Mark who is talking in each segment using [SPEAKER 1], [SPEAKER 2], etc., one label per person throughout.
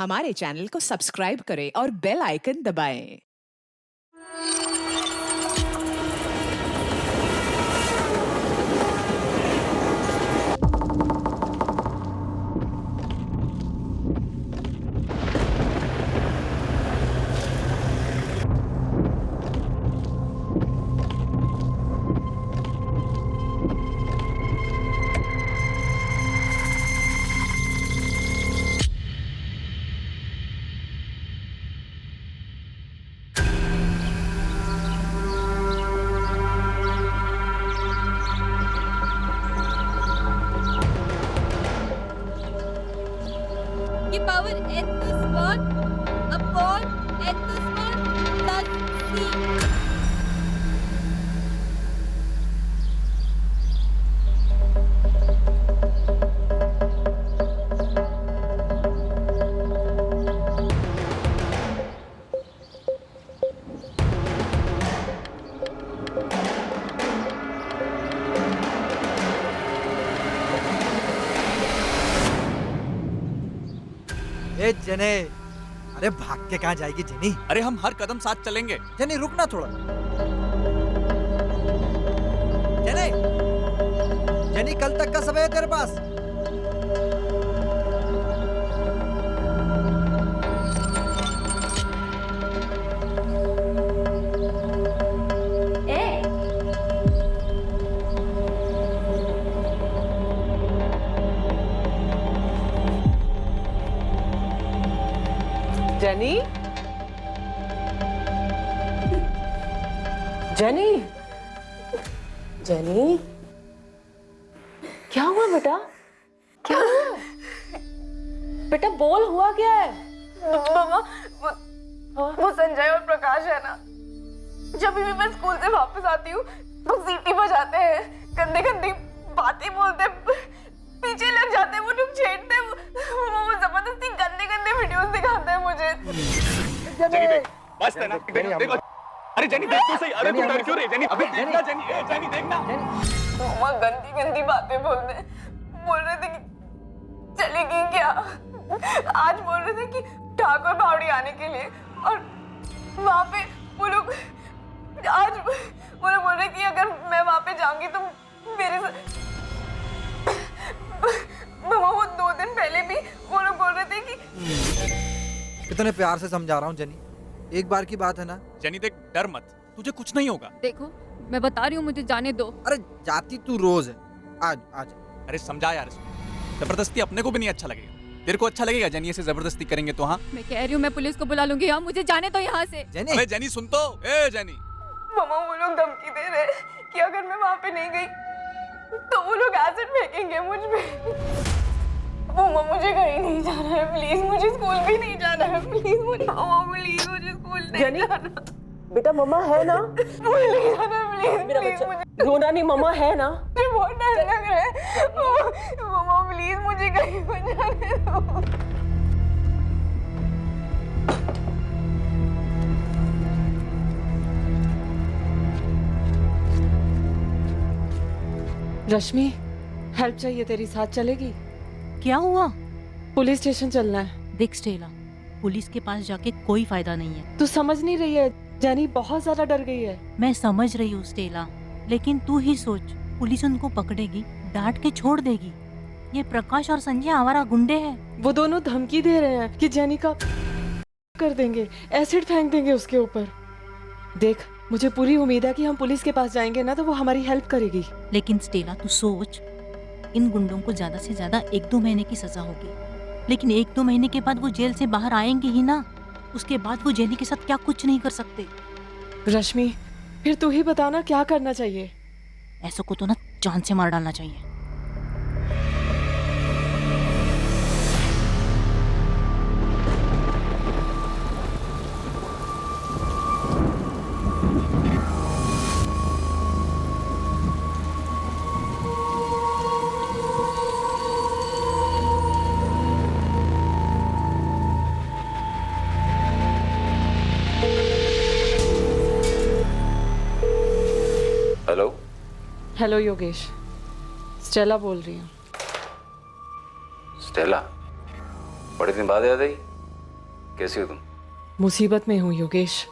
[SPEAKER 1] हमारे चैनल को सब्सक्राइब करें और बेल आइकन दबाएं।
[SPEAKER 2] ये power n to square upon n to square plus c।
[SPEAKER 3] ए जने, अरे भाग के कहाँ जाएगी जेनी?
[SPEAKER 4] अरे हम हर कदम साथ चलेंगे।
[SPEAKER 3] जेनी रुकना थोड़ा। जेनी, जेनी कल तक का समय है तेरे पास।
[SPEAKER 5] जेनी, जेनी, जेनी, क्या हुआ बेटा? क्या हुआ? बेटा बोल, हुआ क्या है?
[SPEAKER 6] मामा, वो संजय और प्रकाश है ना, जब भी मैं स्कूल से वापस आती हूँ तो सीटी बजाते हैं, गंदे गंदी बातें बोलते हैं, पीछे लग जाते हैं, वो लोग छेड़ते हैं, वो जबरदस्ती गंदे गंदे वीडियोस दिखाते हैं मुझे।
[SPEAKER 4] जेनी देख, बस है ना, देखो। अरे जेनी देख तो सही, अरे तू डर क्यों रही जेनी? अबे देखना जेनी, ए जेनी देखना।
[SPEAKER 6] मामा गंदी गंदी बातें बोल रहे थे कि चलेगी क्या? आज बोल रहे थे कि ठाकुर बावड़ी आने के लिए, और वहाँ पे वो लोग आज वो लोग बोल रहे कि अगर मैं वहाँ पे जाऊंगी तो मेरे मामा वो 2 दिन पहले भी वो लोग बोल रहे थे कि
[SPEAKER 3] कितने प्यार से समझा रहा हूँ जेनी, एक बार की बात है ना।
[SPEAKER 4] जेनी देख, डर मत, तुझे कुछ नहीं होगा।
[SPEAKER 2] देखो मैं बता रही हूँ, मुझे जाने दो।
[SPEAKER 3] अरे जाती तू रोज है, आज आज।
[SPEAKER 4] अरे समझा यार इसको, जबरदस्ती अपने को भी नहीं अच्छा लगेगा। तेरे को अच्छा लगेगा जेनी से जबरदस्ती करेंगे तो? हाँ
[SPEAKER 2] मैं कह रही हूँ मैं पुलिस को बुला लूंगी। हाँ मुझे जाने दो यहाँ से।
[SPEAKER 3] जेनी,
[SPEAKER 4] अबे जेनी सुन तो, ए जेनी।
[SPEAKER 6] मामा वो लोग धमकी दे रहे हैं कि अगर मैं वहाँ पे नहीं गई तो वो लोग एसिड फेंकेंगे मुझ पे। मामा मुझे कहीं नहीं जाना है, प्लीज मुझे स्कूल भी नहीं जाना है, प्लीज मुझे मामा प्लीज मुझे स्कूल नहीं जाना।
[SPEAKER 5] बेटा मम्मा है ना?
[SPEAKER 6] स्कूल नहीं जाना प्लीज
[SPEAKER 5] मेरा
[SPEAKER 6] प्लीज,
[SPEAKER 5] बच्चा
[SPEAKER 6] मुझे
[SPEAKER 5] रोना नहीं, मम्मा है ना?
[SPEAKER 6] बहुत डर लग रहा है। मामा प्लीज मुझे कहीं पर जाने दो।
[SPEAKER 5] रश्मि, हेल्प चाहिए तेरी, साथ चलेगी?
[SPEAKER 7] क्या हुआ?
[SPEAKER 5] पुलिस स्टेशन चलना है।
[SPEAKER 7] देख स्टेला, पुलिस के पास जाके कोई फायदा नहीं है।
[SPEAKER 5] तू समझ नहीं रही है, जेनी बहुत ज्यादा डर गई है।
[SPEAKER 7] मैं समझ रही हूँ स्टेला, लेकिन तू ही सोच, पुलिस उनको पकड़ेगी, डांट के छोड़ देगी। ये प्रकाश और संजय आवारा गुंडे हैं।
[SPEAKER 5] वो दोनों धमकी दे रहे हैं कि जेनी का कर देंगे, एसिड फेंक देंगे उसके ऊपर। देख, मुझे पूरी उम्मीद है कि हम पुलिस के पास जाएंगे ना तो वो हमारी हेल्प करेगी।
[SPEAKER 7] लेकिन स्टेला तू सोच, इन गुंडों को ज्यादा से ज्यादा 1-2 महीने की सजा होगी, लेकिन 1-2 महीने के बाद वो जेल से बाहर आएंगे ही ना। उसके बाद वो जेनी के साथ क्या कुछ नहीं कर सकते।
[SPEAKER 5] रश्मि, फिर तू ही बताना क्या करना चाहिए।
[SPEAKER 7] ऐसा को तो ना जान से मार डालना चाहिए।
[SPEAKER 8] हेलो
[SPEAKER 5] हेलो योगेश, स्टेला बोल रही हूँ।
[SPEAKER 8] स्टेला, बड़े दिन बाद याद आई। कैसी हो तुम?
[SPEAKER 5] मुसीबत में हूँ योगेश,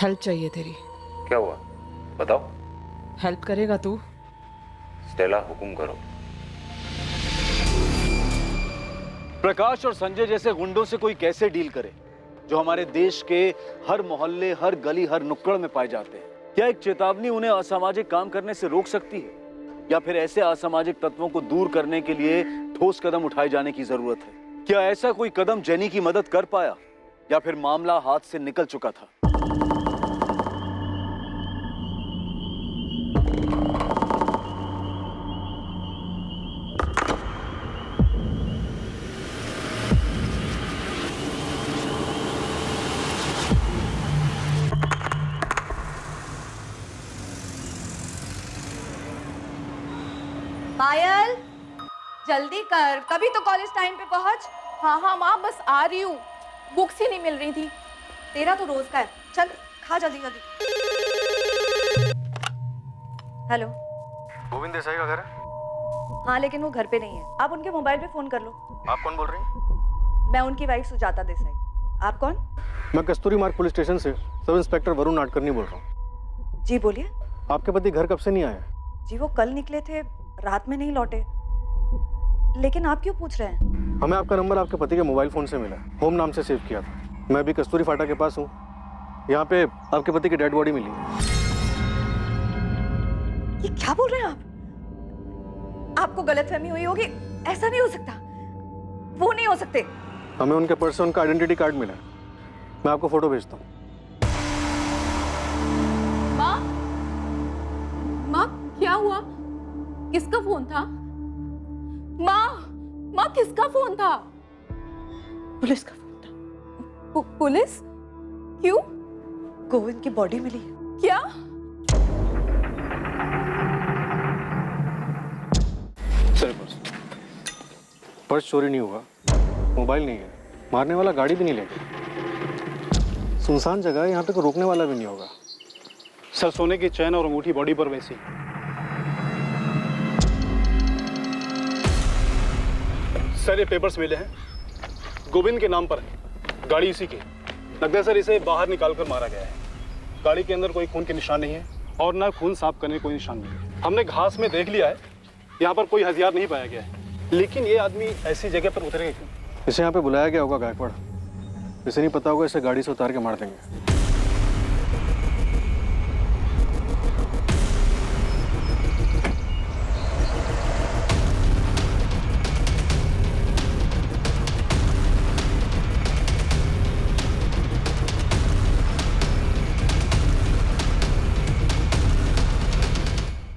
[SPEAKER 5] हेल्प चाहिए तेरी।
[SPEAKER 8] क्या हुआ बताओ।
[SPEAKER 5] हेल्प करेगा तू?
[SPEAKER 8] स्टेला हुकुम करो।
[SPEAKER 9] प्रकाश और संजय जैसे गुंडों से कोई कैसे डील करे जो हमारे देश के हर मोहल्ले, हर गली, हर नुक्कड़ में पाए जाते हैं? क्या एक चेतावनी उन्हें असामाजिक काम करने से रोक सकती है, या फिर ऐसे असामाजिक तत्वों को दूर करने के लिए ठोस कदम उठाए जाने की जरूरत है? क्या ऐसा कोई कदम जेनी की मदद कर पाया, या फिर मामला हाथ से निकल चुका था?
[SPEAKER 2] पायल जल्दी कर, कभी तो कॉलेज टाइम पे पहुंच।
[SPEAKER 6] हाँ हाँ माँ, बस आ रही हूँ। बुक्स ही नहीं मिल रही थी।
[SPEAKER 2] तेरा तो रोज का है, चल खा जल्दी जल्दी। हेलो,
[SPEAKER 8] गोविंद देसाई का घर है?
[SPEAKER 2] हाँ लेकिन वो घर पे नहीं है, आप उनके मोबाइल पे फोन कर लो।
[SPEAKER 8] आप कौन बोल रही हैं?
[SPEAKER 2] मैं उनकी वाइफ सुजाता देसाई। आप कौन?
[SPEAKER 10] मैं कस्तूरी मार्ग पुलिस स्टेशन से सब इंस्पेक्टर वरुण नाडकर्णी बोल रहा हूँ।
[SPEAKER 2] जी बोलिए।
[SPEAKER 10] आपके पति घर कब से नहीं आए?
[SPEAKER 2] जी वो कल निकले थे, रात में नहीं लौटे। लेकिन आप क्यों पूछ रहे हैं?
[SPEAKER 10] हमें आपका नंबर आपके पति के मोबाइल फोन से मिला, होम नाम से सेव किया था। मैं अभी कस्तूरी फाटा के पास हूँ, यहाँ पे आपके पति की डेड बॉडी मिली है।
[SPEAKER 2] ये क्या बोल रहे हैं आप? आपको गलतफहमी हुई होगी, ऐसा नहीं हो सकता, वो नहीं हो सकते।
[SPEAKER 10] हमें उनके पर्स से उनका आइडेंटिटी कार्ड मिला, मैं आपको फोटो भेजता हूँ।
[SPEAKER 6] माँ, माँ क्या हुआ? किसका फोन था? माँ किसका फोन था?
[SPEAKER 5] पुलिस का फोन था।
[SPEAKER 6] पुलिस? क्यों?
[SPEAKER 2] गोविंद की बॉडी मिली है।
[SPEAKER 6] क्या?
[SPEAKER 10] सर पर्स चोरी नहीं हुआ, मोबाइल नहीं है, मारने वाला गाड़ी भी नहीं ले गया। सुनसान जगह है, यहाँ पे कोई रोकने वाला भी नहीं होगा।
[SPEAKER 11] सर सोने की चैन और अंगूठी बॉडी पर वैसी। सर ये पेपर्स मिले हैं, गोविंद के नाम पर है, गाड़ी इसी की। लगता है सर इसे बाहर निकाल कर मारा गया है। गाड़ी के अंदर कोई खून के निशान नहीं है और ना खून साफ करने कोई निशान नहीं है। हमने घास में देख लिया है, यहाँ पर कोई हथियार नहीं पाया गया है, लेकिन ये आदमी ऐसी जगह पर उतरेगा क्यों?
[SPEAKER 10] इसे यहाँ पे बुलाया गया होगा गायकवाड़, इसे नहीं पता होगा, इसे गाड़ी से उतार के मार देंगे।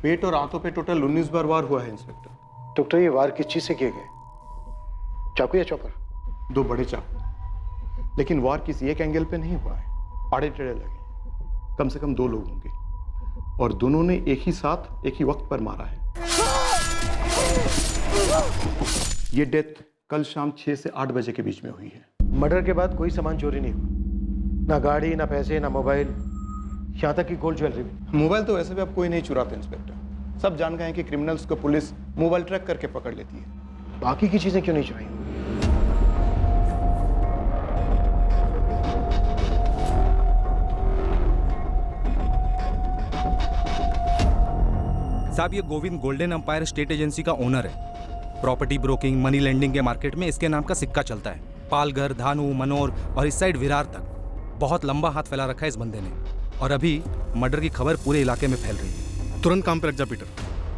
[SPEAKER 11] पेट और हाथों पे टोटल 19 बार वार हुआ है इंस्पेक्टर। डॉक्टर ये वार किस चीज से किए गए? चाकू या चॉपर? 2 बड़े चाकू, लेकिन वार किसी एक एंगल पे नहीं हुआ है, आड़े टेढ़े लगे। कम से कम 2 लोग होंगे और दोनों ने एक ही साथ एक ही वक्त पर मारा है। ये डेथ कल शाम 6 से 8 बजे के बीच में हुई है।
[SPEAKER 12] मर्डर के बाद कोई सामान चोरी नहीं हुआ, ना गाड़ी, ना पैसे, ना मोबाइल, यहाँ तक कि गोल्ड ज्वेलरी भी।
[SPEAKER 11] मोबाइल तो वैसे भी अब कोई नहीं चुराते इंस्पेक्टर, सब जान गए हैं कि क्रिमिनल्स को पुलिस मोबाइल ट्रैक करके पकड़ लेती है।
[SPEAKER 12] बाकी की चीजें क्यों नहीं चुराई?
[SPEAKER 13] साहब ये Govind Golden Empire State Agency का ओनर है। प्रॉपर्टी ब्रोकिंग, मनी लेंडिंग के मार्केट में इसके नाम का सिक्का चलता है। पालघर, धानु, मनोर और इस साइड विरार तक बहुत लंबा हाथ फैला रखा है इस बंदे ने, और अभी मर्डर की खबर पूरे इलाके में फैल रही है।
[SPEAKER 10] तुरंत काम पे लग जा पीटर,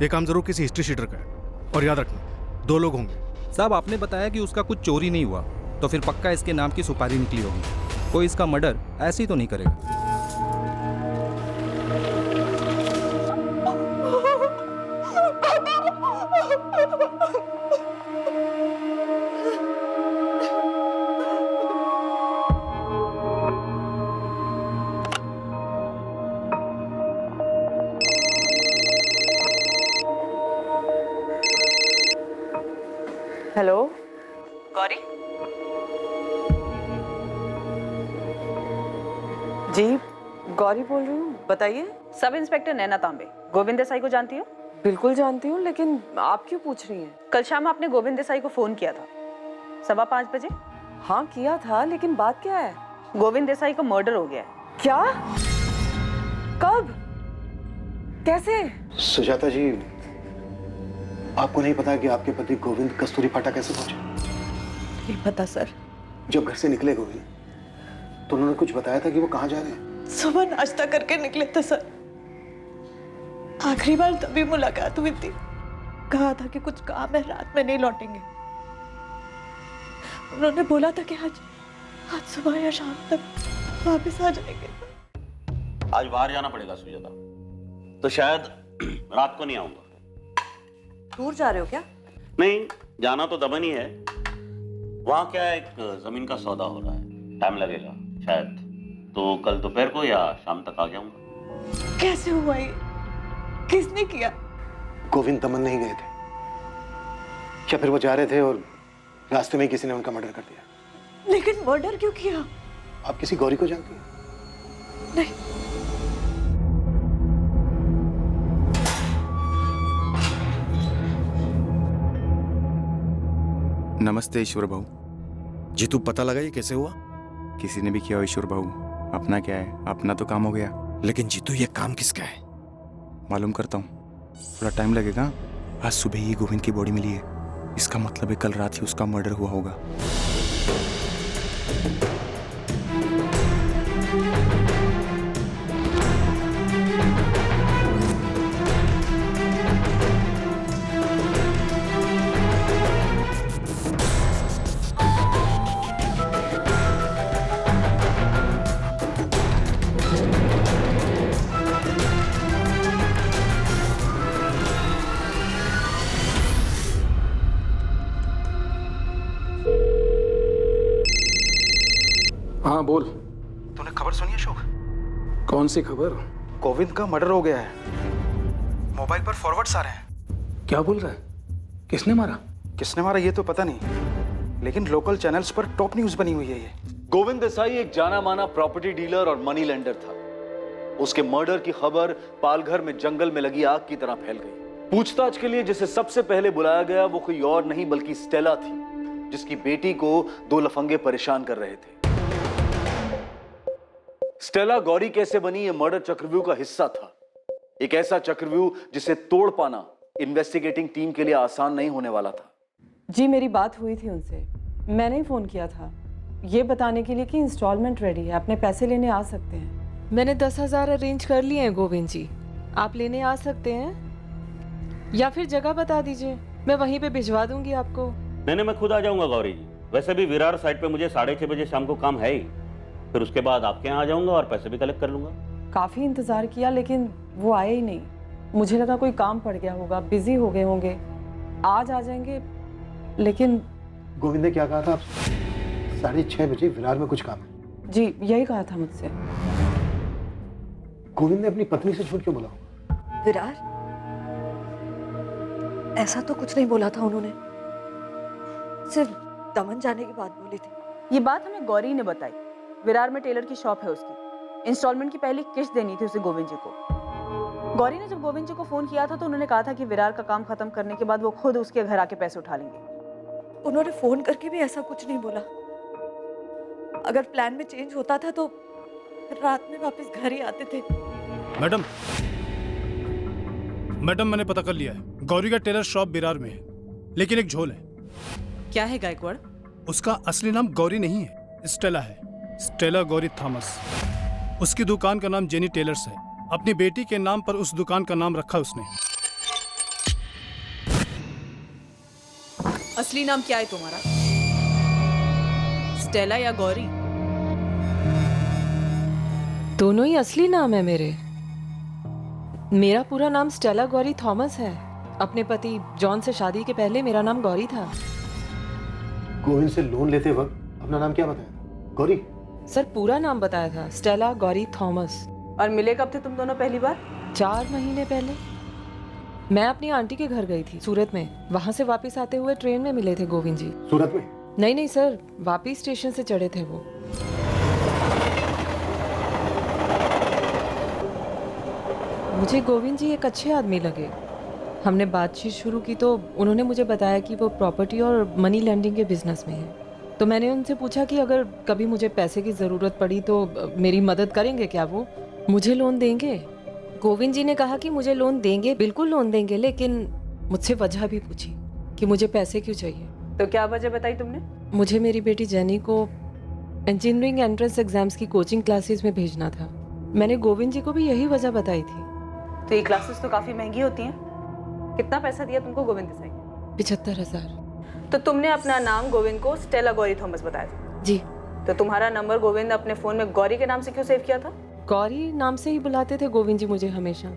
[SPEAKER 10] ये काम जरूर किसी हिस्ट्री शीटर का है, और याद रखना 2 लोग होंगे।
[SPEAKER 13] साहब आपने बताया कि उसका कुछ चोरी नहीं हुआ, तो फिर पक्का इसके नाम की सुपारी निकली होगी। कोई इसका मर्डर ऐसे ही तो नहीं करेगा।
[SPEAKER 5] हेलो
[SPEAKER 6] गौरी?
[SPEAKER 5] जी गौरी बोल रही हूँ, बताइए।
[SPEAKER 6] सब इंस्पेक्टर नैना तांबे, गोविंद देसाई को जानती हो?
[SPEAKER 5] बिल्कुल जानती हूँ, लेकिन आप क्यों पूछ रही हैं?
[SPEAKER 6] कल शाम आपने गोविंद देसाई को फोन किया था 5:15 बजे।
[SPEAKER 5] हाँ किया था, लेकिन बात क्या है?
[SPEAKER 6] गोविंद देसाई का मर्डर हो गया है।
[SPEAKER 5] क्या? कब? कैसे?
[SPEAKER 12] सुजाता जी, आपको नहीं पता कि आपके पति गोविंद कस्तूरी फाटा कैसे पहुंचे?
[SPEAKER 5] नहीं पता सर।
[SPEAKER 12] जब घर से निकले गोविंद तो उन्होंने कुछ बताया था कि वो कहाँ जा रहे हैं?
[SPEAKER 5] सुबह नाश्ता करके निकले थे सर। आखिरी बार तभी मुलाकात हुई थी। कहा था कि कुछ काम है, रात में नहीं लौटेंगे। उन्होंने बोला था कि आज सुबह या शाम तक वापस आ जाएंगे।
[SPEAKER 14] आज बाहर जाना पड़ेगा सुजाता, तो शायद रात को नहीं आऊंगा।
[SPEAKER 5] दूर जा रहे हो क्या?
[SPEAKER 14] नहीं, जाना तो दमन ही है। वहां क्या है, एक जमीन का सौदा हो रहा है, टाइम लगेगा शायद, तो कल दोपहर को या शाम तक आ जाऊंगा।
[SPEAKER 5] कैसे हुआ ये? किसने किया?
[SPEAKER 12] गोविंद दमन नहीं गए थे, या फिर वो जा रहे थे और रास्ते में ही किसी ने उनका मर्डर कर दिया।
[SPEAKER 5] लेकिन मर्डर क्यों किया?
[SPEAKER 12] आप किसी गौरी को जानती हैं?
[SPEAKER 5] नहीं।
[SPEAKER 15] नमस्ते ईश्वर भाऊ जी। तू पता लगा ये कैसे हुआ? किसी ने भी किया हो ईश्वर भाऊ, अपना क्या है, अपना तो काम हो गया। लेकिन जीतू ये काम किसका है? मालूम करता हूँ, थोड़ा टाइम लगेगा। आज सुबह ही गोविंद की बॉडी मिली है, इसका मतलब है कल रात ही उसका मर्डर हुआ होगा।
[SPEAKER 10] हाँ बोल।
[SPEAKER 15] तूने खबर सुनी अशोक?
[SPEAKER 10] कौन सी खबर?
[SPEAKER 15] गोविंद का मर्डर हो गया है। मोबाइल पर फॉरवर्ड्स आ रहे हैं।
[SPEAKER 10] क्या बोल रहा है? किसने मारा?
[SPEAKER 15] किसने मारा ये तो पता नहीं, लेकिन लोकल चैनल्स पर टॉप न्यूज बनी हुई है ये।
[SPEAKER 9] गोविंद देसाई एक जाना माना प्रॉपर्टी डीलर और मनी लेंडर था। उसके मर्डर की खबर पालघर में जंगल में लगी आग की तरह फैल गई। पूछताछ के लिए जिसे सबसे पहले बुलाया गया वो कोई और नहीं बल्कि स्टेला थी, जिसकी बेटी को दो लफंगे परेशान कर रहे थे। स्टेला गौरी कैसे बनी ये मर्डर चक्रव्यूह का हिस्सा था, एक ऐसा चक्रव्यूह जिसे तोड़ पाना इन्वेस्टिगेटिंग टीम के लिए आसान नहीं होने वाला था।
[SPEAKER 5] जी मेरी बात हुई थी उनसे, मैंने ही फोन किया था ये बताने के लिए कि इंस्टॉलमेंट रेडी है, अपने पैसे लेने आ सकते हैं। मैंने 10,000 अरेंज कर लिए हैं गोविंद जी, आप लेने आ सकते हैं या फिर जगह बता दीजिए, मैं वहीं पे भिजवा दूंगी आपको।
[SPEAKER 14] नहीं, मैं खुद आ जाऊंगा गौरी जी। वैसे भी विरार साइड पे मुझे 6:30 बजे शाम को काम है ही, फिर उसके बाद आपके यहाँ आ जाऊंगा और पैसे भी कलेक्ट कर लूंगा।
[SPEAKER 5] काफी इंतजार किया लेकिन वो आए ही नहीं, मुझे लगा कोई काम पड़ गया होगा, बिजी हो गए होंगे, आज आ जाएंगे। लेकिन
[SPEAKER 12] गोविंद ने क्या कहा था आपसे? 6:30 बजे विरार में कुछ काम है।
[SPEAKER 5] जी यही कहा था मुझसे।
[SPEAKER 12] गोविंद ने अपनी पत्नी से झूठ क्यों बोला?
[SPEAKER 2] विरार? ऐसा तो कुछ नहीं बोला था उन्होंने, सिर्फ दमन जाने की बात बोली थी।
[SPEAKER 6] ये बात हमें गौरी ने बताई। विरार में टेलर की शॉप है उसकी, इंस्टॉलमेंट की पहली किस्त देनी थी उसे गोविंद जी को। गौरी ने जब गोविंद जी को फोन किया था तो उन्होंने कहा था कि विरार का काम खत्म करने के बाद वो खुद उसके घर आके पैसे उठा लेंगे।
[SPEAKER 2] उन्होंने फोन करके भी ऐसा कुछ नहीं बोला। अगर प्लान में चेंज होता था तो रात में वापस घर ही आते थे।
[SPEAKER 16] मैडम मैंने पता कर लिया है, गौरी का टेलर शॉप विरार में है, लेकिन एक झोल है।
[SPEAKER 5] क्या है गायकवाड़?
[SPEAKER 16] उसका असली नाम गौरी नहीं है, स्टेला है, स्टेला गौरी थॉमस। उसकी दुकान का नाम जेनी टेलर्स है। अपनी बेटी के नाम पर उस दुकान का नाम रखा उसने।
[SPEAKER 5] असली नाम क्या है तुम्हारा? स्टेला या गौरी? दोनों ही असली नाम है मेरे। मेरा पूरा नाम स्टेला गौरी थॉमस है। अपने पति जॉन से शादी के पहले मेरा नाम गौरी था।
[SPEAKER 12] गोविंद से लोन लेते वक्त अपना नाम क्या बताया था? गौरी?
[SPEAKER 5] सर पूरा नाम बताया था, स्टेला गौरी थॉमस।
[SPEAKER 6] और मिले कब थे तुम दोनों पहली बार?
[SPEAKER 5] 4 महीने पहले। मैं अपनी आंटी के घर गई थी सूरत में, वहां से वापस आते हुए ट्रेन में मिले थे गोविंद जी।
[SPEAKER 12] सूरत में?
[SPEAKER 5] नहीं सर, वापी स्टेशन से चढ़े थे वो। मुझे गोविंद जी एक अच्छे आदमी लगे। हमने बातचीत शुरू की तो उन्होंने मुझे बताया कि वो प्रॉपर्टी और मनी लैंडिंग के बिजनेस में है। तो मैंने उनसे पूछा कि अगर कभी मुझे पैसे की ज़रूरत पड़ी तो मेरी मदद करेंगे क्या वो, मुझे लोन देंगे। गोविंद जी ने कहा कि मुझे लोन देंगे, बिल्कुल लोन देंगे, लेकिन मुझसे वजह भी पूछी कि मुझे पैसे क्यों चाहिए।
[SPEAKER 6] तो क्या वजह बताई तुमने?
[SPEAKER 5] मुझे मेरी बेटी जेनी को इंजीनियरिंग एंट्रेंस एग्जाम्स की कोचिंग क्लासेस में भेजना था। मैंने गोविंद जी को भी यही वजह बताई थी।
[SPEAKER 6] तो ये क्लासेस तो काफी महंगी होती हैं। कितना पैसा दिया तुमको गोविंद देसाई?
[SPEAKER 5] 75,000।
[SPEAKER 6] तो तुमने अपना नाम गोविंद को स्टेला गौरी थॉमस बताया था?
[SPEAKER 5] जी।
[SPEAKER 6] तो तुम्हारा नंबर गोविंद अपने फोन में गौरी के नाम से क्यों सेव किया था?
[SPEAKER 5] गौरी नाम से ही बुलाते थे गोविंद जी मुझे हमेशा।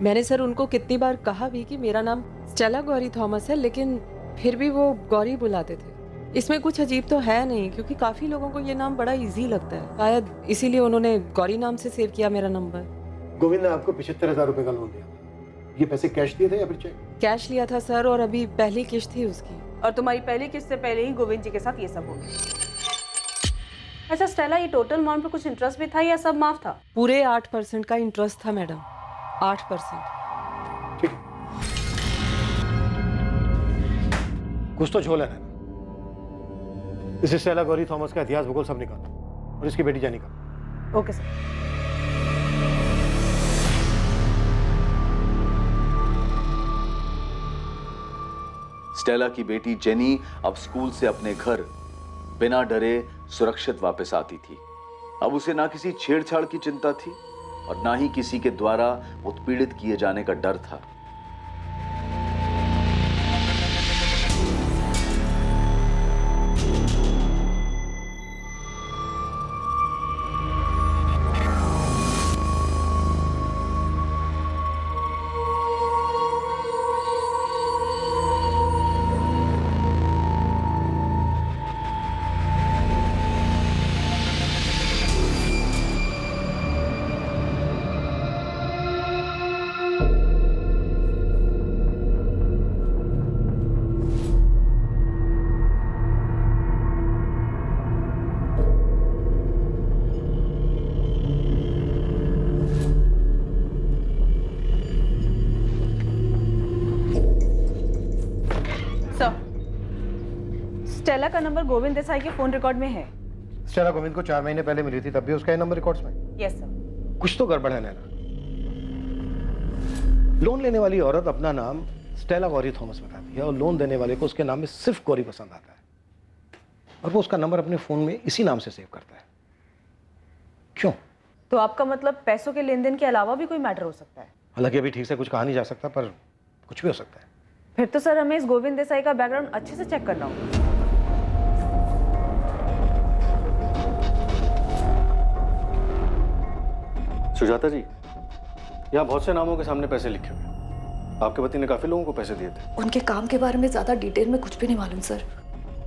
[SPEAKER 5] मैंने सर उनको कितनी बार कहा भी कि मेरा नाम स्टेला गौरी थॉमस है, लेकिन फिर भी वो गौरी बुलाते थे। इसमें कुछ अजीब तो है नहीं, क्योंकि काफी लोगों को ये नाम बड़ा इजी लगता है, शायद इसीलिए उन्होंने गौरी नाम से सेव किया मेरा नंबर।
[SPEAKER 12] गोविंद ने आपको 75,000 रुपए का लोन दिया। ये पैसे कैश दिए थे या फिर चेक?
[SPEAKER 5] कैश लिया था सर, और अभी पहली किश्त थी उसकी।
[SPEAKER 6] और तुम्हारी पहली किस्त से पहले ही गोविंद जी के साथ ये सब हो गया। अच्छा स्टेला, ये टोटल अमाउंट पे कुछ इंटरेस्ट भी था या सब माफ था?
[SPEAKER 5] पूरे 8% का इंटरेस्ट था मैडम, 8%।
[SPEAKER 12] कुछ तो झोल है ना। इस स्टेला गौरी थॉमस का इतिहास भूगोल सब निकालो, और इसकी बेटी जेनी का।
[SPEAKER 6] Okay sir.
[SPEAKER 9] स्टेला की बेटी जेनी अब स्कूल से अपने घर बिना डरे सुरक्षित वापस आती थी। अब उसे ना किसी छेड़छाड़ की चिंता थी और ना ही किसी के द्वारा उत्पीड़ित किए जाने का डर था।
[SPEAKER 6] स्टेला का नंबर गोविंद देसाई के फोन रिकॉर्ड में है।
[SPEAKER 12] स्टेला गोविंद को 4 महीने पहले मिली थी, तब भी उसका ये नंबर रिकॉर्ड्स में?
[SPEAKER 6] Yes sir.
[SPEAKER 12] कुछ तो गड़बड़ है नैना। लोन लेने वाली औरत अपना नाम स्टेला गौरी थॉमस बताती है और लोन देने वाले को उसके नाम में सिर्फ गौरी पसंद आता है, और वो उसका नंबर अपने फोन में इसी नाम से सेव करता है। क्यों?
[SPEAKER 6] तो आपका मतलब पैसों के लेन देन के अलावा भी कोई मैटर हो सकता है?
[SPEAKER 12] हालांकि अभी ठीक से कुछ कहा नहीं जा सकता, पर कुछ भी हो सकता है।
[SPEAKER 6] फिर तो सर हमें इस गोविंद देसाई का बैकग्राउंड अच्छे से चेक करना होगा।
[SPEAKER 10] सुजाता जी, यहाँ बहुत से नामों के सामने पैसे लिखे हुए हैं। आपके पति ने काफी लोगों को पैसे दिए थे।
[SPEAKER 2] उनके काम के बारे में ज्यादा डिटेल में कुछ भी नहीं मालूम सर।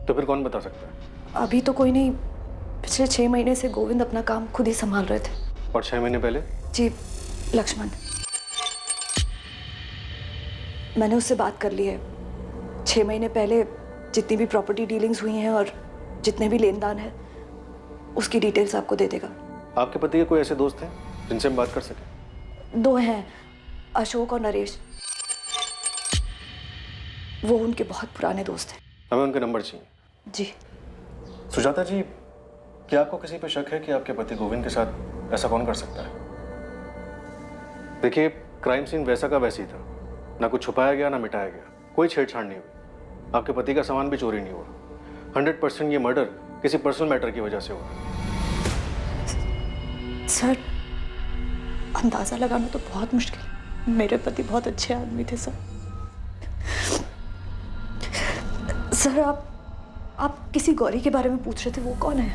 [SPEAKER 10] तो फिर कौन बता सकता है?
[SPEAKER 2] अभी तो कोई नहीं। पिछले 6 महीने से गोविंद अपना काम खुद ही संभाल रहे थे।
[SPEAKER 10] और 6 महीने पहले?
[SPEAKER 2] जी लक्ष्मण, मैंने उससे बात कर ली है। 6 महीने पहले जितनी भी प्रॉपर्टी डीलिंग्स हुई हैं और जितने भी लेन देन है, उसकी डिटेल्स आपको दे देगा।
[SPEAKER 10] आपके पति के कोई ऐसे दोस्त हैं जिनसे हम बात कर सकें?
[SPEAKER 2] 2 हैं, अशोक और नरेश। वो उनके बहुत पुराने दोस्त हैं।
[SPEAKER 10] हमें उनके नंबर चाहिए।
[SPEAKER 2] जी।
[SPEAKER 10] सुजाता जी, क्या आपको किसी पे शक है कि आपके पति गोविंद के साथ ऐसा कौन कर सकता है? देखिए, क्राइम सीन वैसा का वैसी था, ना कुछ छुपाया गया ना मिटाया गया, कोई छेड़छाड़ नहीं हुई। आपके पति का सामान भी चोरी नहीं हुआ। 100% ये मर्डर किसी पर्सनल मैटर की वजह से हुआ।
[SPEAKER 2] सर, अंदाजा लगाना तो बहुत मुश्किल है। मेरे पति बहुत अच्छे आदमी थे सर। सर, आप किसी गौरी के बारे में पूछ रहे थे, वो कौन है?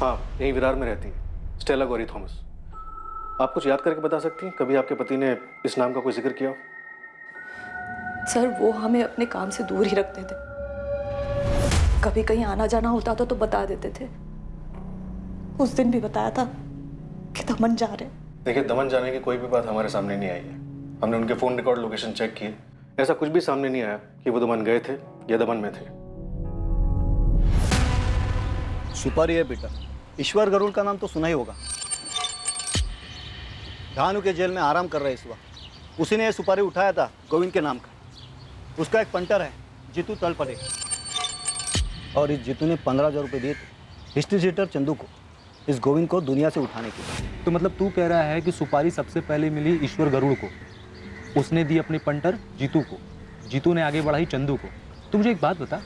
[SPEAKER 10] हाँ, यहीं विरार में रहती है, स्टेला गौरी थॉमस। आप कुछ याद करके बता सकती हैं कभी आपके पति ने इस नाम का कोई जिक्र किया हो?
[SPEAKER 2] सर, वो हमें अपने काम से दूर ही रखते थे। कभी कहीं आना जाना होता था तो बता देते थे। उस दिन भी बताया था कि दमन जा रहे।
[SPEAKER 10] देखिए, दमन जाने की कोई भी बात हमारे सामने नहीं आई है। हमने उनके फोन रिकॉर्ड लोकेशन चेक किए, ऐसा कुछ भी सामने नहीं आया कि वो दमन गए थे या दमन में थे।
[SPEAKER 3] सुपारी है बेटा। ईश्वर गरुड़ का नाम तो सुना ही होगा। धानु के जेल में आराम कर रहे इस वक्त। उसी ने ये सुपारी उठाया था गोविंद के नाम का। उसका एक पंटर है जीतू तलपड़े,
[SPEAKER 17] और इस जीतू ने 15,000 रुपये दिए थे हिस्ट्री सीटर चंदू को, इस गोविंद को दुनिया से उठाने के लिए।
[SPEAKER 13] तो मतलब तू कह रहा है कि सुपारी सबसे पहले मिली ईश्वर गरुड़ को, उसने दी अपनी पंटर जीतू को, जीतू ने आगे बढ़ाई चंदू को। तू मुझे एक बात बता,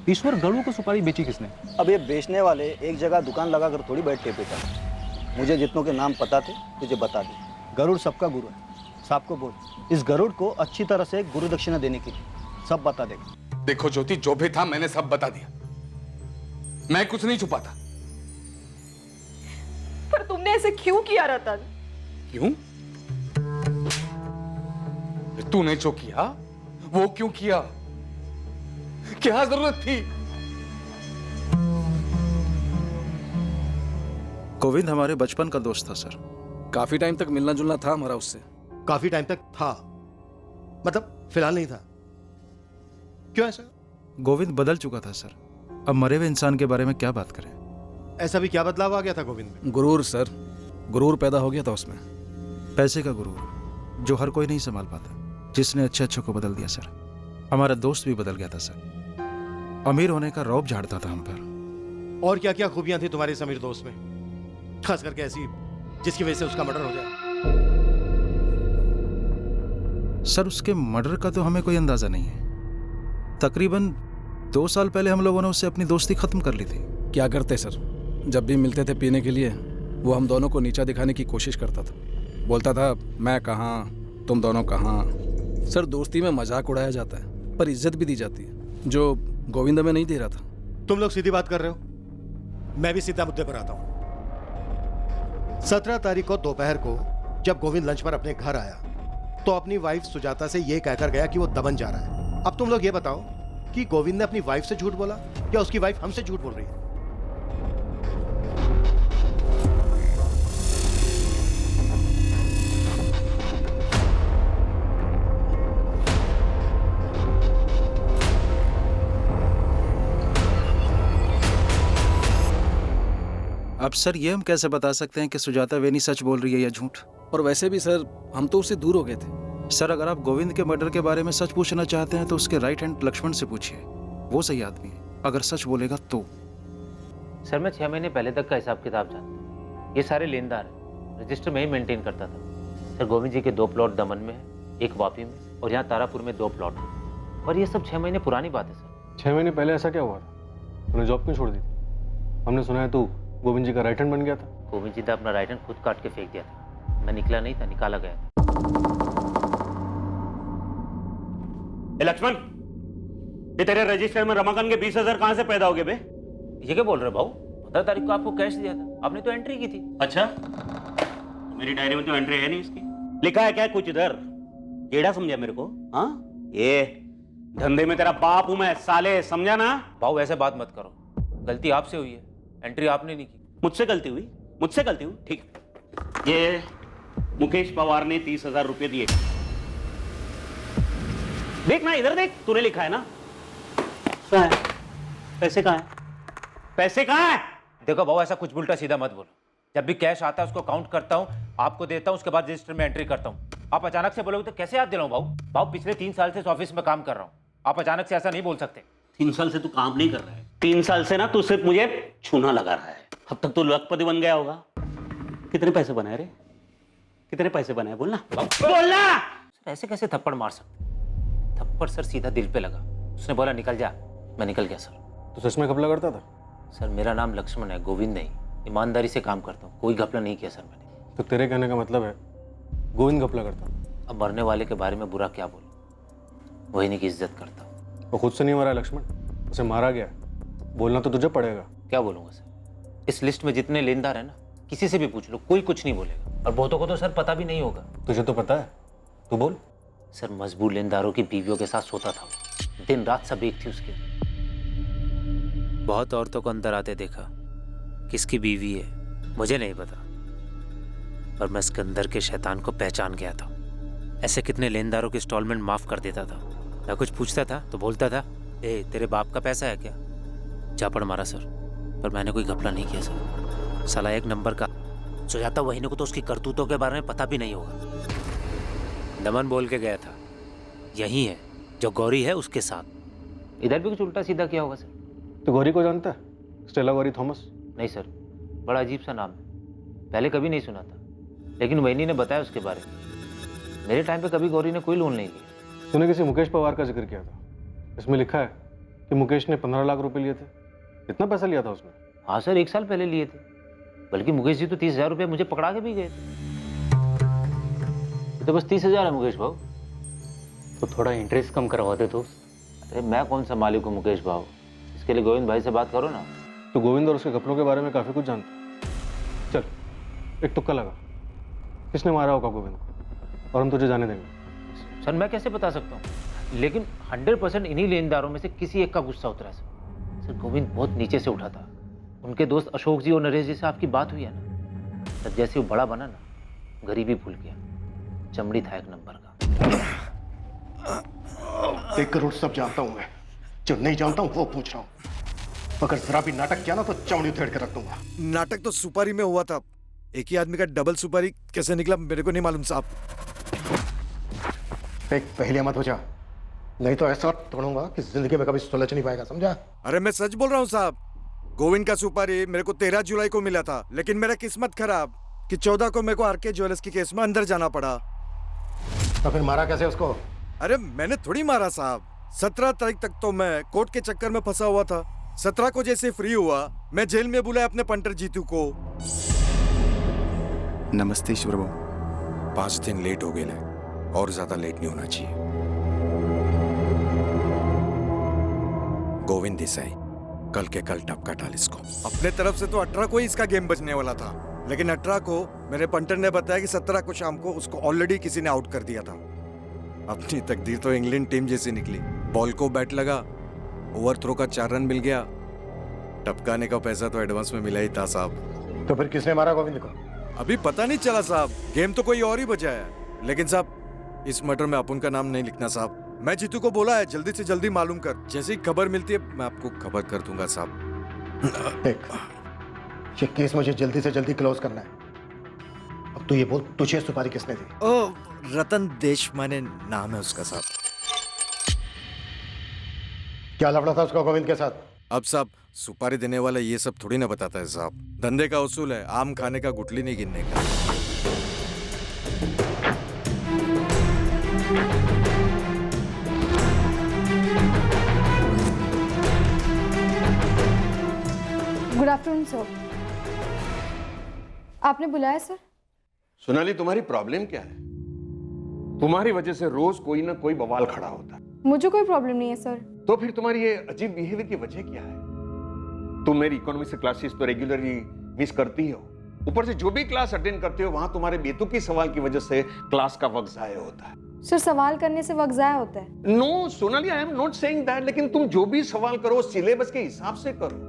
[SPEAKER 13] ईश्वर गरुड़ को सुपारी बेची किसने?
[SPEAKER 17] अब ये बेचने वाले एक जगह दुकान लगा कर थोड़ी बैठते बेटा। मुझे जितनों के नाम पता थे तुझे बता दे। गरुड़ सबका गुरु है, सबको बोल इस गरुड़ को अच्छी तरह से गुरु दक्षिणा देने के लिए सब बता देगा।
[SPEAKER 18] देखो ज्योति, जो भी था मैंने सब बता दिया, मैं कुछ नहीं छुपाता।
[SPEAKER 2] पर तुमने ऐसे क्यों किया रतन?
[SPEAKER 18] क्यों? तूने जो किया वो क्यों किया? क्या जरूरत थी?
[SPEAKER 9] गोविंद हमारे बचपन का दोस्त था सर।
[SPEAKER 11] काफी टाइम तक मिलना जुलना था हमारा उससे। काफी टाइम तक था, मतलब फिलहाल नहीं था। क्यों ऐसा?
[SPEAKER 13] गोविंद बदल चुका था सर। अब मरे हुए इंसान के बारे में क्या बात करें?
[SPEAKER 11] ऐसा भी क्या बदलाव आ गया था गोविंद में?
[SPEAKER 16] गुरूर सर, गुरूर पैदा हो गया था उसमें।
[SPEAKER 13] पैसे का गुरूर जो हर कोई नहीं संभाल पाता, जिसने अच्छे अच्छे को बदल दिया सर। हमारा दोस्त भी बदल गया था सर। अमीर होने का रौब झाड़ता था हम पर।
[SPEAKER 11] और क्या क्या खूबियां थी तुम्हारे समीर दोस्त में, खास करके ऐसी जिसकी वजह से उसका मर्डर हो जाए?
[SPEAKER 13] सर उसके मर्डर का तो हमें कोई अंदाजा नहीं है। तकरीबन 2 साल पहले हम लोगों ने उससे अपनी दोस्ती खत्म कर ली थी।
[SPEAKER 16] क्या करते सर, जब भी मिलते थे पीने के लिए वो हम दोनों को नीचा दिखाने की कोशिश करता था। बोलता था मैं कहाँ, तुम दोनों कहाँ। सर दोस्ती में मजाक उड़ाया जाता है पर इज्जत भी दी जाती है, जो गोविंद में नहीं दे रहा था।
[SPEAKER 11] तुम लोग सीधी बात कर रहे हो, मैं भी सीधा मुद्दे पर आता हूं। 17 तारीख को दोपहर को जब गोविंद लंच पर अपने घर आया तो अपनी वाइफ सुजाता से यह कहकर गया कि वो दमन जा रहा है। अब तुम लोग ये बताओ कि गोविंद ने अपनी वाइफ से झूठ बोला या उसकी वाइफ हमसे झूठ बोल रही है?
[SPEAKER 13] अब सर ये हम कैसे बता सकते हैं कि सुजाता वेनी सच बोल रही है या झूठ?
[SPEAKER 16] और वैसे भी सर हम तो उससे दूर हो गए थे।
[SPEAKER 13] सर अगर आप गोविंद के मर्डर के बारे में सच पूछना चाहते हैं तो उसके राइट हैंड लक्ष्मण से पूछिए, वो सही आदमी है अगर सच बोलेगा तो।
[SPEAKER 19] सर मैं 6 महीने पहले तक का हिसाब किताब जानता हूँ। ये सारे लेनदार हैं, रजिस्टर में ही मेंटेन करता था। सर गोविंद जी के 2 प्लॉट दमन में है, 1 वापी में और यहाँ तारापुर में 2 प्लॉट हैं। और ये सब 6 महीने पुरानी बात है सर।
[SPEAKER 10] 6 महीने पहले ऐसा क्या हुआ था? उन्हें जॉब क्यों छोड़ दी थी? हमने सुना है तू गोविंद जी का राइट हैंड बन गया था।
[SPEAKER 19] गोविंद जी ने अपना राइट हैंड खुद काट के फेंक दिया था। मैं निकला नहीं था, निकाला गया था।
[SPEAKER 14] लक्ष्मण, ये तेरे रजिस्टर में रमाकांत के 20,000 कहां से पैदा हो गए बे?
[SPEAKER 19] ये क्या बोल रहे भाऊ? 15 तारीख को आपको कैश दिया था, आपने तो एंट्री की थी।
[SPEAKER 14] अच्छा, मेरी डायरी में तो एंट्री है नहीं इसकी। लिखा है क्या कुछ इधर? केड़ा समझा मेरे को? हाँ, ये धंधे में तेरा बाप हूं मैं साले, समझा ना?
[SPEAKER 19] भाऊ ऐसे बात मत करो, गलती आपसे हुई है, एंट्री आपने नहीं की।
[SPEAKER 14] मुझसे गलती हुई? मुझसे गलती हुई? ठीक। ये मुकेश पवार ने 30,000 रुपए दिए। देख ना, इधर देख, तूने लिखा है ना। कहाँ है पैसे? कहाँ है पैसे? कहाँ है?
[SPEAKER 19] देखो भाऊ ऐसा कुछ उल्टा सीधा मत बोलो। जब भी कैश आता है उसको काउंट करता हूँ, आपको देता हूँ, उसके बाद रजिस्टर में एंट्री करता हूँ। आप अचानक से बोलोगे तो कैसे याद दिलाऊं भाऊ? भाऊ पिछले 3 साल से इस ऑफिस में काम कर रहा हूँ, आप अचानक से ऐसा नहीं बोल सकते।
[SPEAKER 14] 3 साल से तू काम नहीं कर रहा है। 3 साल से ना तू सिर्फ मुझे छूना लगा रहा है। अब तक तू लखपति बन गया होगा। कितने पैसे बनाए रे? कितने पैसे बनाए? बोलना बोलना।
[SPEAKER 19] सर ऐसे कैसे थप्पड़ मार सकते? थप्पड़ सर सीधा दिल पे लगा। उसने बोला निकल जा, मैं निकल गया सर।
[SPEAKER 10] तो सच में घपला करता था?
[SPEAKER 19] सर मेरा नाम लक्ष्मण है, गोविंद नहीं। ईमानदारी से काम करता हूँ, कोई घपला नहीं किया सर मैंने।
[SPEAKER 10] तो तेरे कहने का मतलब है गोविंद घपला करता?
[SPEAKER 19] अब मरने वाले के बारे में बुरा क्या बोलूं, वही नहीं की इज्जत करता हूँ।
[SPEAKER 10] वो खुद से नहीं मरा लक्ष्मण, उसे मारा गया। बोलना तो तुझे पड़ेगा।
[SPEAKER 19] क्या बोलूंगा सर? इस लिस्ट में जितने लेनदार है ना, किसी से भी पूछ लो, कोई कुछ नहीं बोलेगा। और बहुतों को तो सर पता भी नहीं होगा।
[SPEAKER 10] तुझे तो पता है, तू बोल।
[SPEAKER 19] सर मजबूर लेनदारों की बीवियों के साथ सोता था, दिन रात सब एक थी उसकी। बहुत औरतों को अंदर आते देखा, किसकी बीवी है मुझे नहीं पता, पर मैं इसके अंदर के शैतान को पहचान गया था। ऐसे कितने लेनदारों की इंस्टॉलमेंट माफ कर देता था। मैं कुछ पूछता था तो बोलता था ए तेरे बाप का पैसा है क्या? झापड़ मारा सर, पर मैंने कोई घपला नहीं किया सर। साला 1 नंबर का। सुजाता वहीने को तो उसकी करतूतों के बारे में पता भी नहीं होगा। दमन बोल के गया था यही है जो गौरी है उसके साथ। इधर भी कुछ उल्टा सीधा किया होगा सर।
[SPEAKER 10] तो गौरी को जानता है? Stella Gauri Thomas?
[SPEAKER 19] नहीं सर, बड़ा अजीब सा नाम है, पहले कभी नहीं सुना था, लेकिन वैनी ने बताया उसके बारे में। मेरे टाइम पे कभी गौरी ने कोई लोन नहीं लिया।
[SPEAKER 10] तूने किसी मुकेश पवार का जिक्र किया था, इसमें लिखा है कि मुकेश ने 15 लाख रुपए लिए थे। कितना पैसा लिया था उसने?
[SPEAKER 19] हाँ सर, 1 साल पहले लिए थे, बल्कि मुकेश जी तो 30,000 रुपये मुझे पकड़ा के भी गए थे। तो बस 30,000 है मुकेश भाव।
[SPEAKER 20] तो थोड़ा इंटरेस्ट कम करवाते तो।
[SPEAKER 19] अरे मैं कौन सा मालिक हूँ मुकेश भाव, इसके लिए गोविंद भाई से बात करो ना।
[SPEAKER 10] तो गोविंद और उसके कपड़ों के बारे में काफी कुछ जानता है। चल एक तुक्का लगा, किसने मारा होगा गोविंद को, और हम तुझे जाने देंगे।
[SPEAKER 19] सर मैं कैसे बता सकता हूँ, लेकिन 100% इन्हीं लेनदारों में से किसी एक का गुस्सा उतरा सर। सर गोविंद बहुत नीचे से उठा था, उनके दोस्त अशोक जी और नरेश जी से आपकी बात हुई है ना, सर जैसे वो बड़ा बना ना, गरीबी भूल गया, चमड़ी था 1 नंबर का।
[SPEAKER 11] 1 करोड़ सब जानता हूं मैं, जो नहीं जानता हूं वो पूछ रहा हूं। अगर जरा भी नाटक किया ना तो चमड़ी उधेड़ के रख दूंगा।
[SPEAKER 15] नाटक तो सुपारी में हुआ था, एक ही आदमी का डबल सुपारी कैसे निकला मेरे को नहीं मालूम साहब।
[SPEAKER 11] एक पहले मत हो जा, नहीं तो ऐसा तोड़ूंगा कि जिंदगी में कभी सुलझ नहीं पाएगा, समझा?
[SPEAKER 15] अरे मैं सच बोल रहा हूँ साहब, गोविंद का सुपारी मेरे को 13 जुलाई को मिला था, लेकिन मेरा किस्मत खराब कि 14 को मेरे को आरके ज्वेलर्स की केस में अंदर जाना पड़ा।
[SPEAKER 11] तो फिर मारा कैसे उसको?
[SPEAKER 15] अरे मैंने थोड़ी मारा साहब, 17 तारीख तक तो मैं कोर्ट के चक्कर में फंसा हुआ था। 17 को जैसे फ्री हुआ, मैं जेल में बुलाया अपने पंटर जीतू को।
[SPEAKER 8] नमस्ते ईश्वर बाबू। 5 दिन लेट हो गए, और ज्यादा लेट नहीं होना चाहिए। गोविंद देसाई, कल के कल टपका डाल इसको।
[SPEAKER 15] अपने तरफ से तो 18 को ही इसका गेम बचने वाला था, लेकिन 18 को मेरे पंटर ने बताया कि 17 को शाम को उसको ऑलरेडी किसी ने आउट कर दिया था। अपनी तकदीर तो इंग्लैंड टीम जैसी निकली, बॉल को बैट लगा, ओवरथ्रो का 4 रन मिल गया, टपकाने का पैसा तो एडवांस में मिला ही था साहब।
[SPEAKER 11] तो फिर किसने मारा गोविंद को?
[SPEAKER 15] अभी पता नहीं चला साहब, गेम तो कोई और ही बचा है, लेकिन साहब इस मर्डर में अपुन का नाम नहीं लिखना साहब। मैं जीतू को बोला है जल्दी से जल्दी मालूम कर, जैसे ही खबर मिलती है मैं आपको खबर कर दूंगा साहब।
[SPEAKER 11] देख, ये केस मुझे जल्दी से जल्दी क्लोज करना है। अब तू ये बोल, तुझे सुपारी किसने दी?
[SPEAKER 15] ओ, रतन देशमाने नाम है उसका साहब।
[SPEAKER 11] क्या लफड़ा था उसका गोविंद के साथ?
[SPEAKER 15] अब साहब सुपारी देने वाला ये सब थोड़ी ना बताता है साहब, धंधे का उसूल है, आम खाने का गुठली नहीं गिनने का।
[SPEAKER 6] Good afternoon sir. आपने बुलाया सर?
[SPEAKER 18] सोनाली, तुम्हारी प्रॉब्लम क्या है? तुम्हारी वजह से रोज कोई ना कोई बवाल खड़ा होता है।
[SPEAKER 6] मुझे कोई प्रॉब्लम नहीं है सर।
[SPEAKER 18] तो फिर तुम्हारी ये अजीब बिहेवियर की वजह क्या है? तुम मेरी इकोनॉमी से क्लासेस तो रेगुलरली मिस करती हो, ऊपर से जो भी क्लास अटेंड करते हो वहां तुम्हारे बेतुकी सवाल की वजह से क्लास का वक्त जाया होता है।
[SPEAKER 6] सर सवाल करने से वक्त जाया होता है?
[SPEAKER 18] No Sonali, I am not saying that, लेकिन तुम जो भी सवाल करो सिलेबस के हिसाब से करो।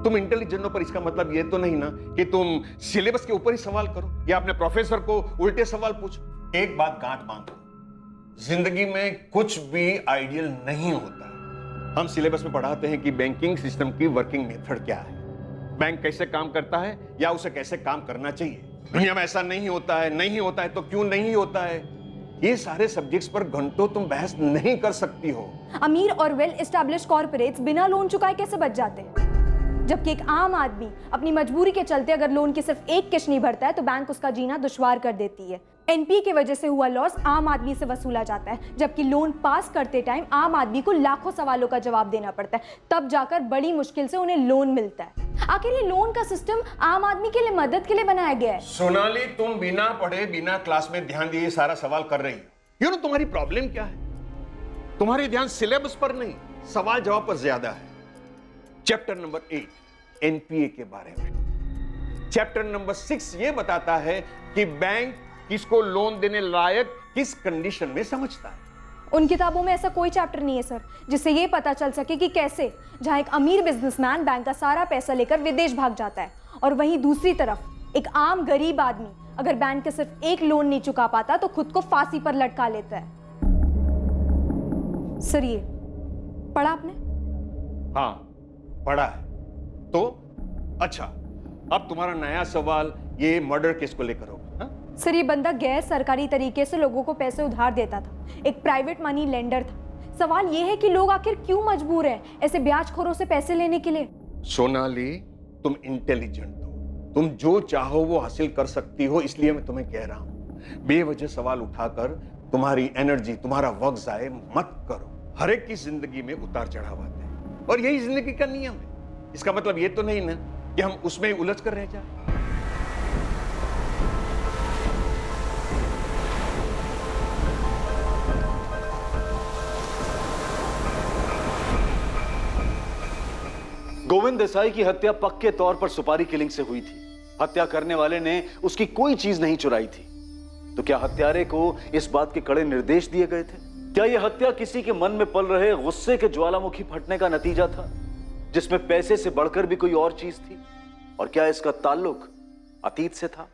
[SPEAKER 18] तुम इंटेलिजेंट हो, पर इसका मतलब ये तो नहीं ना कि तुम सिलेबस के ऊपर ही सवाल करो या अपने प्रोफेसर को उल्टे सवाल पूछो। एक बात गांठ बांधो, जिंदगी में कुछ भी आइडियल नहीं होता। हम सिलेबस में पढ़ाते हैं कि बैंकिंग सिस्टम की वर्किंग मेथड क्या है, बैंक कैसे काम करता है या उसे कैसे काम करना चाहिए। दुनिया में ऐसा नहीं होता है, नहीं होता है तो क्यों नहीं होता है, ये सारे सब्जेक्ट्स पर घंटों तुम बहस नहीं कर सकती हो।
[SPEAKER 6] अमीर और वेल एस्टैब्लिश कॉर्पोरेट्स बिना लोन चुकाए कैसे बच जाते हैं, जबकि एक आम आदमी अपनी मजबूरी के चलते अगर लोन की सिर्फ एक किश्त नहीं भरता है तो बैंक उसका जीना दुश्वार कर देती है। एनपीए की वजह से हुआ लॉस आम आदमी से वसूला जाता है, जबकि लोन पास करते टाइम आम आदमी को लाखों सवालों का जवाब देना पड़ता है, तब जाकर बड़ी मुश्किल से उन्हें लोन मिलता है। आखिर ये लोन का सिस्टम आम आदमी के लिए मदद के लिए बनाया गया है।
[SPEAKER 18] सोनाली, तुम बिना पढ़े बिना क्लास में ध्यान दिए सारा सवाल कर रही हो। यू नो तुम्हारी प्रॉब्लम क्या है? तुम्हारी ध्यान सिलेबस पर नहीं, सवाल जवाब पर ज्यादा है। चैप्टर नंबर 8 एनपीए के बारे में, चैप्टर नंबर 6 ये बताता है कि बैंक किसको लोन देने लायक किस कंडीशन में समझता है।
[SPEAKER 6] उन किताबों में ऐसा कोई चैप्टर नहीं है सर जिससे ये पता चल सके कि कैसे जहां एक अमीर बिजनेसमैन बैंक का सारा पैसा लेकर विदेश भाग जाता है और वहीं दूसरी तरफ एक आम गरीब आदमी अगर बैंक के सिर्फ एक लोन नहीं चुका पाता तो खुद को फांसी पर लटका लेता है। सर ये पढ़ा आपने?
[SPEAKER 18] हाँ पढ़ा है। तो अच्छा, अब तुम्हारा नया सवाल ये मर्डर केस को लेकर होगा। हाँ?
[SPEAKER 6] सर ये बंदा गैर सरकारी तरीके से लोगों को पैसे उधार देता था, एक प्राइवेट मनी लेंडर था।
[SPEAKER 21] सवाल ये है कि लोग आखिर क्यों मजबूर हैं ऐसे ब्याजखोरों से पैसे लेने के लिए?
[SPEAKER 18] सोनाली, तुम इंटेलिजेंट हो, तुम जो चाहो वो हासिल कर सकती हो, इसलिए मैं तुम्हें कह रहा हूं बेवजह सवाल उठाकर तुम्हारी एनर्जी, तुम्हारा वक्त जाए मत करो। हर एक की जिंदगी में उतार चढ़ाव आते हैं और यही जिंदगी का नियम है। इसका मतलब ये तो नहीं ना कि हम उसमें उलझ कर रह जाए।
[SPEAKER 9] गोविंद देसाई की हत्या पक्के तौर पर सुपारी किलिंग से हुई थी। हत्या करने वाले ने उसकी कोई चीज नहीं चुराई थी। तो क्या हत्यारे को इस बात के कड़े निर्देश दिए गए थे? क्या यह हत्या किसी के मन में पल रहे गुस्से के ज्वालामुखी फटने का नतीजा था, जिसमें पैसे से बढ़कर भी कोई और चीज थी? और क्या इसका ताल्लुक अतीत से था?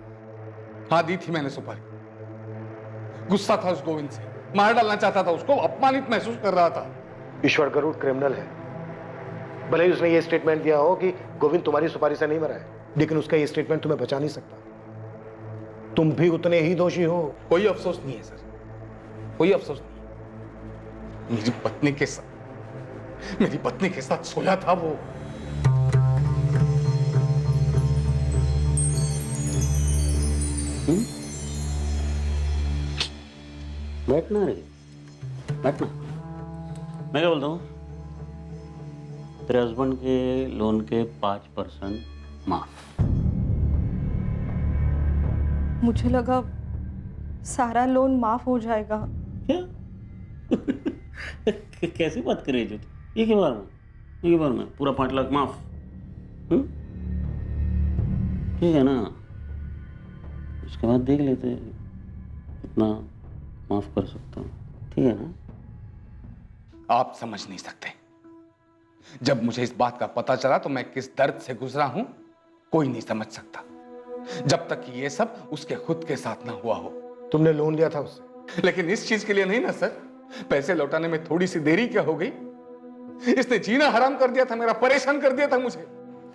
[SPEAKER 16] हाँ, दी थी मैंने सुपारी। गुस्सा था उस गोविंद से, मार डालना चाहता था उसको, अपमानित महसूस कर रहा था।
[SPEAKER 12] ईश्वर गरुड़ क्रिमिनल है। भले ही उसने ये स्टेटमेंट दिया हो कि गोविंद तुम्हारी सुपारी से नहीं मरा है, लेकिन उसका ये स्टेटमेंट तुम्हें बचा नहीं सकता। तुम भी उतने ही दोषी हो।
[SPEAKER 16] कोई अफसोस नहीं है सर, कोई अफसोस नहीं। मेरी पत्नी के साथ सोया था वो।
[SPEAKER 14] बैठना रे, बैठना। मैं क्या बोलता हूँ, तेरे हस्बैंड के लोन के 5% माफ।
[SPEAKER 2] मुझे लगा सारा लोन माफ हो जाएगा।
[SPEAKER 14] क्या? कैसी बात कर रही है? एक ही बार में पूरा 5 लाख माफ? ठीक है ना, उसके बाद देख लेते हैं कितना माफ कर सकता हूँ। ठीक है ना?
[SPEAKER 16] आप समझ नहीं सकते, जब मुझे इस बात का पता चला तो मैं किस दर्द से गुजरा हूं कोई नहीं समझ सकता, जब तक कि ये सब उसके खुद के साथ ना हुआ हो।
[SPEAKER 12] तुमने लोन लिया था उससे?
[SPEAKER 16] लेकिन इस चीज के लिए नहीं ना सर। पैसे लौटाने में थोड़ी सी देरी क्या हो गई? इसने जीना हराम कर दिया था मेरा, परेशान कर दिया था मुझे।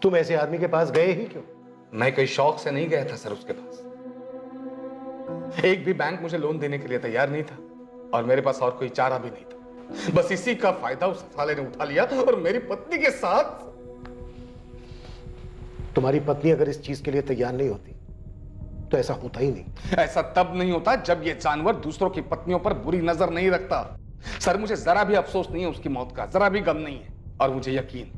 [SPEAKER 12] तुम ऐसे आदमी के पास गए ही क्यों?
[SPEAKER 16] मैं कोई शौक से नहीं गया था सर उसके पास। एक भी बैंक मुझे लोन देने के लिए तैयार नहीं था और मेरे पास और कोई चारा भी नहीं था। बस इसी का फायदा उस साले ने उठा लिया और मेरी पत्नी के साथ।
[SPEAKER 12] तुम्हारी पत्नी अगर इस चीज के लिए तैयार नहीं होती तो ऐसा होता ही नहीं।
[SPEAKER 16] ऐसा तब नहीं होता जब ये जानवर दूसरों की पत्नियों पर बुरी नजर नहीं रखता। सर, मुझे जरा भी अफसोस नहीं है उसकी मौत का, जरा भी गम नहीं है। और मुझे यकीन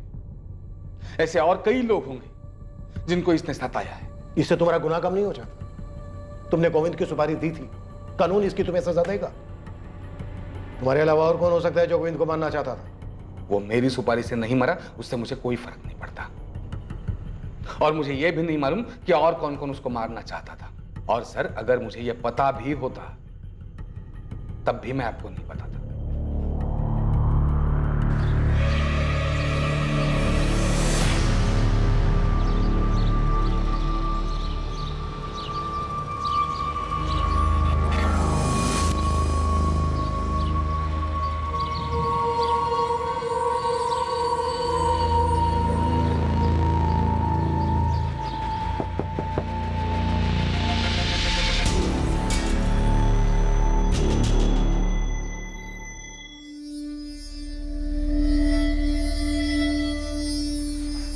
[SPEAKER 16] ऐसे और कई लोग होंगे जिनको इसने सताया है।
[SPEAKER 12] इससे तुम्हारा गुनाह कम नहीं हो जाता। तुमने गोविंद की सुपारी दी थी, कानून इसकी तुम्हें सजा देगा। तुम्हारे अलावा और कौन हो सकता है जो गोविंद को मारना चाहता था?
[SPEAKER 16] वो मेरी सुपारी से नहीं मरा, उससे मुझे कोई फर्क नहीं पड़ता। और मुझे यह भी नहीं मालूम कि और कौन कौन उसको मारना चाहता था। और सर, अगर मुझे यह पता भी होता तब भी मैं आपको नहीं बताता।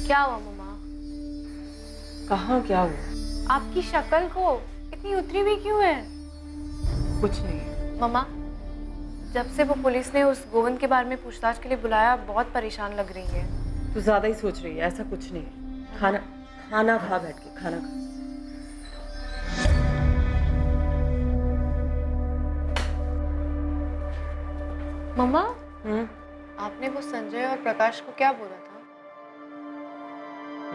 [SPEAKER 6] क्या हुआ मम्मा?
[SPEAKER 5] कहाँ क्या हुआ?
[SPEAKER 6] आपकी शक्ल को इतनी उतरी हुई क्यों है?
[SPEAKER 5] कुछ नहीं
[SPEAKER 6] मम्मा, जब से वो पुलिस ने उस गोविंद के बारे में पूछताछ के लिए बुलाया, बहुत परेशान लग रही है।
[SPEAKER 5] तू ज्यादा ही सोच रही है, ऐसा कुछ नहीं है। खाना खा, बैठ के खाना खा।
[SPEAKER 6] मम्मा, आपने वो संजय और प्रकाश को क्या बोला था?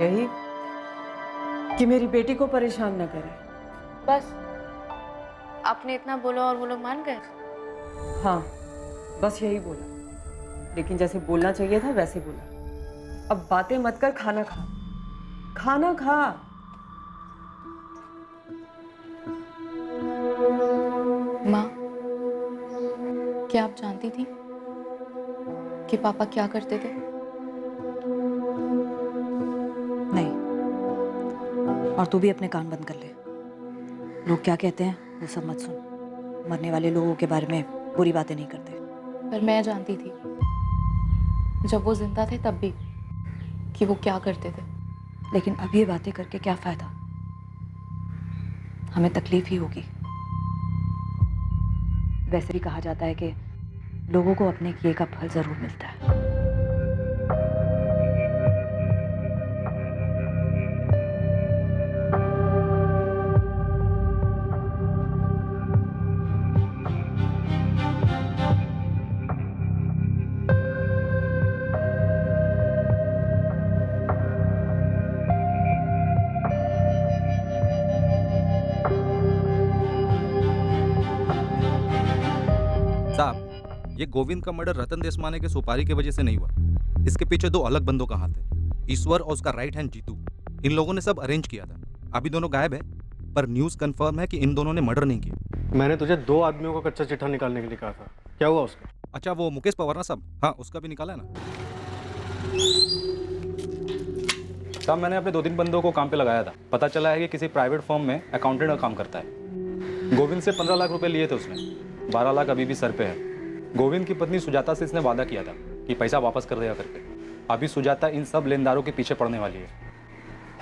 [SPEAKER 5] यही कि मेरी बेटी को परेशान न करे।
[SPEAKER 6] बस आपने इतना बोला और वो लोग मान गए?
[SPEAKER 5] हाँ, बस यही बोला, लेकिन जैसे बोलना चाहिए था वैसे बोला। अब बातें मत कर, खाना खा। खाना खा।
[SPEAKER 2] माँ, क्या आप जानती थी कि पापा क्या करते थे?
[SPEAKER 22] नहीं, और तू भी अपने कान बंद कर ले। लोग क्या कहते हैं वो सब मत सुन। मरने वाले लोगों के बारे में बुरी बातें नहीं करते।
[SPEAKER 6] पर मैं जानती थी जब वो जिंदा थे तब भी कि वो क्या करते थे।
[SPEAKER 22] लेकिन अब ये बातें करके क्या फायदा, हमें तकलीफ ही होगी। वैसे भी कहा जाता है कि लोगों को अपने किए का फल जरूर मिलता है।
[SPEAKER 13] साहब, ये गोविंद का मर्डर रतन देशमाने के सुपारी की वजह से नहीं हुआ। इसके पीछे दो अलग बंदों का हाथ है, ईश्वर और उसका राइट हैंड जीतू। इन लोगों ने सब अरेंज किया था। अभी दोनों गायब है, पर न्यूज कंफर्म है कि इन दोनों ने मर्डर नहीं किया।
[SPEAKER 10] मैंने तुझे 2 आदमियों का कच्चा चिट्ठा निकालने के लिए कहा था, क्या हुआ उसका?
[SPEAKER 13] अच्छा, वो मुकेश पवार ना साहब? हाँ, उसका भी निकाला है ना
[SPEAKER 1] साहब। मैंने अपने 2-3 बंदों को काम पे लगाया था। पता चला है कि किसी प्राइवेट फर्म में अकाउंटेंट का काम करता है। गोविंद से 15 लाख रुपए लिए थे उसने, 12 लाख अभी भी सर पे है। गोविंद की पत्नी सुजाता से इसने वादा किया था कि पैसा वापस कर देगा करके। अभी सुजाता इन सब लेनदारों के पीछे पड़ने वाली है।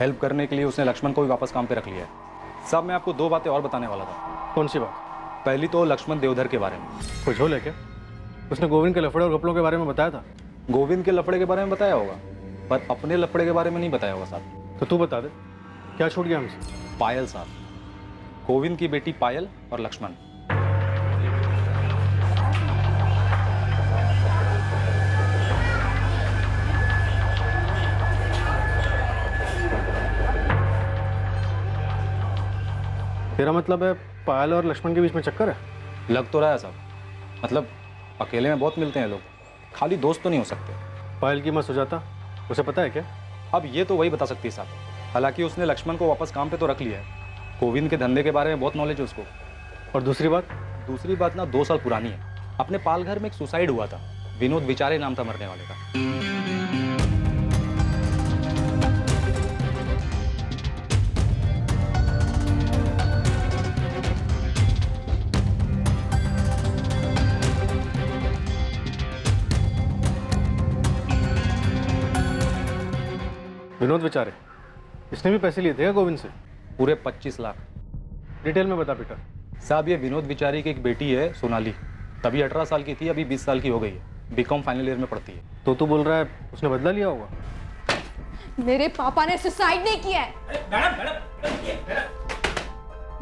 [SPEAKER 1] हेल्प करने के लिए उसने लक्ष्मण को भी वापस काम पे रख लिया है। साहब, मैं आपको 2 बातें और बताने वाला था।
[SPEAKER 10] कौन सी बात?
[SPEAKER 1] पहली तो लक्ष्मण देवधर के बारे में।
[SPEAKER 10] कुछ हो लेके उसने गोविंद के लफड़े और घपलों के बारे में बताया था।
[SPEAKER 1] गोविंद के लफड़े के बारे में बताया होगा, पर अपने लफड़े के बारे में नहीं बताया होगा साहब।
[SPEAKER 10] तो तू बता दे, क्या छूट गया हमसे?
[SPEAKER 1] पायल साहब, गोविंद की बेटी पायल और लक्ष्मण।
[SPEAKER 10] तेरा मतलब है पायल और लक्ष्मण के बीच में चक्कर है?
[SPEAKER 1] लग तो रहा है साहब। मतलब अकेले में बहुत मिलते हैं लोग, खाली दोस्त तो नहीं हो सकते।
[SPEAKER 10] पायल की माँ सुजाता, उसे पता है क्या?
[SPEAKER 1] अब ये तो वही बता सकती है साहब। हालांकि उसने लक्ष्मण को वापस काम पे तो रख लिया है। गोविंद के धंधे के बारे में बहुत नॉलेज है उसको।
[SPEAKER 10] और दूसरी बात?
[SPEAKER 1] दूसरी बात ना 2 साल पुरानी है। अपने पालघर में एक सुसाइड हुआ था, विनोद विचारे नाम था मरने वाले का।
[SPEAKER 10] विनोद विचारे, इसने भी पैसे लिए थे क्या गोविंद से?
[SPEAKER 1] पूरे 25 लाख।
[SPEAKER 10] डिटेल में बता बेटा।
[SPEAKER 1] साहब, ये विनोद विचारी की एक बेटी है सोनाली, तभी 18 साल की थी, अभी 20 साल की हो गई है। बीकॉम फाइनल ईयर में पढ़ती है।
[SPEAKER 10] तो तू बोल रहा है उसने बदला लिया होगा?
[SPEAKER 21] मेरे पापा ने सुसाइड नहीं किया है।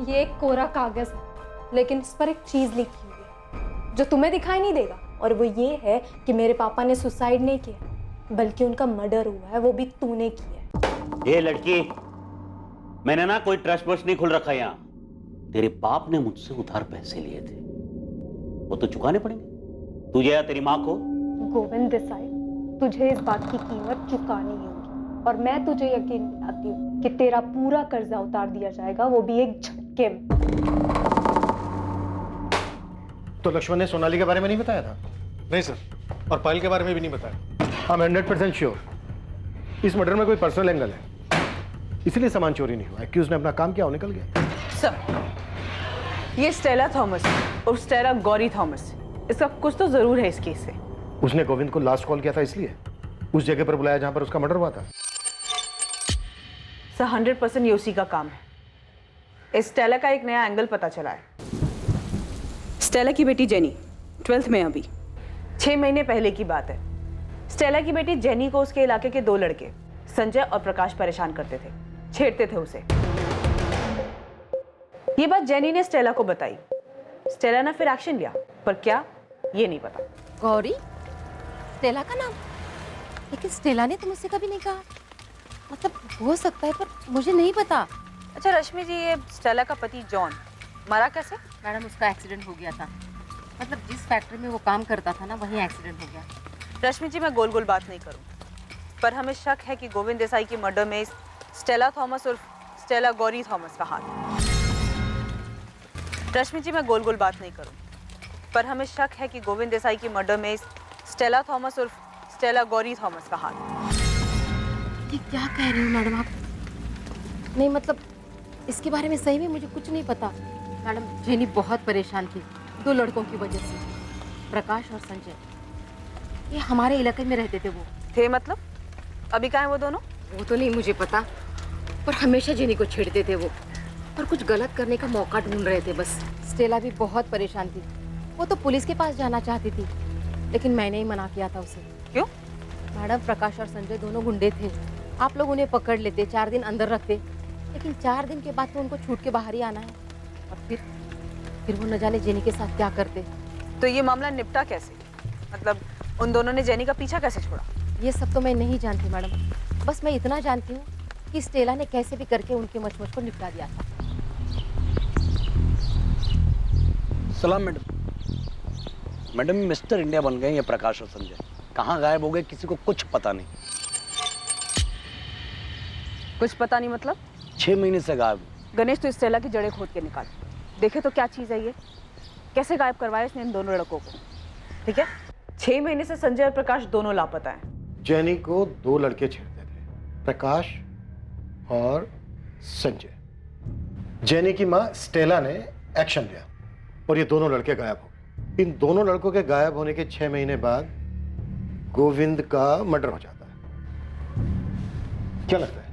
[SPEAKER 21] ये एक कोरा कागज है, लेकिन इस पर एक चीज लिखी हुई है जो तुम्हें दिखाई नहीं देगा, और वो ये है कि मेरे पापा ने सुसाइड नहीं किया, बल्कि उनका मर्डर हुआ है, वो भी तूने किया है।
[SPEAKER 14] ये लड़की, मैंने ना कोई ट्रस्ट वस्ट नहीं खुल रखा यहाँ। तेरे बाप ने मुझसे उधार पैसे लिए थे, वो तो चुकाने पड़ेंगे तुझे या तेरी माँ को।
[SPEAKER 21] गोविंद देसाई, तुझे इस बात की कीमत चुकानी होगी, और मैं तुझे यकीन दिलाती हूँ कि तेरा पूरा कर्जा उतार दिया जाएगा, वो भी एक झटके में।
[SPEAKER 12] तो लक्ष्मण ने सोनाली के बारे में नहीं बताया था?
[SPEAKER 10] नहीं सर, और पायल के बारे में भी नहीं बताया।
[SPEAKER 12] I'm 100% श्योर इस मर्डर में कोई पर्सनल एंगल है, इसलिए सामान चोरी नहीं हुआ। एक्यूज ने अपना काम किया और निकल गया।
[SPEAKER 5] सर, ये स्टेला थॉमस और स्टेला गौरी थॉमस, इसका कुछ तो जरूर है इस केस से।
[SPEAKER 12] उसने गोविंद को लास्ट कॉल किया था, इसलिए उस जगह पर बुलाया जहां पर उसका मर्डर हुआ था।
[SPEAKER 5] सर, 100% ये उसी का काम है। इस स्टेला का एक नया एंगल पता चला है। स्टेला की बेटी जेनी 12th में अभी 6 महीने पहले की बात है। स्टेला की बेटी जेनी को उसके इलाके के 2 लड़के संजय और प्रकाश परेशान करते थे, छेड़ते थे उसे। ये बात जेनी ने स्टेला को बताई। स्टेला ने फिर एक्शन लिया, पर क्या ये नहीं पता।
[SPEAKER 4] गौरी, स्टेला का नाम? लेकिन स्टेला ने तो मुझसे कभी नहीं कहा। मतलब हो सकता है, पर मुझे नहीं पता।
[SPEAKER 5] अच्छा रश्मि जी, ये स्टेला का पति जॉन मरा कैसे?
[SPEAKER 4] मैडम, उसका एक्सीडेंट हो गया था। मतलब जिस फैक्ट्री में वो काम करता था ना, वहीं एक्सीडेंट हो गया।
[SPEAKER 5] रश्मि जी, मैं गोल गोल बात नहीं करूं, पर हमें शक है कि गोविंद देसाई की मर्डर में स्टेला थॉमस और स्टेला गौरी थॉमस का हाथ। रश्मि जी, मैं गोल गोल बात नहीं करूं, पर हमें शक है कि गोविंद देसाई की मर्डर में स्टेला थॉमस और स्टेला गौरी थॉमस का हाथ।
[SPEAKER 4] ये क्या कह रही हो मैडम आप? नहीं मतलब इसके बारे में सही में मुझे कुछ नहीं पता। मैडम, जेनी बहुत परेशान थी 2 लड़कों की वजह से। प्रकाश और संजय, ये हमारे इलाके में रहते थे। वो
[SPEAKER 6] थे मतलब? अभी कहाँ है वो दोनों?
[SPEAKER 4] वो तो नहीं मुझे पता, पर हमेशा जेनी को छेड़ते थे वो, और कुछ गलत करने का मौका ढूंढ रहे थे बस। स्टेला भी बहुत परेशान थी। वो तो पुलिस के पास जाना चाहती थी, लेकिन मैंने ही मना किया था उसे।
[SPEAKER 6] क्यों?
[SPEAKER 4] मैडम, प्रकाश और संजय दोनों गुंडे थे। आप लोग उन्हें पकड़ लेते, 4 दिन अंदर रखते, लेकिन 4 दिन के बाद तो उनको छूट के बाहर ही आना है। और फिर वो न जाने जेनी के साथ क्या करते।
[SPEAKER 6] तो ये मामला निपटा कैसे? मतलब उन दोनों ने जेनी का पीछा कैसे छोड़ा?
[SPEAKER 4] ये सब तो मैं नहीं जानती मैडम, बस मैं इतना जानती हूँ कि स्टेला ने कैसे भी करके उनके मचमच को निपटा दिया था।
[SPEAKER 17] सलाम मैडम। मैडम, मिस्टर इंडिया बन गए ये प्रकाश और संजय। कहाँ गायब हो गए किसी को कुछ पता नहीं।
[SPEAKER 6] कुछ पता नहीं मतलब?
[SPEAKER 17] 6 महीने से गायब।
[SPEAKER 6] गणेश तो स्टेला की जड़ें खोद के निकाल, देखे तो क्या चीज़ है ये, कैसे गायब करवाया इसने इन दोनों लड़कों को। ठीक है, 6 महीने से संजय और प्रकाश दोनों लापता हैं।
[SPEAKER 12] जेनी को 2 लड़के छेड़ते थे, प्रकाश और संजय। जेनी की माँ स्टेला ने एक्शन लिया और ये दोनों लड़के गायब हो गए। इन दोनों लड़कों के गायब होने के 6 महीने बाद गोविंद का मर्डर हो जाता है। क्या लगता है,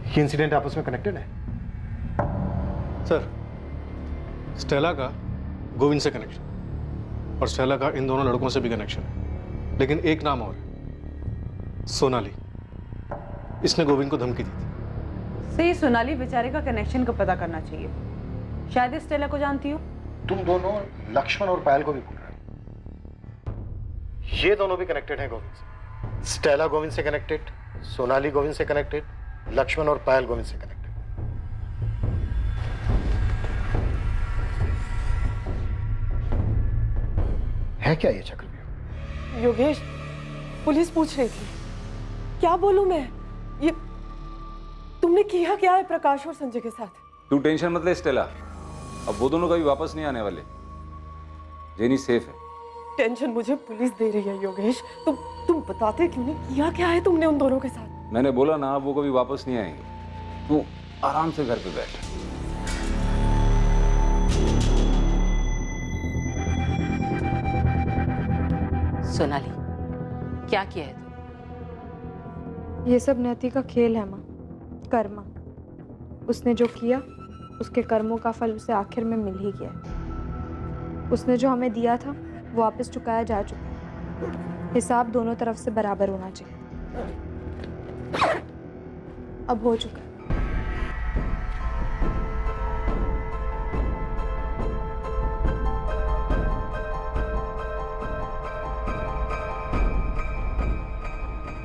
[SPEAKER 12] ये इंसिडेंट आपस में कनेक्टेड है?
[SPEAKER 10] सर, स्टेला का गोविंद से कनेक्शन और स्टेला का इन दोनों लड़कों से भी कनेक्शन है, लेकिन एक नाम और है, सोनाली। इसने गोविंद को धमकी दी थी।
[SPEAKER 6] सही, सोनाली बेचारे का कनेक्शन का पता करना चाहिए। शायद इस स्टेला को जानती हो।
[SPEAKER 12] तुम दोनों लक्ष्मण और पायल को भी भूल रहे हो। ये दोनों भी कनेक्टेड हैं गोविंद से। स्टेला गोविंद से कनेक्टेड, सोनाली गोविंद से कनेक्टेड, लक्ष्मण और पायल गोविंद से कनेक्टेड। है क्या ये चक्रव्यूह?
[SPEAKER 5] योगेश, पुलिस पूछ रही थी। क्या बोलूं मैं? ये तुमने किया क्या है प्रकाश और संजय के साथ?
[SPEAKER 3] तू टेंशन मत ले स्टेला, अब वो दोनों कभी वापस नहीं आने वाले। जेनी सेफ है।
[SPEAKER 5] टेंशन मुझे पुलिस दे रही है योगेश। तुम बताते क्यों नहीं? किया क्या है तुमने उन दोनों के साथ?
[SPEAKER 3] मैंने बोला ना, वो कभी वापस नहीं आएंगे। तू आराम से घर पे बैठ।
[SPEAKER 4] सोनाली, क्या किया है तू?
[SPEAKER 21] ये सब नियति का खेल है माँ, कर्मा। उसने जो किया उसके कर्मों का फल उसे आखिर में मिल ही गया है। उसने जो हमें दिया था वो वापस चुकाया जा चुका है। हिसाब दोनों तरफ से बराबर होना चाहिए। अब हो चुका है।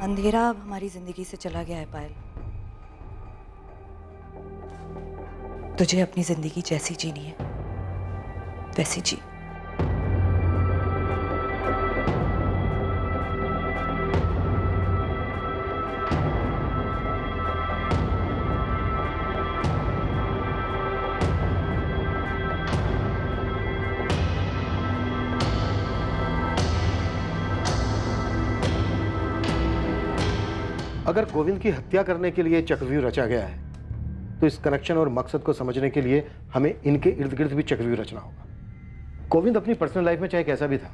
[SPEAKER 22] अंधेरा अब हमारी जिंदगी से चला गया है पायल। तुझे अपनी जिंदगी जैसी जीनी है वैसी जी।
[SPEAKER 12] अगर गोविंद की हत्या करने के लिए चक्रव्यूह रचा गया है तो इस कनेक्शन और मकसद को समझने के लिए हमें इनके इर्द गिर्द भी चक्रव्यूह रचना होगा। गोविंद अपनी पर्सनल लाइफ में चाहे कैसा भी था,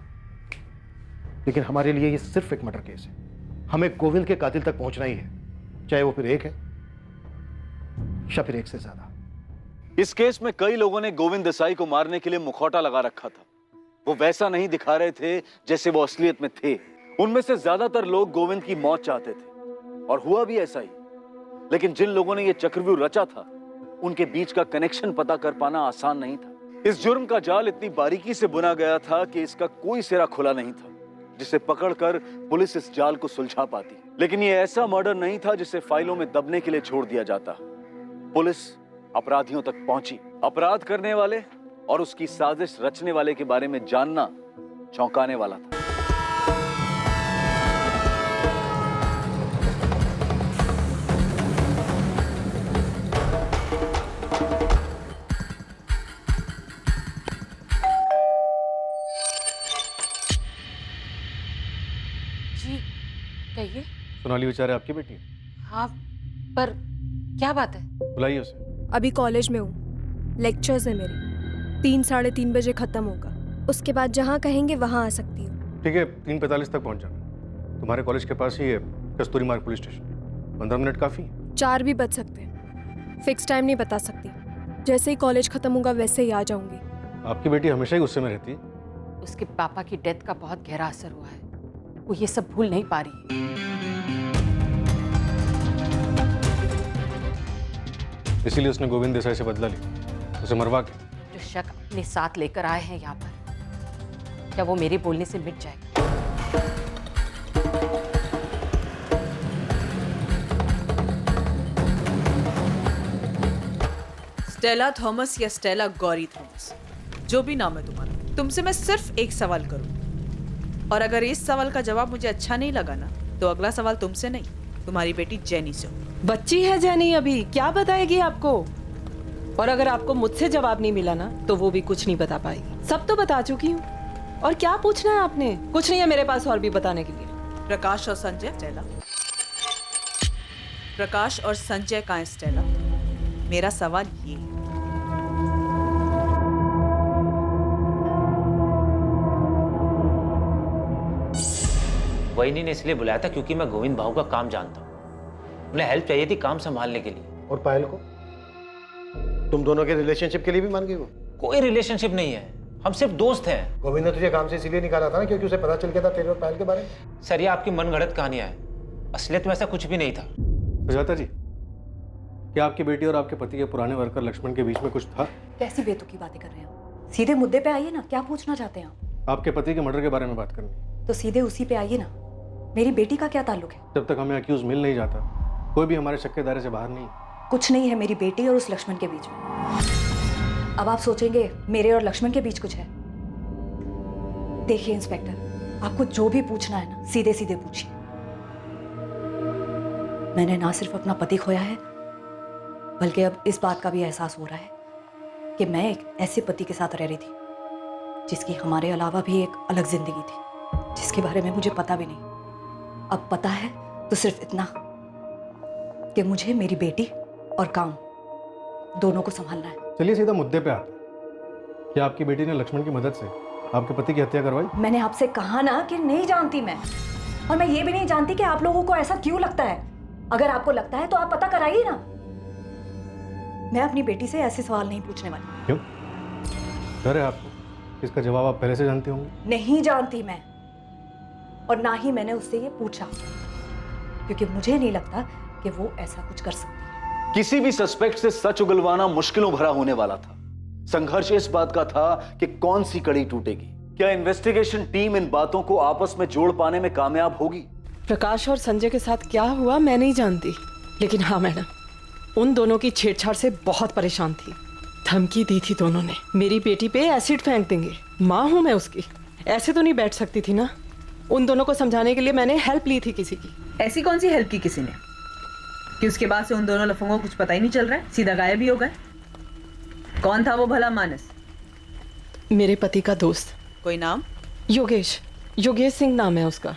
[SPEAKER 12] लेकिन हमारे लिए ये सिर्फ एक मर्डर केस है। हमें गोविंद के कातिल तक पहुंचना ही है, चाहे वो फिर एक है या फिर एक से ज्यादा।
[SPEAKER 9] इस केस में कई लोगों ने गोविंद देसाई को मारने के लिए मुखौटा लगा रखा था। वो वैसा नहीं दिखा रहे थे जैसे वो असलियत में थे। उनमें से ज्यादातर लोग गोविंद की मौत चाहते थे और हुआ भी ऐसा ही। लेकिन जिन लोगों ने यह चक्रव्यूह रचा था, उनके बीच का कनेक्शन पता कर पाना आसान नहीं था। इस जुर्म का जाल इतनी बारीकी से बुना गया था कि इसका कोई सिरा खुला नहीं था जिसे पकड़कर पुलिस इस जाल को सुलझा पाती। लेकिन यह ऐसा मर्डर नहीं था जिसे फाइलों में दबने के लिए छोड़ दिया जाता। पुलिस अपराधियों तक पहुंची। अपराध करने वाले और उसकी साजिश रचने वाले के बारे में जानना चौंकाने वाला था।
[SPEAKER 4] कहिए।
[SPEAKER 10] सोनाली बेचारे आपकी बेटी है?
[SPEAKER 4] हाँ, पर क्या बात है?
[SPEAKER 10] बुलाइए उसे।
[SPEAKER 21] अभी कॉलेज में हूँ, लेक्चर्स है मेरे। 3 साढ़े 3 बजे खत्म होगा। उसके बाद जहाँ कहेंगे वहाँ आ सकती हूँ।
[SPEAKER 10] ठीक है, 3:45 तक पहुंच जाना। तुम्हारे कॉलेज के पास ही है कस्तूरी मार्ग पुलिस स्टेशन। 15 मिनट काफ़ी है।
[SPEAKER 21] 4 भी बज सकते हैं, फिक्स टाइम नहीं बता सकती। जैसे ही कॉलेज खत्म होगा वैसे ही आ जाऊंगी।
[SPEAKER 10] आपकी बेटी हमेशा ही गुस्से में रहती है।
[SPEAKER 4] उसके पापा की डेथ का बहुत गहरा असर हुआ है, वो ये सब भूल नहीं पा रही है।
[SPEAKER 10] इसीलिए उसने गोविंद देसाई से बदला लिया, उसे मरवा के।
[SPEAKER 4] जो शक अपने साथ लेकर आए हैं यहाँ पर, क्या वो मेरे बोलने से मिट जाएगा?
[SPEAKER 7] स्टेला थॉमस या स्टेला गौरी थॉमस, जो भी नाम है तुम्हारा, तुमसे मैं सिर्फ एक सवाल करूं, और अगर इस सवाल का जवाब मुझे अच्छा नहीं लगा ना, तो अगला सवाल तुमसे नहीं, तुम्हारी बेटी जेनी से हो।
[SPEAKER 5] बच्ची है जेनी, अभी क्या बताएगी आपको? और अगर आपको मुझसे जवाब नहीं मिला ना, तो वो भी कुछ नहीं बता पाएगी। सब तो बता चुकी हूँ, और क्या पूछना है आपने? कुछ नहीं है मेरे पास और भी बताने के लिए।
[SPEAKER 7] प्रकाश और संजय स्टेला, प्रकाश और संजय का है स्टेला। मेरा सवाल ये है,
[SPEAKER 19] वहीनी ने इसलिए बुलाया था क्योंकि मैं गोविंद भाऊ का काम जानता हूँ। उन्हें हेल्प चाहिए थी काम संभालने के लिए।
[SPEAKER 12] और पायल को तुम दोनों के रिलेशनशिप के लिए भी मान गई वो?
[SPEAKER 19] कोई रिलेशनशिप नहीं है, हम सिर्फ दोस्त हैं।
[SPEAKER 12] गोविंद ने तुझे काम से इसीलिए निकाला था ना क्योंकि उसे पता चल गया था तेरे और पायल के बारे में।
[SPEAKER 19] सर, ये आपकी मनगढ़ंत कहानियां है, असलियत में ऐसा कुछ भी नहीं था।
[SPEAKER 10] सुजाता जी, क्या आपकी बेटी और आपके पति के पुराने वर्कर लक्ष्मण के बीच में कुछ था?
[SPEAKER 2] कैसी बेतुकी बातें कर रहे हो? सीधे मुद्दे पे आइए ना, क्या पूछना चाहते हैं आप?
[SPEAKER 10] आपके पति के मर्डर के बारे में बात करनी।
[SPEAKER 2] तो सीधे उसी पे आइए ना। मेरी बेटी का क्या ताल्लुक है?
[SPEAKER 10] जब तक हमें अक्यूज मिल नहीं जाता, कोई भी हमारे शक के दायरे से बाहर नहीं।
[SPEAKER 2] कुछ नहीं है मेरी बेटी और उस लक्ष्मण के बीच में। अब आप सोचेंगे मेरे और लक्ष्मण के बीच कुछ है। देखिए इंस्पेक्टर, आपको जो भी पूछना है ना, सीधे सीधे पूछिए। मैंने ना सिर्फ अपना पति खोया है, बल्कि अब इस बात का भी एहसास हो रहा है कि मैं एक ऐसे पति के साथ रह रही थी जिसकी हमारे अलावा भी एक अलग जिंदगी थी, जिसके बारे में मुझे पता भी नहीं। अब पता है तो सिर्फ इतना कि मुझे मेरी बेटी और काम दोनों को संभालना है।
[SPEAKER 10] चलिए सीधा मुद्दे पे आते हैं। क्या आपकी बेटी ने लक्ष्मण की मदद से आपके पति की हत्या करवाई?
[SPEAKER 2] मैंने आपसे कहा ना कि नहीं जानती मैं, और मैं ये भी नहीं जानती कि आप लोगों को ऐसा क्यों लगता है। अगर आपको लगता है तो आप पता कराइए ना। मैं अपनी बेटी से ऐसे सवाल नहीं पूछने वाली।
[SPEAKER 10] क्यों? डर है आपको? इसका जवाब आप पहले से जानते होंगे।
[SPEAKER 2] नहीं जानती मैं, और ना ही मैंने उससे ये पूछा, क्योंकि मुझे नहीं लगता कि वो ऐसा कुछ कर सकती है।
[SPEAKER 9] किसी भी सस्पेक्ट से सच उगलवाना मुश्किलों भरा होने वाला था। संघर्ष इस बात का था कि कौन सी कड़ी टूटेगी। क्या इन्वेस्टिगेशन टीम इन बातों को आपस में जोड़ पाने में कामयाब होगी?
[SPEAKER 5] प्रकाश और संजय के साथ क्या हुआ मैं नहीं जानती, लेकिन हाँ मैडम, उन दोनों की छेड़छाड़ से बहुत परेशान थी। धमकी दी थी दोनों ने, मेरी बेटी पे एसिड फेंक देंगे। माँ हूं मैं उसकी, ऐसे तो नहीं बैठ सकती थी ना। उन दोनों को समझाने के लिए मैंने हेल्प ली थी किसी की।
[SPEAKER 7] ऐसी कौन सी हेल्प की किसी ने कि उसके बाद से उन दोनों लफंगों को कुछ पता ही नहीं चल रहा है, सीधा गायब ही हो गए? कौन था वो भला मानस?
[SPEAKER 5] मेरे पति का दोस्त।
[SPEAKER 7] कोई नाम?
[SPEAKER 5] योगेश, योगेश सिंह नाम है उसका।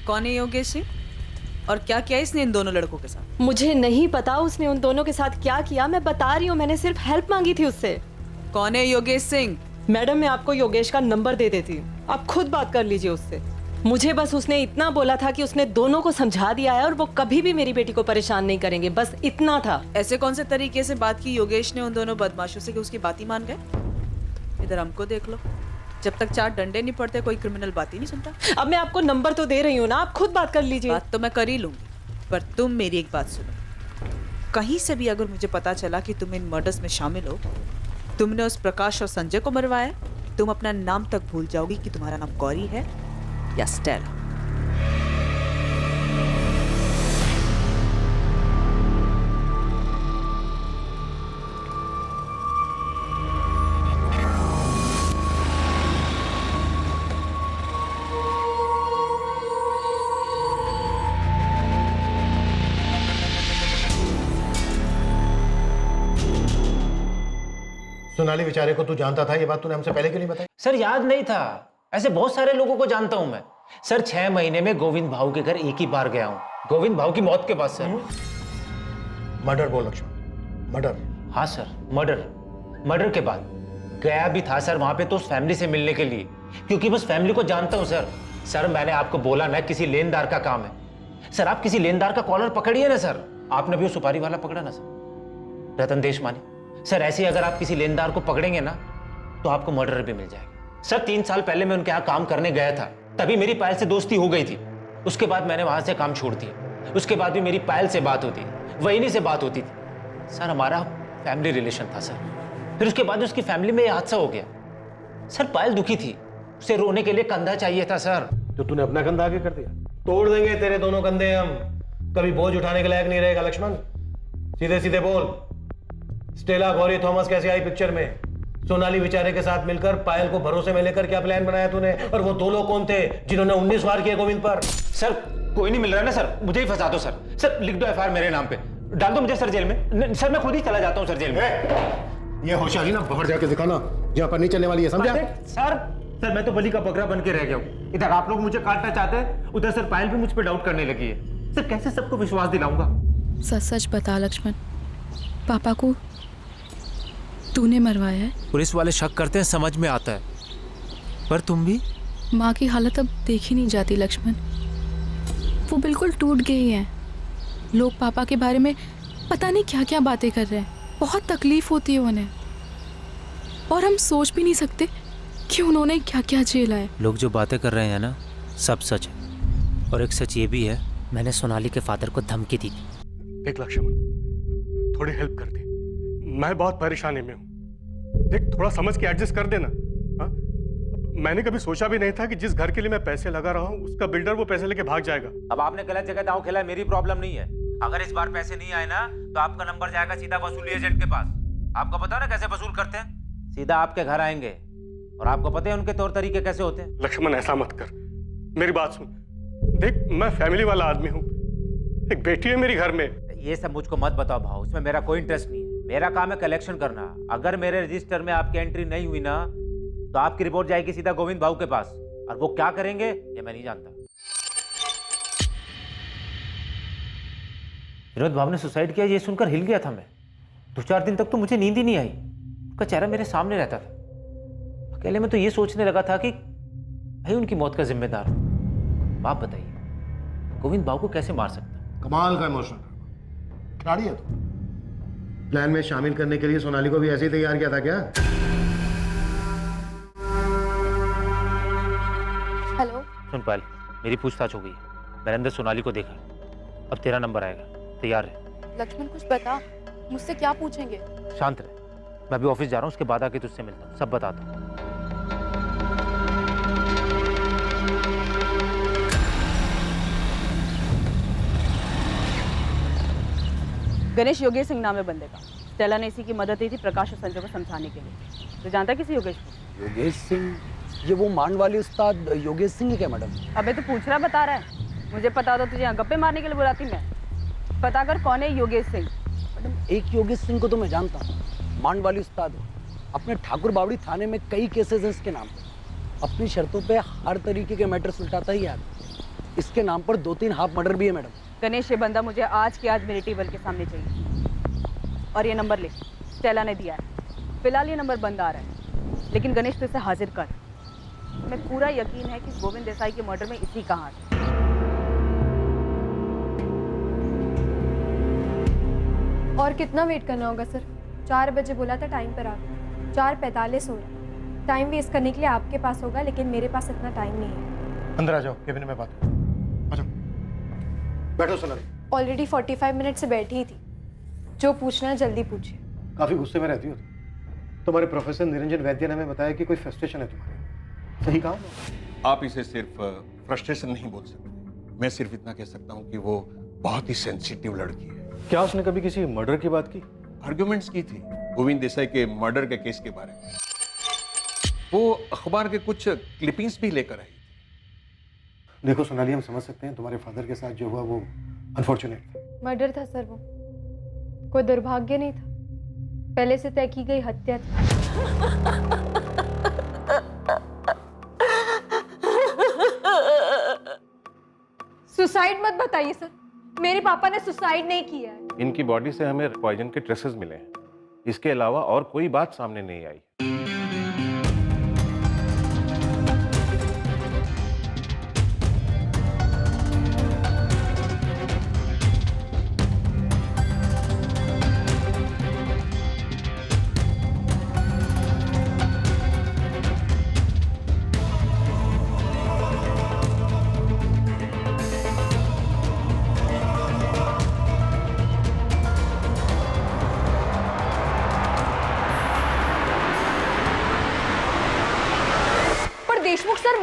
[SPEAKER 7] कौन है योगेश सिंह, और क्या किया इसने इन दोनों लड़कों के साथ?
[SPEAKER 5] मुझे नहीं पता उसने उन दोनों के साथ क्या किया, मैं बता रही हूँ, मैंने सिर्फ हेल्प मांगी थी उससे।
[SPEAKER 7] कौन है योगेश सिंह?
[SPEAKER 5] मैडम, मैं आपको योगेश का नंबर दे देती हूँ, आप खुद बात कर लीजिए उससे। मुझे बस उसने इतना बोला था कि उसने दोनों को समझा दिया है और वो कभी भी मेरी बेटी को परेशान नहीं करेंगे, बस इतना था।
[SPEAKER 7] ऐसे कौन से तरीके से बात की योगेश ने उन दोनों बदमाशों से कि उसकी बात ही मान गए? इधर हमको देख लो, जब तक 4 डंडे नहीं पड़ते कोई क्रिमिनल बात ही नहीं सुनता।
[SPEAKER 5] अब मैं आपको नंबर तो दे रही हूँ ना, आप खुद बात कर लीजिए।
[SPEAKER 7] बात तो मैं कर ही लूंगी, पर तुम मेरी एक बात सुनो। कहीं से भी अगर मुझे पता चला कि तुम इन मर्डर्स में शामिल हो, तुमने उस प्रकाश और संजय को मरवाया, तुम अपना नाम तक भूल जाओगी कि तुम्हारा नाम गौरी है या स्टेला।
[SPEAKER 12] सोनाली बेचारे को तू जानता था, ये बात तूने हमसे पहले क्यों नहीं बताई?
[SPEAKER 19] सर याद नहीं था, ऐसे बहुत सारे लोगों को जानता हूं मैं। सर 6 महीने में गोविंद भाऊ के घर एक ही बार गया हूं, गोविंद भाऊ की मौत के बाद। सर
[SPEAKER 12] मर्डर बोल लक्ष्मण, मर्डर।
[SPEAKER 19] हाँ सर, मर्डर, मर्डर के बाद।
[SPEAKER 8] गया भी था सर वहां पे तो उस फैमिली से मिलने के लिए, क्योंकि बस फैमिली को जानता हूं सर। सर मैंने आपको बोला ना किसी लेनदार का काम है। सर आप किसी लेनदार का कॉलर पकड़िए ना सर। आपने भी वो सुपारी वाला पकड़ा ना सर, रतन देशमानी। सर ऐसे अगर आप किसी लेनदार को पकड़ेंगे ना तो आपको मर्डर भी मिल जाएगा। सर 3 साल पहले मैं उनके यहाँ काम करने गया था, तभी मेरी पायल से दोस्ती हो गई थी। उसके बाद मैंने वहां से काम छोड़ दिया। उसके बाद भी मेरी पायल से बात होती, वहीनी से बात होती थी। सर हमारा फैमिली रिलेशन था सर। फिर उसके बाद उसकी फैमिली में ये हादसा हो गया। सर पायल दुखी थी, उसे रोने के लिए कंधा चाहिए था सर।
[SPEAKER 12] तो तूने अपना कंधा आगे कर दिया। तोड़ देंगे तेरे दोनों कंधे हम, कभी बोझ उठाने के लायक नहीं रहेगा लक्ष्मण। सीधे सीधे बोल, स्टेला गौरी थॉमस कैसे आई पिक्चर में? सोनाली बेचारे के साथ मिलकर पायल को भरोसे में लेकर क्या प्लान बनाया तूने? और वो 2 लोग कौन थे जिन्होंने 19 वार किए गोविंद पर?
[SPEAKER 8] सर कोई नहीं मिल रहा है ना सर, मुझे ही फंसा दो सर। सर लिख दो एफआईआर मेरे नाम पे, डाल दो मुझे सर जेल में। सर मैं खुद ही चला जाता हूँ सर जेल में।
[SPEAKER 12] ये होशियारी ना बाहर जाके दिखाना, जहाँ पर नहीं चलने वाली है, समझा?
[SPEAKER 8] सर मैं तो बलि का बकरा बन के रह गया हूँ। इधर आप लोग मुझे काटना चाहते हैं, उधर सर पायल भी मुझ पे डाउट करने लगी है। सर कैसे सबको विश्वास दिलाऊंगा?
[SPEAKER 20] सच सच बता लक्ष्मण, पापा को तूने मरवाया है?
[SPEAKER 19] पुलिस वाले शक करते हैं, समझ में आता है, पर तुम भी?
[SPEAKER 20] माँ की हालत अब देखी नहीं जाती लक्ष्मण, वो बिल्कुल टूट गई हैं। लोग पापा के बारे में पता नहीं क्या क्या बातें कर रहे हैं, बहुत तकलीफ होती है उन्हें, और हम सोच भी नहीं सकते कि उन्होंने क्या क्या झेला है।
[SPEAKER 19] लोग जो बातें कर रहे हैं ना, सब सच है। और एक सच ये भी है, मैंने सोनाली के फादर को धमकी दी थी।
[SPEAKER 11] देख लक्ष्मण, थोड़ी हेल्प कर दे, मैं बहुत परेशानी में हूँ। देख थोड़ा समझ के एडजस्ट कर देना। हाँ? मैंने कभी सोचा भी नहीं था कि जिस घर के लिए मैं पैसे लगा रहा हूँ उसका बिल्डर वो पैसे लेके भाग जाएगा।
[SPEAKER 8] अब आपने गलत जगह दांव खेला है, मेरी प्रॉब्लम नहीं है। अगर इस बार पैसे नहीं आए ना तो आपका नंबर जाएगा सीधा वसूली एजेंट के पास। आपको पता है ना कैसे वसूल करते हैं? सीधा आपके घर आएंगे, और आपको पता है उनके तौर तरीके कैसे होते हैं।
[SPEAKER 11] लक्ष्मण ऐसा मत कर, मेरी बात सुन। देख मैं फैमिली वाला आदमी हूँ, एक बेटी है मेरी घर में।
[SPEAKER 8] ये सब मुझको मत बताओ भाव, इसमें मेरा कोई इंटरेस्ट नहीं है। मेरा काम है कलेक्शन करना। अगर मेरे रजिस्टर में आपकी एंट्री नहीं हुई ना तो आपकी रिपोर्ट जाएगी सीधा गोविंद भाऊ के पास, और वो क्या करेंगे ये मैं नहीं जानता। विनोद भाव ने सुसाइड किया ये सुनकर हिल गया था मैं। 2-4 दिन तक तो मुझे नींद ही नहीं आई। उसका चेहरा मेरे सामने रहता था। अकेले में तो ये सोचने लगा था कि भाई उनकी मौत का जिम्मेदार हूं। आप बताइए गोविंद भाव को कैसे मार सकता?
[SPEAKER 12] कमाल का इमोशन खिलाड़ी है तू। प्लान में शामिल करने के लिए सोनाली को भी ऐसे ही तैयार किया था क्या?
[SPEAKER 21] हेलो
[SPEAKER 8] सुन पायल, मेरी पूछताछ हो गई। मैंने अंदर सोनाली को देखा, अब तेरा नंबर आएगा, तैयार है।
[SPEAKER 21] लक्ष्मण कुछ बता, मुझसे क्या पूछेंगे?
[SPEAKER 8] शांत रहे, मैं अभी ऑफिस जा रहा हूँ, उसके बाद आके तुझसे मिलता हूँ, सब बताता हूँ।
[SPEAKER 23] गणेश योगेश सिंह नाम है बंदे का। स्टेला ने इसी की मदद दी थी प्रकाश और संजय को समझाने के लिए। तो जानता किसी योगेश को?
[SPEAKER 17] योगेश सिंह? ये वो मांड वाले उस्ताद योगेश सिंह है क्या मैडम?
[SPEAKER 23] अबे तो पूछ रहा बता रहा है। मुझे पता होता तुझे यहाँ गप्पे मारने के लिए बुलाती मैं। पता कर कौन है योगेश सिंह।
[SPEAKER 17] मैडम एक योगेश सिंह को तो मैं जानता हूँ, मांड वाली उस्ताद है। अपने ठाकुर बावड़ी थाने में कई केसेस हैं इसके नाम पे। अपनी शर्तों पे हर तरीके के मैटर सुलटाता ही है। इसके नाम पर 2-3 हाफ मर्डर भी है मैडम।
[SPEAKER 23] गणेश ये बंदा मुझे आज के आज मेरे टेबल के सामने चाहिए। और ये नंबर ले, स्टेला ने दिया है। फिलहाल ये नंबर बंद आ रहा है, लेकिन गणेश तो इसे हाजिर कर। मैं पूरा यकीन है कि गोविंद देसाई के मर्डर में इसी का हाथ है।
[SPEAKER 21] और कितना वेट करना होगा सर? 4 बजे बोला था टाइम पर आकर, 4:45 हो रहा। टाइम वेस्ट करने के लिए आपके पास होगा, लेकिन मेरे पास इतना टाइम नहीं है।
[SPEAKER 12] अंदर आ जाओ, केबिन में बात करो। आ जाओ, बैठो सोनाली।
[SPEAKER 21] ऑलरेडी 45 मिनट से बैठी ही थी। जो पूछना है जल्दी पूछिए।
[SPEAKER 12] काफी गुस्से में रहती हो तुम। तुम्हारे प्रोफेसर निरंजन वैद्य ने हमें बताया कि कोई फ्रस्ट्रेशन है तुम्हारे। सही कहा?
[SPEAKER 18] आप इसे सिर्फ फ्रस्ट्रेशन नहीं बोल सकते। मैं सिर्फ इतना कह सकता हूँ कि वो बहुत ही सेंसिटिव लड़की है।
[SPEAKER 10] क्या उसने कभी किसी मर्डर की बात की?
[SPEAKER 18] आर्ग्यूमेंट्स की थी गोविंद देसाई के मर्डर के केस के बारे में। वो अखबार के कुछ क्लिपिंग्स भी लेकर आई।
[SPEAKER 12] देखो सोनाली, हम समझ सकते हैं तुम्हारे फादर के साथ जो हुआ वो अनफॉर्चुनेट था।
[SPEAKER 21] मर्डर था सर, वो कोई दुर्भाग्य नहीं था, पहले से तय की गई हत्या थी। सुसाइड मत बताइए सर, मेरे पापा ने सुसाइड नहीं किया है।
[SPEAKER 18] इनकी बॉडी से हमें पॉइजन के ट्रेसेस मिले हैं। इसके अलावा और कोई बात सामने नहीं आई।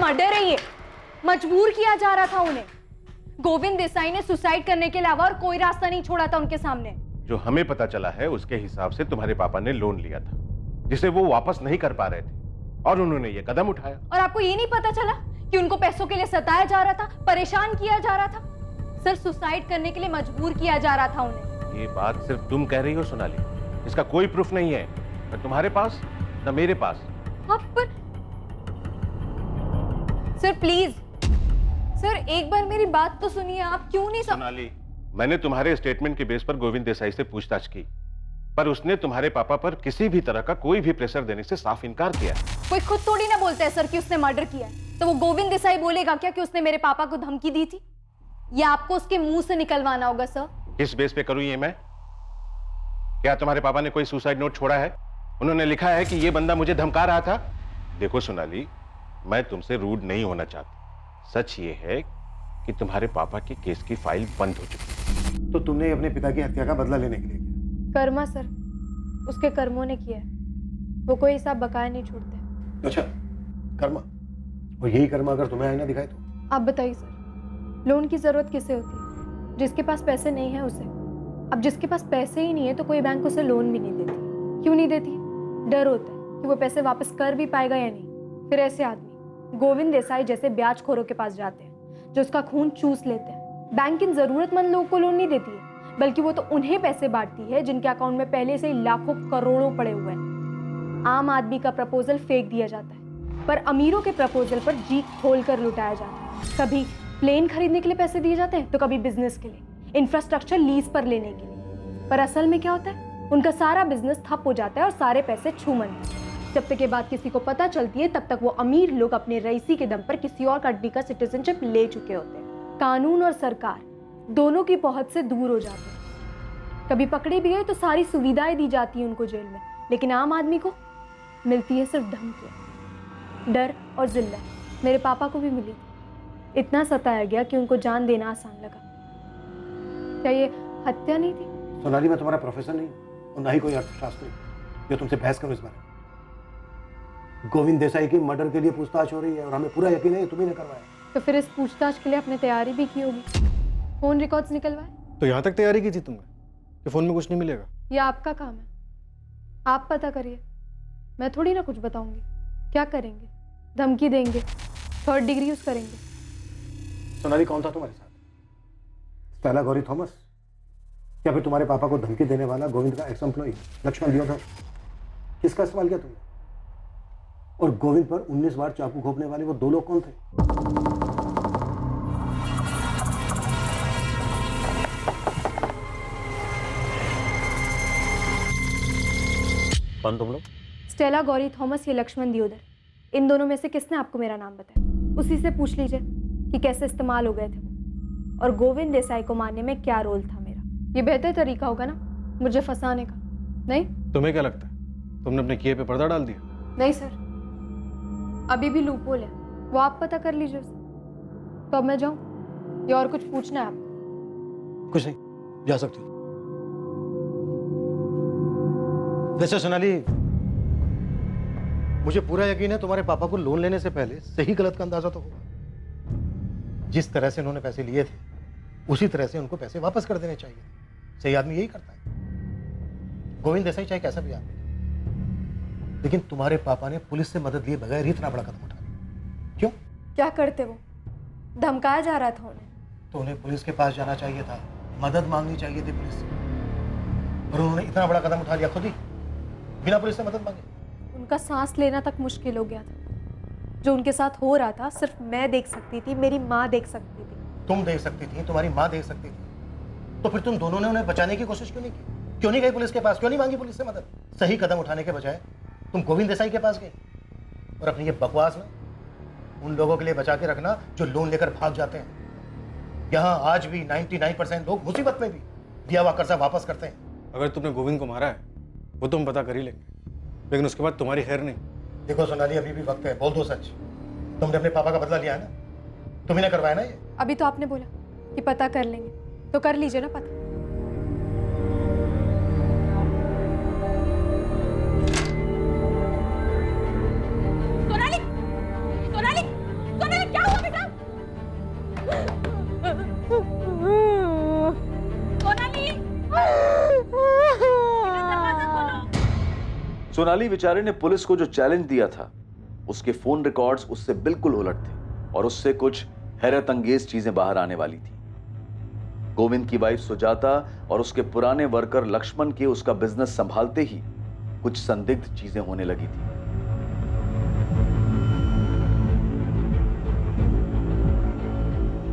[SPEAKER 21] मर्डर है ये। मजबूर किया जा रहा था उन्हें। गोविंद देसाई ने सुसाइड करने के अलावा और कोई रास्ता नहीं छोड़ा था उनके सामने।
[SPEAKER 18] जो हमें पता चला है उसके हिसाब से तुम्हारे पापा ने लोन लिया था जिसे वो वापस नहीं कर पा रहे थे और उन्होंने ये कदम उठाया।
[SPEAKER 21] और आपको ये नहीं पता चला कि उनको पैसों के लिए सताया जा रहा था, परेशान किया जा रहा था? सर, सुसाइड करने के लिए मजबूर किया जा रहा था उन्हें।
[SPEAKER 18] ये बात सिर्फ तुम कह रही हो सोनाली, इसका कोई प्रूफ नहीं है, न तुम्हारे पास न मेरे पास।
[SPEAKER 21] पर सर प्लीज, सर एक बार मेरी बात तो सुनिए। आप क्यों नहीं
[SPEAKER 18] सोनाली, मैंने तुम्हारे स्टेटमेंट के बेस पर गोविंद देसाई से पूछताछ की, पर उसने तुम्हारे पापा पर किसी भी तरह का कोई भी प्रेशर देने से साफ इनकार किया।
[SPEAKER 21] कोई खुद थोड़ी ना बोलता है सर कि उसने मर्डर किया है, तो वो गोविंद देसाई बोलेगा क्या कि उसने मेरे पापा को धमकी दी थी? या आपको उसके मुंह से निकलवाना होगा सर?
[SPEAKER 18] किस बेस पे करूं ये मैं? क्या तुम्हारे पापा ने कोई सुसाइड नोट छोड़ा है? उन्होंने लिखा है कि ये बंदा मुझे धमका रहा था? देखो सोनाली, मैं तुमसे रूड नहीं होना चाहता, सच ये है कि तुम्हारे पापा के केस की फाइल बंद हो चुकी है।
[SPEAKER 12] तो तुमने अपने पिता की हत्या का बदला लेने के लिए किया?
[SPEAKER 21] कर्मा सर, उसके कर्मों ने किया है। वो कोई हिसाब बकाया नहीं छोड़ते।
[SPEAKER 12] अच्छा, कर्मा। और यही कर्मा अगर तुम्हें आईना दिखाए तो?
[SPEAKER 21] आप बताइए सर, लोन की जरूरत किसे होती है? जिसके पास पैसे नहीं है उसे। अब जिसके पास पैसे ही नहीं है तो कोई बैंक उसे लोन भी नहीं देती। क्यों नहीं देती? डर होता है कि वो पैसे वापस कर भी पाएगा या नहीं। फिर ऐसे आदमी गोविंद देसाई जैसे ब्याजखोरों के पास जाते हैं जो उसका खून चूस लेते हैं। बैंक इन जरूरतमंद लोगों को लोन नहीं देती है, बल्कि वो तो उन्हें पैसे बांटती है जिनके अकाउंट में पहले से ही लाखों करोड़ों पड़े हुए हैं। आम आदमी का प्रपोजल फेंक दिया जाता है, पर अमीरों के प्रपोजल पर जी खोल कर लुटाया जाता है। कभी प्लेन खरीदने के लिए पैसे दिए जाते हैं तो कभी बिजनेस के लिए, इंफ्रास्ट्रक्चर लीज पर लेने के लिए। पर असल में क्या होता है? उनका सारा बिजनेस ठप हो जाता है और सारे पैसे छूमंतर। जब तक ये बात किसी को पता चलती है तब तक वो अमीर लोग अपने रईसी के दम पर किसी और कंट्री का सिटीजनशिप ले चुके होते हैं। कानून और सरकार दोनों की पहुंच से दूर हो जाते हैं। कभी पकड़े भी गए तो सारी सुविधाएं दी जाती हैं उनको जेल में, लेकिन आम आदमी को मिलती है सिर्फ धमकियां, डर और जिल्लत। मेरे पापा को भी मिली, इतना सताया गया कि उनको जान देना आसान लगा। क्या ये हत्या नहीं थी?
[SPEAKER 12] सोनाली, मैं तुम्हारा प्रोफेसर नहीं और ना ही कोई अर्थशास्त्री जो तुमसे बहस करूं इस बारे में। गोविंद देसाई की मर्डर के लिए पूछताछ हो रही है और हमें पूरा यकीन है तुम्ही ने करवाया।
[SPEAKER 21] तो फिर इस पूछताछ के लिए आपने तैयारी भी की होगी, फोन रिकॉर्ड्स निकलवाए?
[SPEAKER 10] तो यहाँ तक तैयारी की थी तुमने कि फोन में कुछ नहीं मिलेगा?
[SPEAKER 21] ये आपका काम है, आप पता करिए। मैं थोड़ी ना कुछ बताऊंगी। क्या करेंगे? धमकी देंगे, 3rd डिग्री यूज करेंगे?
[SPEAKER 12] सोनाली, कौन था तुम्हारे साथ? स्टेला गौरी थॉमस या फिर तुम्हारे पापा को धमकी देने वाला गोविंद का एक्स एम्प्लॉई लक्ष्मण दियोधर? किसका इस्तेमाल किया तुमने? और गोविंद पर 19 बार चाकू घोंपने वाले वो 2 लोग कौन थे?
[SPEAKER 14] कौन तुम लोग?
[SPEAKER 21] स्टेला गौरी थॉमस, ये लक्ष्मण दियोदर। इन दोनों में से किसने आपको मेरा नाम बताया? उसी से पूछ लीजिए कि कैसे इस्तेमाल हो गए थे वो, और गोविंद देसाई को मारने में क्या रोल था मेरा। ये बेहतर तरीका होगा ना मुझे फंसाने का, नहीं?
[SPEAKER 10] तुम्हें क्या लगता है तुमने अपने किए पे पर्दा डाल दिया?
[SPEAKER 21] नहीं सर, अभी भी लूपहोल है, वो आप पता कर लीजिए उसे। तो अब मैं जाऊं या और कुछ पूछना है आपको?
[SPEAKER 12] कुछ नहीं, जा सकती हो। वैसे सोनाली, मुझे पूरा यकीन है तुम्हारे पापा को लोन लेने से पहले सही गलत का अंदाजा तो होगा। जिस तरह से उन्होंने पैसे लिए थे उसी तरह से उनको पैसे वापस कर देने चाहिए। सही आदमी यही करता है। गोविंद देसाई चाहे कैसा भी आदमी, लेकिन तुम्हारे पापा ने पुलिस से मदद लिए बगैर ही इतना बड़ा कदम उठा लिया। क्यों?
[SPEAKER 21] क्या करते वो? धमकाया जा रहा था उन्हें।
[SPEAKER 12] तो उन्हें पुलिस के पास जाना चाहिए था, मदद मांगनी चाहिए थी पुलिस से, और उन्होंने इतना बड़ा कदम उठा लिया खुद ही, बिना पुलिस से मदद मांगे।
[SPEAKER 21] उनका सांस लेना तक मुश्किल हो गया था। जो उनके साथ हो रहा था सिर्फ मैं देख सकती थी, मेरी माँ देख सकती थी।
[SPEAKER 12] तुम देख सकती थी, तुम्हारी माँ देख सकती थी, तो फिर तुम दोनों ने उन्हें बचाने की कोशिश क्यों नहीं की? क्यों नहीं गई पुलिस के पास? क्यों नहीं मांगी पुलिस से मदद? सही कदम उठाने के बजाय तुम गोविंद देसाई के पास गए और अपनी ये बकवास में उन लोगों के लिए बचा के रखना जो लोन लेकर भाग जाते हैं। यहाँ आज भी 99% लोग मुसीबत में भी दिया हुआ कर्जा वापस करते हैं।
[SPEAKER 10] अगर तुमने गोविंद को मारा है वो तो हम पता कर ही लेंगे, लेकिन उसके बाद तुम्हारी खैर नहीं।
[SPEAKER 12] देखो सोनाली, अभी भी वक्त है, बोल दो सच। तुमने अपने पापा का बदला लिया है ना? तुम्ही ने करवाया ना ये?
[SPEAKER 21] अभी तो आपने बोला कि पता कर लेंगे, तो कर लीजिए ना पता।
[SPEAKER 6] सोनाली, सोनाली,
[SPEAKER 9] सोनाली बेचारे ने पुलिस को जो चैलेंज दिया था, उसके फोन रिकॉर्ड्स उससे बिल्कुल उलट थे और उससे कुछ हैरत अंगेज चीजें बाहर आने वाली थी। गोविंद की वाइफ सुजाता और उसके पुराने वर्कर लक्ष्मण के उसका बिजनेस संभालते ही कुछ संदिग्ध चीजें होने लगी थी।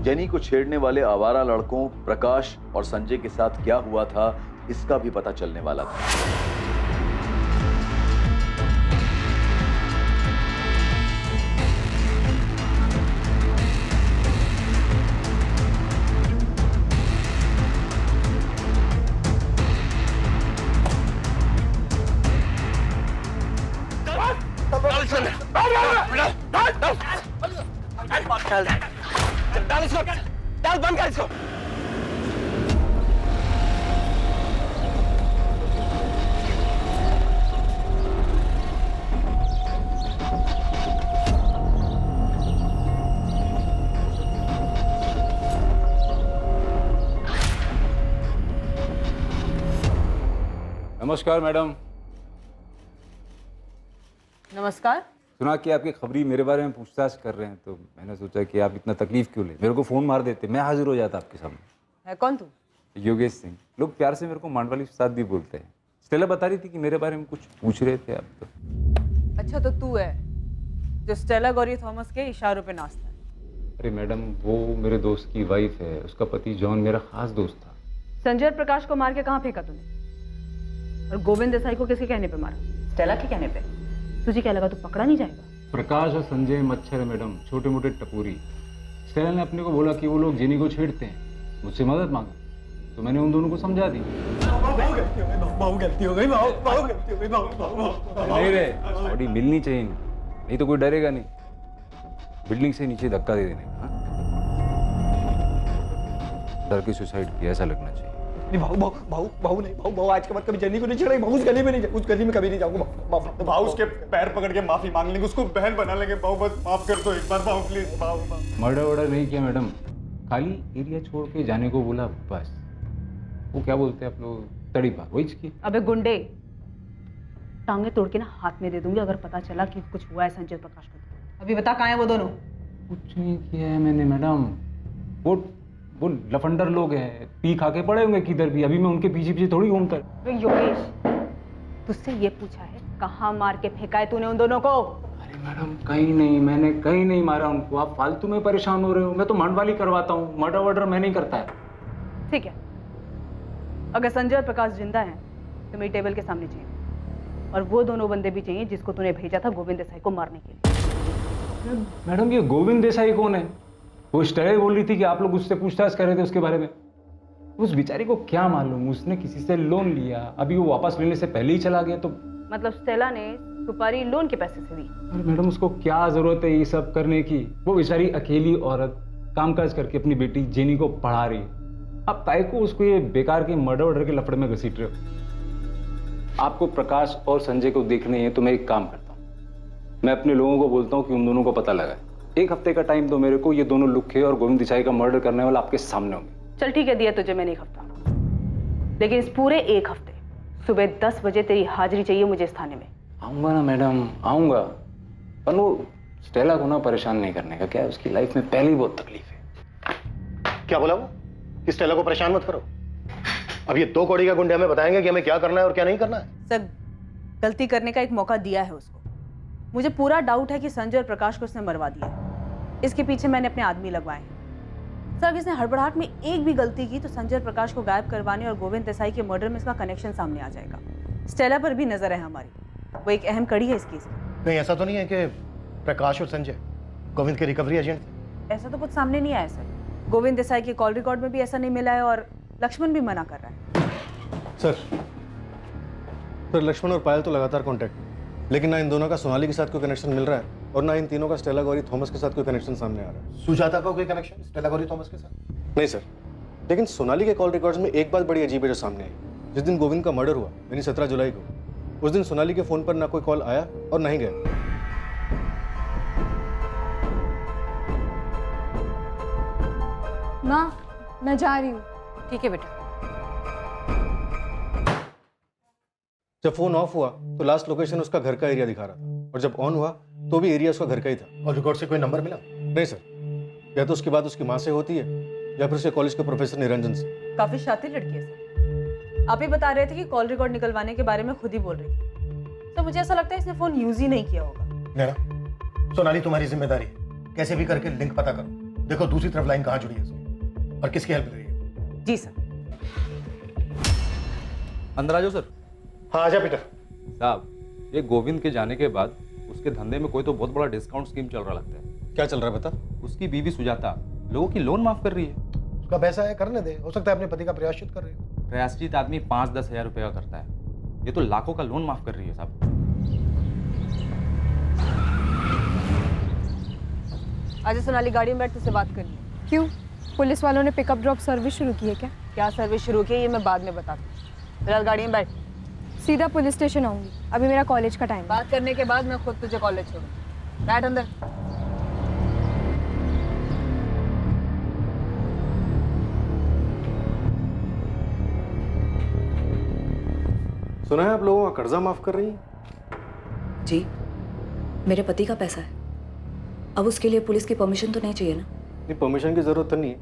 [SPEAKER 9] जेनी को छेड़ने वाले आवारा लड़कों प्रकाश और संजय के साथ क्या हुआ था, इसका भी पता चलने वाला था।
[SPEAKER 13] बंद कर इसको।
[SPEAKER 3] नमस्कार मैडम।
[SPEAKER 23] नमस्कार।
[SPEAKER 3] सुना कि आपकी खबरी मेरे बारे में पूछताछ कर रहे हैं, तो मैंने सोचा कि आप इतना तकलीफ क्यों ले, मेरे को फ़ोन मार देते, मैं हाजिर हो जाता आपके सामने।
[SPEAKER 23] है कौन तू?
[SPEAKER 3] योगेश सिंह। लोग प्यार से मेरे को मांडवाली उस्ताद भी बोलते हैं। स्टेला बता रही थी कि मेरे बारे में कुछ पूछ रहे थे आप। तो
[SPEAKER 23] अच्छा, तो तू है जो स्टेला गौरी थॉमस के इशारों पे नाचता है?
[SPEAKER 3] अरे मैडम, वो मेरे दोस्त की वाइफ है, उसका पति जॉन मेरा खास दोस्त था।
[SPEAKER 23] संजय और प्रकाश को मार के कहाँ फेंका तूने? और गोविंद देसाई को किसके कहने पे मारा? स्टेला के कहने पे। तुझे क्या लगा तू पकड़ा नहीं जाएगा?
[SPEAKER 3] प्रकाश और संजय मच्छर है मैडम, छोटे मोटे टपूरी। स्टेला ने अपने को बोला कि वो लोग जेनी को छेड़ते हैं, मुझसे मदद मांगा, तो मैंने उन दोनों को समझा दी।
[SPEAKER 13] गलती हो गई,
[SPEAKER 3] नहीं रे, बॉडी मिलनी चाहिए, नहीं तो कोई डरेगा नहीं। बिल्डिंग से नीचे धक्का दे देने का, डर के सुसाइड किया ऐसा लगना चाहिए।
[SPEAKER 13] नहीं भाऊ नहीं, आज के बाद कभी जेनी को नहीं छेड़ेंगे। उस गली में नहीं, उस गली में कभी नहीं जाऊंगा। भाऊ उसके पैर पकड़ के माफी मांग लेंगे, उसको बहन बना लेंगे। भाऊ बस माफ कर दो एक बार, भाऊ प्लीज। भाऊ
[SPEAKER 3] मर्डर वर्डर नहीं किया मैडम, खाली एरिया छोड़ के जाने को बोला बस। वो क्या बोलते हैं आप लोग, तड़ी पार, वही की।
[SPEAKER 23] अबे गुंडे, टांगे तोड़ के ना हाथ में दे दूंगी अगर पता चला कि कुछ हुआ है संजय प्रकाश को। अभी बता कहाँ है वो दोनों?
[SPEAKER 3] कुछ नहीं किया है मैंने मैडम, वो लफंडर लोग हैं, पी खा के पड़े होंगे किधर भी, अभी मैं उनके पीछे पीछे थोड़ी घूमता।
[SPEAKER 23] योगेश, तुझसे ये पूछा है कहाँ मार के फेंका है तूने उन दोनों को?
[SPEAKER 3] अरे मैडम कहीं नहीं, मैंने कहीं नहीं मारा उनको, आप फालतू में परेशान हो रहे हो। मैं तो मांडवाली करवाता हूँ, मर्डर वर्डर मैं नहीं करता है।
[SPEAKER 23] ठीक है, अगर संजय और प्रकाश जिंदा हैं तो मेरी टेबल के सामने चाहिए, और वो दोनों बंदे भी चाहिए जिसको तूने भेजा था गोविंद देसाई को मारने के लिए।
[SPEAKER 3] मैडम ये गोविंद देसाई कौन है? वो स्टेला बोल रही थी कि आप लोग उससे पूछताछ कर रहे थे उसके बारे में। उस बेचारी को क्या मालूम, उसने किसी से लोन लिया, अभी वो वापस लेने से पहले ही चला गया। तो
[SPEAKER 23] मतलब स्टेला ने सुपारी लोन के पैसे से दी?
[SPEAKER 3] अरे मैडम उसको क्या जरूरत है ये सब करने की? वो बेचारी अकेली औरत कामकाज करके अपनी बेटी जेनी को पढ़ा रही है। अब ताई को उसको ये बेकार के मर्डर वर्डर के लफड़े में घसीट रहे हो। आपको प्रकाश और संजय को देखने हैं तो मैं एक काम करता हूँ, मैं अपने लोगों को बोलता हूँ कि उन दोनों को पता लगा। एक हफ्ते का टाइम दो मेरे को, ये दोनों लुखे और गोविंद देसाई का मर्डर करने वाला आपके सामने होंगे।
[SPEAKER 23] चल ठीक है, दिया तुझे मैंने एक हफ्ता, लेकिन इस पूरे एक हफ्ते सुबह 10 बजे तेरी हाजिरी चाहिए मुझे इस थाने में।
[SPEAKER 3] आऊंगा ना मैडम, आऊंगा, पर वो स्टेला को ना परेशान नहीं करने का। क्या है, उसकी लाइफ में पहले ही बहुत तकलीफ है।
[SPEAKER 12] क्या बोला वो? कि स्टेला को परेशान मत करो। अब ये 2 कौड़ी का गुंडे हमें बताएंगे कि हमें क्या करना है और क्या नहीं करना है।
[SPEAKER 23] सर, गलती करने का एक मौका दिया है उसको। मुझे पूरा डाउट है कि संजय और प्रकाश को उसने मरवा दिया। इसके पीछे मैंने अपने आदमी लगवाए हैं। सर, इसने हड़बड़ाहट में एक भी गलती की तो संजय और प्रकाश को गायब करवाने और गोविंद देसाई के मर्डर में इसका कनेक्शन सामने आ जाएगा। स्टेला पर भी नजर है हमारी, वो एक अहम कड़ी है इस केस में।
[SPEAKER 12] नहीं, ऐसा तो नहीं है कि प्रकाश और संजय गोविंद के रिकवरी एजेंट थे?
[SPEAKER 23] ऐसा तो कुछ सामने नहीं आया सर। गोविंद देसाई के कॉल रिकॉर्ड में भी ऐसा नहीं मिला है और लक्ष्मण भी मना कर रहा है।
[SPEAKER 10] सर लक्ष्मण और पायल तो लगातार कांटेक्ट में, लेकिन ना इन दोनों का सोनाली के साथ कोई कनेक्शन मिल रहा है और ना इन तीनों का स्टेला गौरी थॉमस के साथ कोई कनेक्शन सामने आ रहा है।
[SPEAKER 12] सुजाता का कोई कनेक्शन स्टेला गौरी थॉमस के साथ?
[SPEAKER 10] नहीं सर, लेकिन सोनाली के कॉल रिकॉर्ड्स में एक बात बड़ी अजीब है जो सामने आई। जिस दिन गोविंद का मर्डर हुआ यानी 17 जुलाई को, उस दिन सोनाली के फोन पर ना कोई कॉल आया और ना ही गया।
[SPEAKER 21] माँ, मैं जा रही हूँ।
[SPEAKER 23] ठीक है बेटा।
[SPEAKER 10] जब फोन ऑफ हुआ तो लास्ट लोकेशन उसका घर का एरिया दिखा रहा था, और जब ऑन हुआ तो भी एरिया उसका घर का ही था।
[SPEAKER 12] और रिकॉर्ड से कोई नंबर मिला?
[SPEAKER 10] नहीं सर, या तो उसकी बात उसकी माँ से होती है या फिर उसके कॉलेज के प्रोफेसर निरंजन से।
[SPEAKER 23] काफी शातिर लड़की है सर। आप ही बता रहे थे कि कॉल रिकॉर्ड निकलवाने के बारे में खुद ही बोल रही थी। तो मुझे ऐसा लगता है इसने फोन यूज ही नहीं किया होगा।
[SPEAKER 12] नैना, सोनाली तुम्हारी जिम्मेदारी है, कैसे भी करके लिंक पता करो। देखो दूसरी तरफ लाइन कहाँ जुड़ी है इसमें और किसकी हेल्प ले रही है।
[SPEAKER 23] जी सर।
[SPEAKER 3] अंदर आ जाओ सर।
[SPEAKER 12] हाँ आजा पीटर।
[SPEAKER 3] साहब, ये गोविंद के जाने के बाद उसके धंधे में कोई तो बहुत बड़ा डिस्काउंट स्कीम चल रहा लगता है।
[SPEAKER 10] क्या चल रहा है बता?
[SPEAKER 3] उसकी बीवी सुजाता लोगों की लोन माफ कर रही है।
[SPEAKER 12] उसका पैसा है, करने दे, हो सकता है अपने पति का प्रायश्चित कर रही हो।
[SPEAKER 3] प्रायश्चित आदमी 5-10 हज़ार रुपये का करता है, ये तो लाखों का लोन माफ कर रही है साहब।
[SPEAKER 23] आज सोनाली गाड़ी में बैठ तुझसे बात करनी है।
[SPEAKER 21] क्यों? पुलिस वालों ने पिकअप ड्रॉप सर्विस शुरू की है क्या?
[SPEAKER 23] क्या सर्विस शुरू की है ये मैं बाद में बताती हूँ। फिलहाल गाड़ी में बैठ।
[SPEAKER 21] सीधा पुलिस स्टेशन आऊंगी, अभी मेरा कॉलेज का टाइम है।
[SPEAKER 23] बात करने के बाद मैं खुद तुझे कॉलेज छोड़ूंगी। बैठ अंदर।
[SPEAKER 10] सुना है आप लोगों का कर्जा माफ कर रही है?
[SPEAKER 2] जी, मेरे पति का पैसा है। अब उसके लिए पुलिस की परमिशन तो नहीं चाहिए ना?
[SPEAKER 10] नहीं, परमिशन की जरूरत तो नहीं है,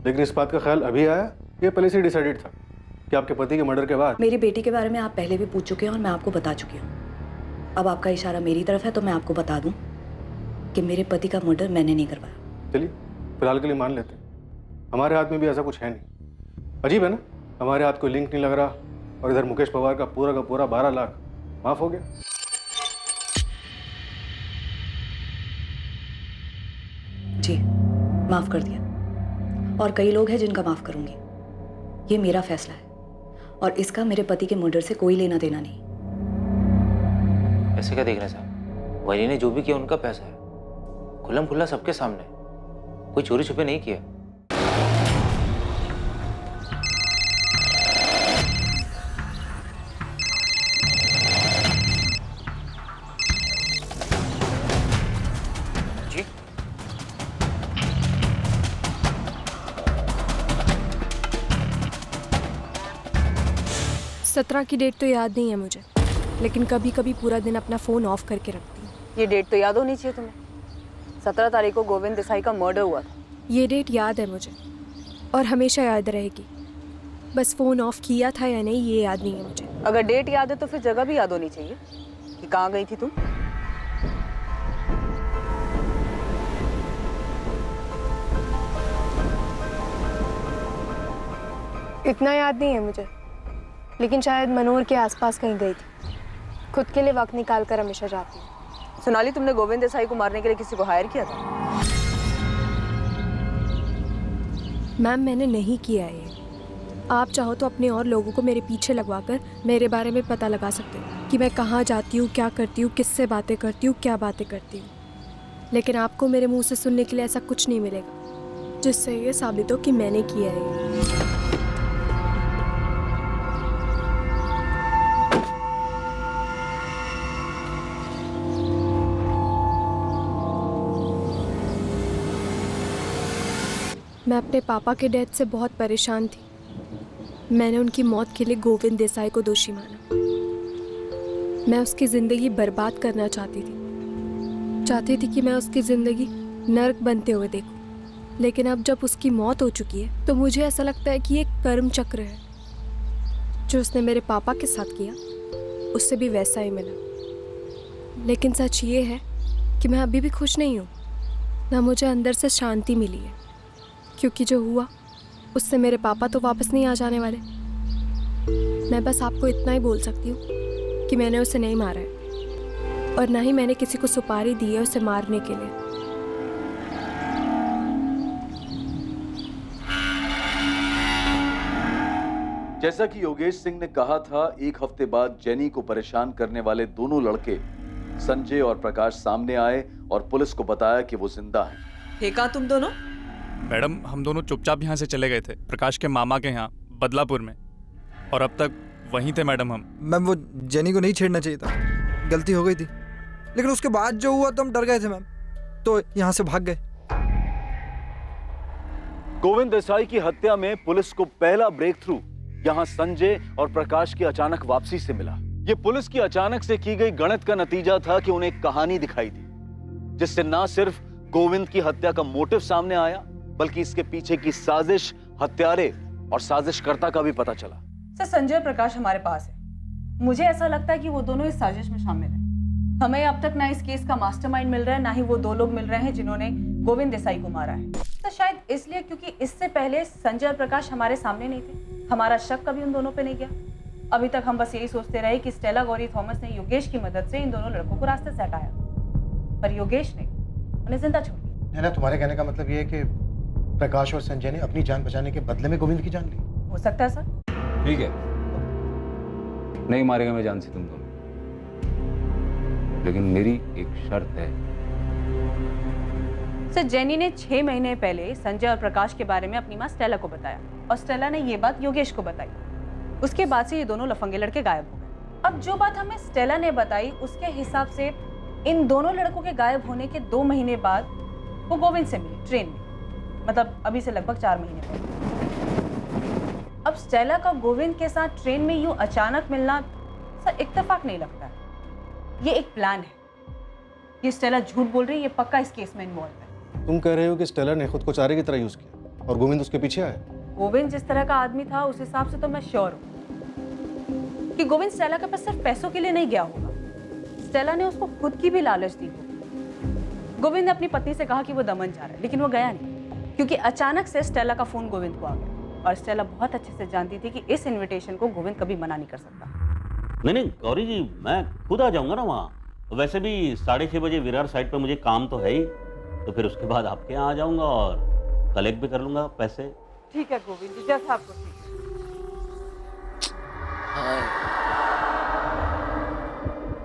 [SPEAKER 10] लेकिन इस बात का ख्याल अभी आया, ये पहले से डिसाइडेड था कि आपके पति के मर्डर के बाद।
[SPEAKER 2] मेरी बेटी के बारे में आप पहले भी पूछ चुके हैं और मैं आपको बता चुकी हूँ। अब आपका इशारा मेरी तरफ है तो मैं आपको बता दूं कि मेरे पति का मर्डर मैंने नहीं करवाया।
[SPEAKER 10] चलिए फिलहाल के लिए मान लेते हैं, हमारे हाथ में भी ऐसा कुछ है नहीं। अजीब है ना, हमारे हाथ कोई लिंक नहीं लग रहा और इधर मुकेश पवार का पूरा 12 लाख माफ हो गया।
[SPEAKER 2] जी, माफ कर दिया, और कई लोग हैं जिनका माफ करूंगी। ये मेरा फैसला है और इसका मेरे पति के मर्डर से कोई लेना देना नहीं।
[SPEAKER 8] ऐसे क्या देख रहे हैं साहब? वही ने जो भी किया उनका पैसा है, खुल्लम खुल्ला सबके सामने, कोई चोरी छुपे नहीं किया। जी
[SPEAKER 21] 17 की डेट तो याद नहीं है मुझे, लेकिन कभी कभी पूरा दिन अपना फ़ोन ऑफ करके रखती हूँ।
[SPEAKER 23] ये डेट तो याद होनी चाहिए तुम्हें। 17 तारीख को गोविंद देसाई का मर्डर हुआ था।
[SPEAKER 21] ये डेट याद है मुझे और हमेशा याद रहेगी, बस फ़ोन ऑफ किया था या नहीं ये याद नहीं है मुझे।
[SPEAKER 23] अगर डेट याद है तो फिर जगह भी याद होनी चाहिए कि कहाँ गई थी तुम।
[SPEAKER 21] इतना याद नहीं है मुझे, लेकिन शायद मनोर के आसपास कहीं गई थी। खुद के लिए वक्त निकाल कर हमेशा जाती हूँ।
[SPEAKER 23] सोनाली, तुमने गोविंद देसाई को मारने के लिए किसी को हायर किया था?
[SPEAKER 21] मैम, मैंने नहीं किया है ये। आप चाहो तो अपने और लोगों को मेरे पीछे लगवाकर मेरे बारे में पता लगा सकते हो कि मैं कहाँ जाती हूँ, क्या करती हूँ, किससे बातें करती हूँ, क्या बातें करती हूँ। लेकिन आपको मेरे मुंह से सुनने के लिए ऐसा कुछ नहीं मिलेगा जिससे ये साबित हो कि मैंने किया है ये। मैं अपने पापा के डेथ से बहुत परेशान थी। मैंने उनकी मौत के लिए गोविंद देसाई को दोषी माना। मैं उसकी ज़िंदगी बर्बाद करना चाहती थी कि मैं उसकी ज़िंदगी नर्क बनते हुए देखूं। लेकिन अब जब उसकी मौत हो चुकी है तो मुझे ऐसा लगता है कि ये कर्म चक्र है। जो उसने मेरे पापा के साथ किया उससे भी वैसा ही मिला। लेकिन सच ये है कि मैं अभी भी खुश नहीं हूँ, ना मुझे अंदर से शांति मिली है, क्योंकि जो हुआ उससे मेरे पापा तो वापस नहीं आ जाने वाले। मैं बस आपको इतना ही बोल सकती हूँ कि मैंने उसे नहीं मारा है और ना ही मैंने किसी को सुपारी दी है उसे मारने के लिए।
[SPEAKER 9] जैसा कि योगेश सिंह ने कहा था, एक हफ्ते बाद जेनी को परेशान करने वाले दोनों लड़के संजय और प्रकाश सामने आए और पुलिस को बताया कि वो जिंदा हैं।
[SPEAKER 23] थे कहाँ तुम दोनों?
[SPEAKER 1] मैडम, हम दोनों चुपचाप यहाँ से चले गए थे प्रकाश के मामा के यहाँ बदलापुर में, और अब तक वहीं थे मैडम हम।
[SPEAKER 15] मैम, वो जेनी को नहीं छेड़ना चाहिए था, गलती हो गई थी। लेकिन उसके बाद जो हुआ तो हम डर गए थे मैम, तो यहाँ से भाग गए।
[SPEAKER 9] गोविंद देसाई की हत्या में पुलिस को पहला ब्रेक थ्रू यहाँ संजय और प्रकाश की अचानक वापसी से मिला। ये पुलिस की अचानक से की गई गणित का नतीजा था कि उन्हें एक कहानी दिखाई दी, जिससे ना सिर्फ गोविंद की हत्या का मोटिव सामने आया, बल्कि इसके पीछे की साजिश, हत्यारे और साजिशकर्ता का भी पता चला।
[SPEAKER 23] सर, संजय और प्रकाश हमारे पास है। मुझे ऐसा लगता है कि वो दोनों इस साजिश में शामिल हैं। हमें अब तक ना इस केस का मास्टरमाइंड मिल रहा है, ना ही वो दो लोग मिल रहे हैं जिन्होंने गोविंद देसाई को मारा है। तो शायद इसलिए क्योंकि इससे पहले संजय और प्रकाश हमारे सामने नहीं थे, हमारा शक कभी उन दोनों पे नहीं गया। अभी तक हम बस यही सोचते रहे कि स्टेला गौरी थॉमस ने योगेश की मदद से इन दोनों लड़कों को रास्ते से हटाया, पर योगेश ने उन्हें जिंदा छोड़ दिया।
[SPEAKER 12] नैना, तुम्हारे कहने का मतलब ये है कि प्रकाश और संजय ने अपनी जान बचाने के बदले में गोविंद की जान ली?
[SPEAKER 23] हो सकता है सर।
[SPEAKER 3] ठीक है, नहीं मारेगा मैं जान से तुम दोनों, लेकिन मेरी एक शर्त है।
[SPEAKER 23] सर, जेनी ने 6 महीने पहले संजय और प्रकाश के बारे में अपनी माँ स्टेला को बताया और स्टेला ने ये बात योगेश को बताई। उसके बाद से ये दोनों लफंगे लड़के गायब हो गए। अब जो बात हमें स्टेला ने बताई उसके हिसाब से इन दोनों लड़कों के गायब होने के 2 महीने बाद वो गोविंद से मिले ट्रेन में, मतलब अभी से लगभग 4 महीने पहले। अब स्टेला का गोविंद के साथ ट्रेन में यूं अचानक मिलना सर इत्तेफाक नहीं लगता है, ये एक प्लान है। ये स्टेला झूठ बोल रही है, ये पक्का इस केस में इन्वॉल्व है।
[SPEAKER 10] तुम कह रहे हो कि स्टेला ने खुद को चारे की तरह यूज किया और गोविंद उसके पीछे आया?
[SPEAKER 23] गोविंद जिस तरह का आदमी था उस हिसाब से तो मैं श्योर हूँ कि गोविंद स्टेला के पास सिर्फ पैसों के लिए नहीं गया होगा। स्टेला ने उसको खुद की भी लालच दी होगी। गोविंद ने अपनी पत्नी से कहा कि वो दमन जा रहा है, लेकिन वो गया नहीं, क्योंकि अचानक से स्टेला का फोन गोविंद को आ गया और स्टेला बहुत अच्छे से जानती थी कि इस इन्विटेशन को गोविंद कभी मना नहीं कर सकता।
[SPEAKER 14] नहीं गौरी जी, मैं खुद आ जाऊंगा ना वहाँ। वैसे भी 6:30 बजे विरार साइड पे मुझे काम तो है ही, तो फिर उसके बाद आपके यहाँ आ जाऊंगा और कलेक्ट भी कर लूंगा पैसे।
[SPEAKER 23] ठीक है गोविंद जी, जैसा आपको ठीक।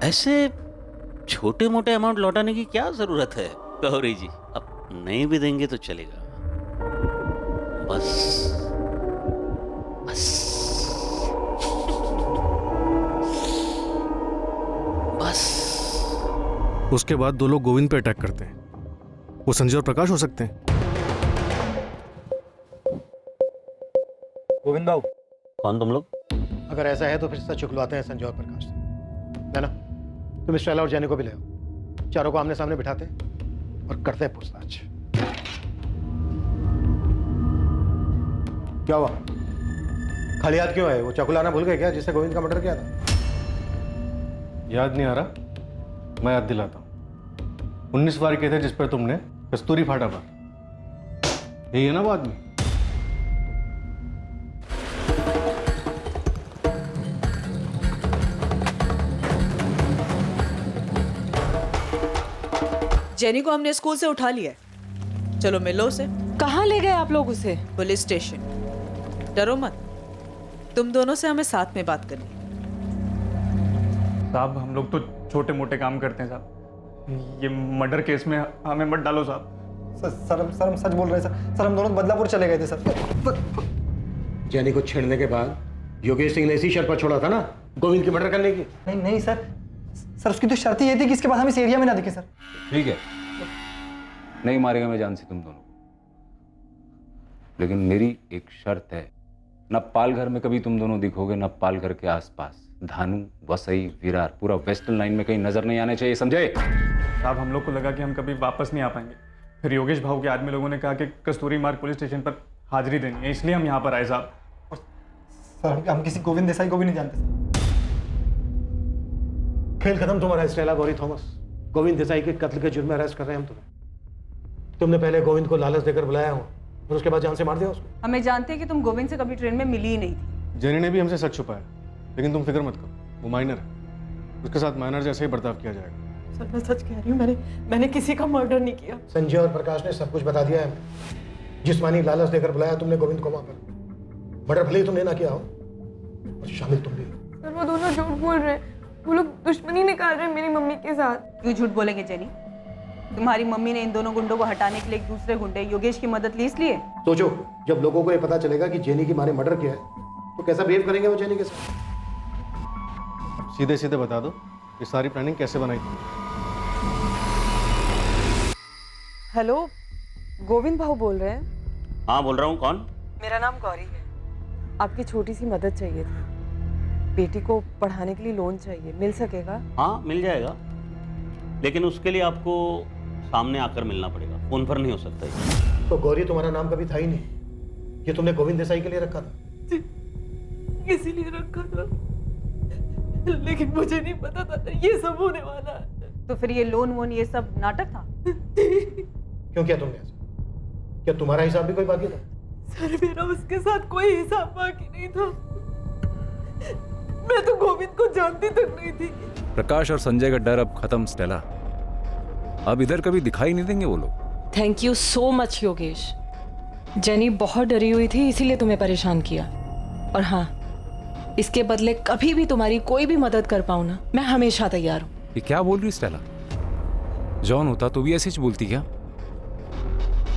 [SPEAKER 14] ऐसे छोटे मोटे अमाउंट लौटाने की क्या जरूरत है गौरी जी? अब नहीं भी देंगे तो चलेगा, बस बस बस।
[SPEAKER 10] उसके बाद 2 लोग गोविंद पे अटैक करते हैं। वो संजय और प्रकाश हो सकते हैं।
[SPEAKER 12] गोविंद बाबू,
[SPEAKER 14] कौन तुम लोग?
[SPEAKER 12] अगर ऐसा है तो फिर सच उगलवाते हैं संजय और प्रकाश से। नैना, तुम स्टेला और जेनी को भी ले आओ, चारों को आमने सामने बिठाते हैं और करते हैं पूछताछ। क्या हुआ? खाली हाथ क्यों आए? वो चाकू लाना भूल गए क्या, जिससे गोविंद का मर्डर किया था?
[SPEAKER 10] याद नहीं आ रहा? मैं याद दिलाता हूँ। 19 बार के थे जिस पर तुमने कस्तूरी फाटा पर। यही है ना वो आदमी?
[SPEAKER 7] जेनी को हमने स्कूल से उठा लिया है, चलो मिलो उसे।
[SPEAKER 5] कहाँ ले गए आप लोग उसे?
[SPEAKER 7] Police station. डरो मत, तुम दोनों से हमें साथ में बात करनी।
[SPEAKER 1] साहब, हम लोग तो छोटे मोटे काम करते हैं साहब, ये मर्डर केस में हमें मत डालो साहब।
[SPEAKER 13] सर हम सच बोल रहे हैं सर हम दोनों बदलापुर चले गए थे सर।
[SPEAKER 12] जेनी को छेड़ने के बाद योगेश सिंह ने इसी शर्त पर छोड़ा था ना, गोविंद की मर्डर करने की।
[SPEAKER 13] नहीं सर उसकी तो शर्त ये थी कि इसके बाद हम इस एरिया में ना दिखे सर।
[SPEAKER 3] ठीक है, नहीं मारेगा मैं जान से तुम दोनों, लेकिन मेरी एक शर्त है, न पालघर में कभी तुम दोनों दिखोगे, न पालघर के आसपास। धानु, वसई, विरार, पूरा वेस्टर्न लाइन में कहीं नजर नहीं आने चाहिए, समझे?
[SPEAKER 1] साहब, हम लोग को लगा कि हम कभी वापस नहीं आ पाएंगे, फिर योगेश भाऊ के आदमी लोगों ने कहा कि कस्तूरी मार्ग पुलिस स्टेशन पर हाजिरी देनी है, इसलिए हम यहाँ पर आए साहब।
[SPEAKER 13] सर हम किसी गोविंद देसाई को भी नहीं जानते सर।
[SPEAKER 12] खेल खत्म तुम्हारा स्टेला गौरी थॉमस। गोविंद देसाई के कत्ल के जुर्म में अरेस्ट कर रहे हैं हम तुम्हें। तुमने पहले गोविंद को लालच देकर बुलाया हो और उसके बाद जान से मार दिया उसको।
[SPEAKER 23] हमें जानते हैं कि तुम गोविंद से कभी ट्रेन में मिली ही नहीं थी।
[SPEAKER 10] जेनी ने भी हमसे सच छुपाया, लेकिन तुम फिक्र मत करो, वो माइनर है, उसके साथ माइनर जैसे ही बर्ताव किया जाएगा।
[SPEAKER 5] सर मैं सच कह रही हूँ, मैंने किसी का मर्डर नहीं किया।
[SPEAKER 12] संजय और प्रकाश ने सब कुछ बता दिया है। जिस्मानी लालच देकर बुलाया तुमने गोविंद को वहां पर। मर्डर भले ही तुमने ना किया हो, और शामिल तुम भी।
[SPEAKER 6] सर वो दोनों झूठ बोल रहे हैं, वो लोग दुश्मनी निकाल रहे हैं मेरी मम्मी के साथ।
[SPEAKER 23] क्यों झूठ बोलेंगे जेनी? तुम्हारी मम्मी ने इन दोनों गुंडों को हटाने के लिए एक दूसरे गुंडे योगेश की मदद ली इसलिए।
[SPEAKER 12] सोचो, जब लोगों को ये पता चलेगा कि जेनी की माँ ने मर्डर किया है तो कैसा बिहेव करेंगे वो जेनी के साथ।
[SPEAKER 10] सीधे सीधे बता दो ये सारी प्लानिंग कैसे बनाई तुमने?
[SPEAKER 5] हेलो, गोविंद भाऊ बोल रहे हैं?
[SPEAKER 14] हाँ बोल रहा हूँ। कौन?
[SPEAKER 5] मेरा नाम गौरी है, आपकी छोटी सी मदद चाहिए थी। बेटी को पढ़ाने के लिए लोन चाहिए, मिल सकेगा?
[SPEAKER 14] हाँ मिल जाएगा, लेकिन उसके लिए आपको सामने आकर मिलना पड़ेगा, फोन पर नहीं हो सकता है।
[SPEAKER 12] तो गौरी तुम्हारा नाम कभी था ही नहीं, ये तुमने गोविंद देसाई के लिए रखा था।
[SPEAKER 6] इसीलिए रखा था, लेकिन मुझे नहीं पता था ये सब होने वाला है।
[SPEAKER 23] तो फिर ये लोन वोन ये सब नाटक था?
[SPEAKER 12] क्यों किया तुमने ऐसा? क्या तुम्हारा हिसाब भी कोई बाकी था?
[SPEAKER 6] सर मेरा उसके साथ कोई हिसाब बाकी नहीं था, मैं तो गोविंद को जानती तक नहीं थी।
[SPEAKER 3] प्रकाश और संजय का डर अब खत्म स्टेला, अब इधर कभी दिखाई नहीं देंगे वो लोग।
[SPEAKER 5] Thank you so much Yogesh. Jenny बहुत डरी हुई थी, इसीलिए तुम्हें परेशान किया। और हाँ, इसके बदले कभी भी तुम्हारी कोई भी मदद कर पाऊँ ना, मैं हमेशा तैयार हूँ।
[SPEAKER 3] ये क्या बोल रही स्टेला? जॉन होता तो भी ऐसे ही बोलती क्या?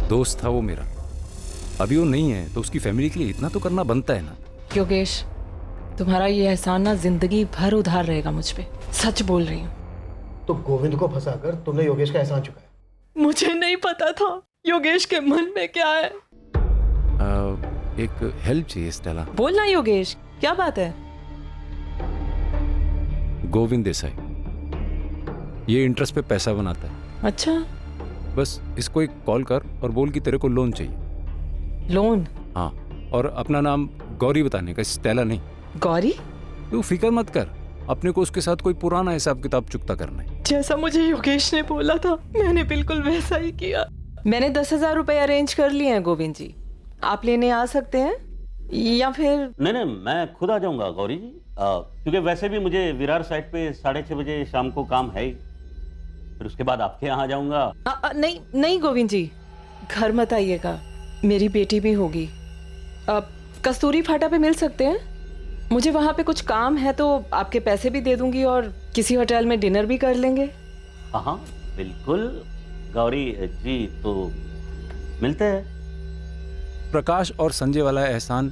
[SPEAKER 3] दोस्त था वो मेरा, अभी वो नहीं है तो उसकी फैमिली के लिए इतना तो करना बनता है ना।
[SPEAKER 5] योगेश, तुम्हारा ये एहसान ना जिंदगी भर उधार रहेगा मुझ पे, सच बोल रही हूँ।
[SPEAKER 12] तो गोविंद को फंसाकर तुमने योगेश का एहसान चुकाया।
[SPEAKER 6] मुझे नहीं पता था योगेश के मन में क्या है।
[SPEAKER 3] एक हेल्प चाहिए स्टेला।
[SPEAKER 5] बोलना योगेश, क्या बात है?
[SPEAKER 3] गोविंद देसाई, ये इंटरेस्ट पे पैसा बनाता है।
[SPEAKER 5] अच्छा,
[SPEAKER 3] बस इसको एक कॉल कर और बोल कि तेरे को लोन चाहिए।
[SPEAKER 5] लोन?
[SPEAKER 3] हाँ, और अपना नाम गौरी बताने का, स्टेला नहीं।
[SPEAKER 5] गौरी?
[SPEAKER 3] तू फिक्र मत कर, अपने को उसके साथ कोई पुराना हिसाब किताब चुकता करना है।
[SPEAKER 5] जैसा मुझे योगेश ने बोला था मैंने बिल्कुल वैसा ही किया। मैंने 10,000 रुपए अरेंज कर लिए हैं गोविंद जी, आप लेने आ सकते हैं या फिर?
[SPEAKER 14] नहीं, मैं खुद आ जाऊंगा गौरी जी, क्योंकि वैसे भी मुझे विरार साइड पे 6:30 बजे शाम को काम है ही, फिर उसके बाद आपके यहाँ आ जाऊंगा।
[SPEAKER 5] नहीं गोविंद जी, घर मत आइएगा, मेरी बेटी भी होगी। अब कस्तूरी फाटा पे मिल सकते हैं, मुझे वहाँ पे कुछ काम है तो आपके पैसे भी दे दूंगी और किसी होटल में डिनर भी कर लेंगे।
[SPEAKER 14] हाँ बिल्कुल गौरी जी, तो मिलते हैं।
[SPEAKER 3] प्रकाश और संजय वाला एहसान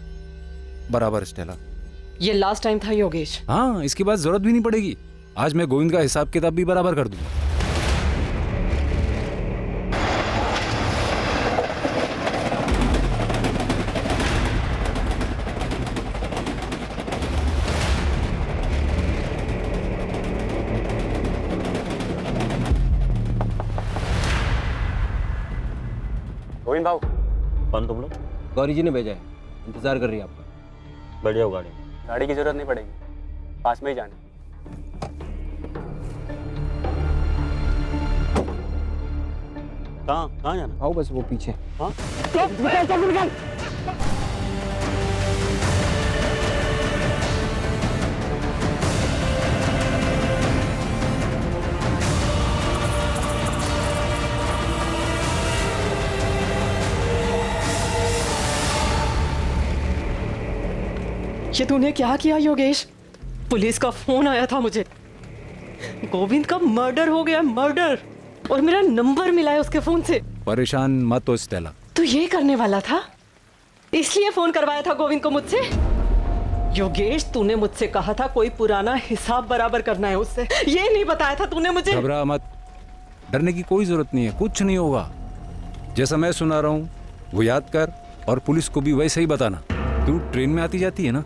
[SPEAKER 3] बराबर स्टेला।
[SPEAKER 5] ये लास्ट टाइम था योगेश।
[SPEAKER 3] हाँ, इसके बाद जरूरत भी नहीं पड़ेगी, आज मैं गोविंद का हिसाब किताब भी बराबर कर दूंगा।
[SPEAKER 13] गोविंद भाव।
[SPEAKER 14] कौन तुम लोग?
[SPEAKER 13] गौरी जी ने भेजा है, इंतजार कर रही है आपका।
[SPEAKER 14] बैठ जाओ गाड़ी।
[SPEAKER 13] गाड़ी की जरूरत नहीं पड़ेगी, पास में ही जाना।
[SPEAKER 14] कहाँ जाना?
[SPEAKER 13] आओ बस वो पीछे।
[SPEAKER 14] हाँ?
[SPEAKER 5] ये तूने क्या किया योगेश? पुलिस का फोन आया था मुझे, गोविंद का मर्डर हो गया, मर्डर, और मेरा नंबर मिला है उसके फोन से।
[SPEAKER 3] परेशान मत हो स्टेला।
[SPEAKER 5] तू ये करने वाला था, इसलिए फोन करवाया था गोविंद को मुझसे? योगेश, तूने मुझसे कहा था कोई पुराना हिसाब बराबर करना है उससे, ये नहीं बताया था तूने मुझे?
[SPEAKER 3] घबरा मत, डरने की कोई जरूरत नहीं है, कुछ नहीं होगा। जैसा मैं सुना रहा हूँ वो याद कर और पुलिस को भी वैसे ही बताना। तू ट्रेन में आती जाती है ना?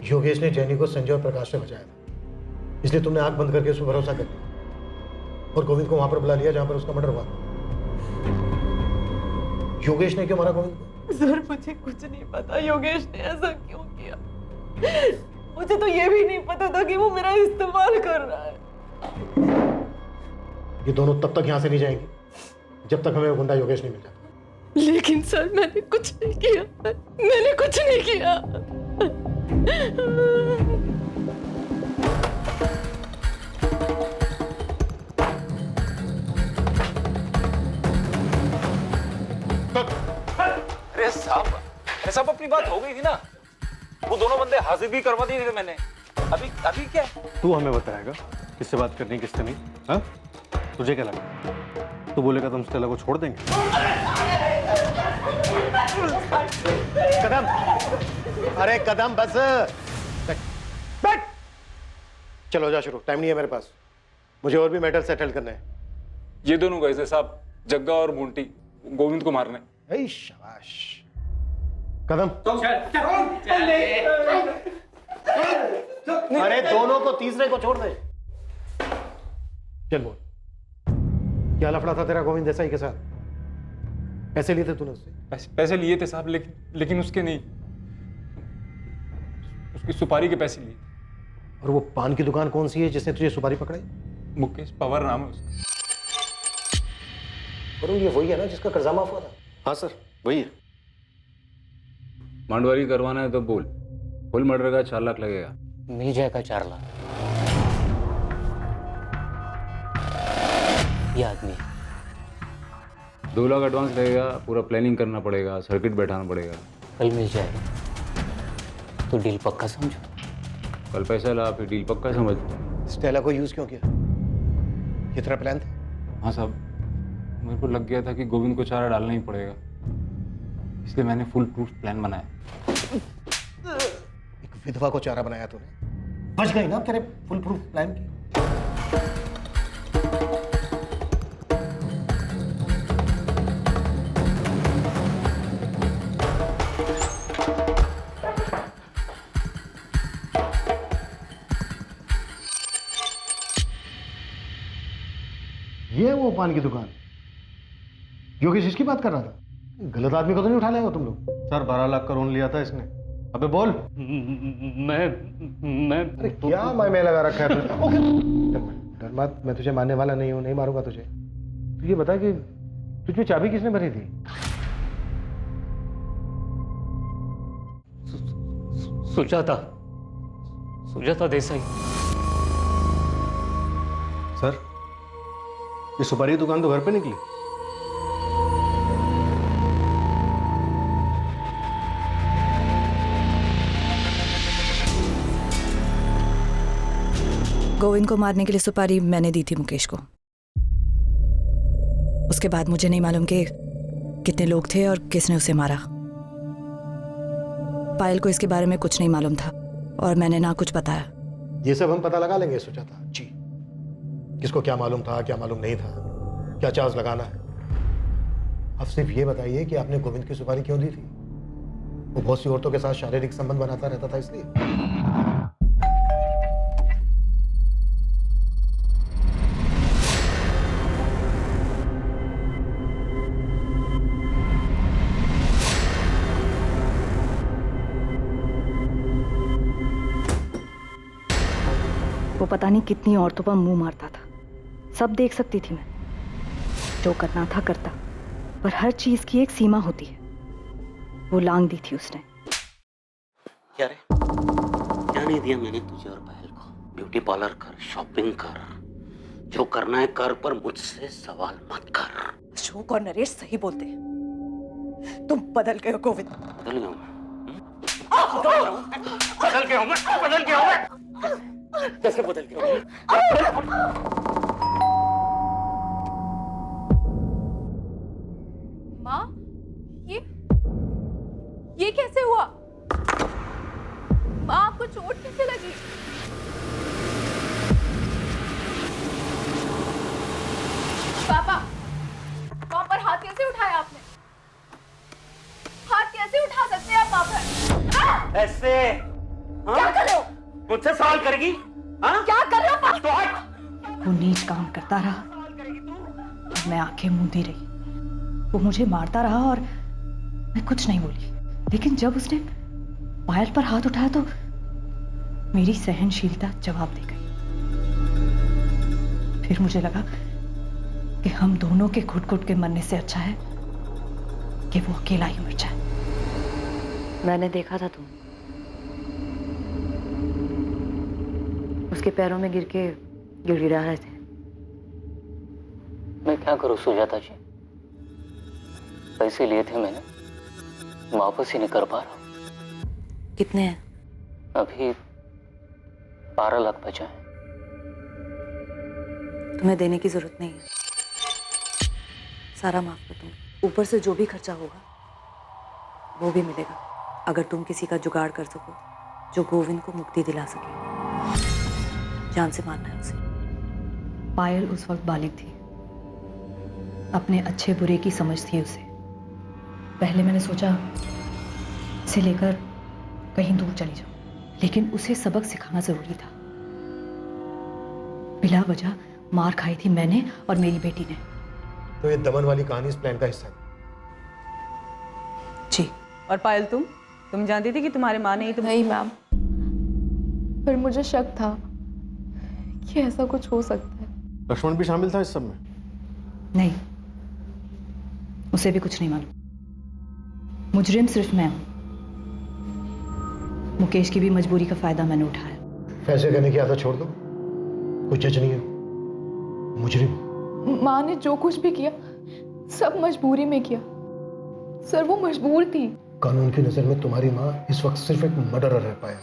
[SPEAKER 12] योगेश ने जैनी को संजय और प्रकाश से बचाया था, इसलिए तुमने आंख बंद करके उस पर भरोसा कर लिया और गोविंद को वहां पर बुला लिया जहां पर उसका मर्डर हुआ। योगेश ने क्यों मारा गोविंद को?
[SPEAKER 6] सर मुझे कुछ नहीं पता योगेश ने ऐसा क्यों किया, मुझे तो ये भी नहीं पता था कि वो मेरा इस्तेमाल कर रहा है।
[SPEAKER 12] ये दोनों तब तक यहां से नहीं जाएंगे जब तक हमें वो गुंडा योगेश नहीं मिल जाता।
[SPEAKER 6] लेकिन सर मैंने कुछ नहीं किया, मैंने कुछ नहीं किया।
[SPEAKER 3] अरे साहब अपनी बात हो गई थी ना, वो दोनों बंदे हाजिर भी करवा दिए थे मैंने। अभी क्या?
[SPEAKER 10] तू हमें बताएगा किससे बात करनी किससे नहीं? हाँ, तुझे क्या लगा? तू बोलेगा तुम स्टेला को छोड़ देंगे?
[SPEAKER 12] कदम, अरे कदम बस बैठ। चलो जा शुरू, टाइम नहीं है मेरे पास, मुझे और भी मैटर सेटल करना है।
[SPEAKER 3] ये दोनों गए थे साहब, जग्गा और बूंटी, गोविंद को मारने।
[SPEAKER 12] शाबाश कदम। अरे दोनों को, तीसरे को छोड़ दे। चल बोल, क्या लफड़ा था तेरा गोविंद देसाई के साथ? पैसे लिए थे तूने उससे?
[SPEAKER 3] पैसे लिए थे साहब, लेकिन उसके नहीं, उसकी सुपारी के पैसे लिए।
[SPEAKER 12] और वो पान की दुकान कौन सी है जिसने तुझे सुपारी पकड़ाई?
[SPEAKER 3] मुकेश पवार नाम है उसका।
[SPEAKER 12] वरुण, ये वही है ना जिसका कर्जा माफ हुआ था?
[SPEAKER 10] हाँ सर, वही है।
[SPEAKER 3] मांडवारी करवाना है तो बोल, फुल मर्डर का 4 लाख लगेगा।
[SPEAKER 19] मिल जाएगा 4 लाख। ये आदमी
[SPEAKER 3] 2 लाख एडवांस लगेगा, पूरा प्लानिंग करना पड़ेगा, सर्किट बैठाना पड़ेगा।
[SPEAKER 19] कल मिल जाएगा तो डील पक्का समझो।
[SPEAKER 3] कल पैसा ला, फिर डील पक्का समझ।
[SPEAKER 12] स्टेला को यूज क्यों किया? ये तेरा प्लान था?
[SPEAKER 3] हाँ साहब, मेरे को लग गया था कि गोविंद को चारा डालना ही पड़ेगा, इसलिए मैंने फुल प्रूफ प्लान बनाया।
[SPEAKER 12] एक विधवा को चारा बनाया तूने, बच गई ना तेरे फुल प्रूफ प्लान की। ये वो पान की दुकान जो किस चीज की बात कर रहा था? गलत आदमी को तो नहीं उठा लेगा तुम लोग?
[SPEAKER 10] सर 12 लाख का लोन लिया था इसने। अबे बोल।
[SPEAKER 12] मैं अरे क्या मैं लगा रखा है तुझे? ओके डर मत, मैं तुझे मारने वाला नहीं हूं, नहीं मारूंगा तुझे। तू ये बता कि तुझ में चाबी किसने भरी थी?
[SPEAKER 19] सुजाता देसाई।
[SPEAKER 10] सर, ये सुपारी की दुकान तो घर पे निकली।
[SPEAKER 2] गोविंद को मारने के लिए सुपारी मैंने दी थी मुकेश को। उसके बाद मुझे नहीं मालूम कि कितने लोग थे और किसने उसे मारा। पायल को इसके बारे में कुछ नहीं मालूम था और मैंने ना कुछ बताया।
[SPEAKER 12] ये सब हम पता लगा लेंगे सुजाता जी, किसको क्या मालूम था, क्या मालूम नहीं था, क्या चार्ज लगाना है। अब सिर्फ ये बताइए कि आपने गोविंद की सुपारी क्यों दी थी? वो बहुत सी औरतों के साथ शारीरिक संबंध बनाता रहता था इसलिए?
[SPEAKER 2] वो पता नहीं कितनी औरतों पर मुंह मारता था, सब देख सकती थी मैं। जो करना था करता, पर हर चीज की एक सीमा होती है। वो लांग दी थी उसने।
[SPEAKER 14] क्या रे, क्या नहीं दिया मैंने तुझे और पायल को? ब्यूटी पार्लर कर, शॉपिंग कर, जो करना है कर, पर मुझसे सवाल मत कर।
[SPEAKER 2] अशोक और नरेश सही बोलते हैं, तुम बदल गए हो गोविंद।
[SPEAKER 14] बदल गया मैं। कैसे बदल गया?
[SPEAKER 6] माँ, ये कैसे हुआ? माँ, आपको चोट कैसे लगी? पापा, वहाँ पर हाथ कैसे उठाया आपने? हाथ कैसे उठा सकते हैं आप वहाँ पर?
[SPEAKER 14] ऐसे?
[SPEAKER 6] क्या कर रहे हो?
[SPEAKER 14] मुझसे सवाल करेगी? हाँ?
[SPEAKER 6] क्या कर रहे हो पापा?
[SPEAKER 2] वो नीच काम करता रहा और मैं आंखें मूंदी रही। वो मुझे मारता रहा और मैं कुछ नहीं बोली, लेकिन जब उसने पायल पर हाथ उठाया तो मेरी सहनशीलता जवाब दे गई। फिर मुझे लगा कि हम दोनों के घुट घुट के मरने से अच्छा है कि वो अकेला ही मर जाए। मैंने देखा था तुम उसके पैरों में गिर के गिड़गिड़ा रहे थे।
[SPEAKER 19] मैं क्या करूं सुजाता जी? पैसे लिए थे मैंने, वापस ही नहीं कर पा रहा हूं।
[SPEAKER 2] कितने हैं?
[SPEAKER 19] अभी 12 लाख बचा है।
[SPEAKER 2] तुम्हें देने की जरूरत नहीं है, सारा माफ कर दूंगी। ऊपर से जो भी खर्चा होगा वो भी मिलेगा, अगर तुम किसी का जुगाड़ कर सको जो गोविंद को मुक्ति दिला सके। जान से मारना है उसे। पायल उस वक्त बालिग थी, अपने अच्छे बुरे की समझ थी उसे। पहले मैंने सोचा इसे लेकर कहीं दूर चली जाऊं, लेकिन उसे सबक सिखाना जरूरी था। बिला वजह मार खाई थी मैंने और मेरी बेटी ने।
[SPEAKER 12] तो ये दमन वाली कहानी इस प्लान का हिस्सा थी?
[SPEAKER 2] जी।
[SPEAKER 23] और पायल तुम जानती थी कि तुम्हारे माँ ने ही
[SPEAKER 6] नहीं मैम, पर मुझे शक था कि ऐसा कुछ हो सकता है।
[SPEAKER 10] लक्ष्मण भी शामिल था इस सब में?
[SPEAKER 2] नहीं, उसे भी कुछ नहीं मालूम। मुजरिम सिर्फ मैं हूं। मुकेश की भी मजबूरी का फायदा मैंने उठाया।
[SPEAKER 12] फैसले करने की आदत छोड़ दो, कुछ जज नहीं है, मुजरिम।
[SPEAKER 6] माँ ने जो कुछ भी किया सब मजबूरी में किया। सर वो मजबूर थी।
[SPEAKER 12] कानून की नजर में तुम्हारी माँ इस वक्त सिर्फ एक मर्डरर है पायल।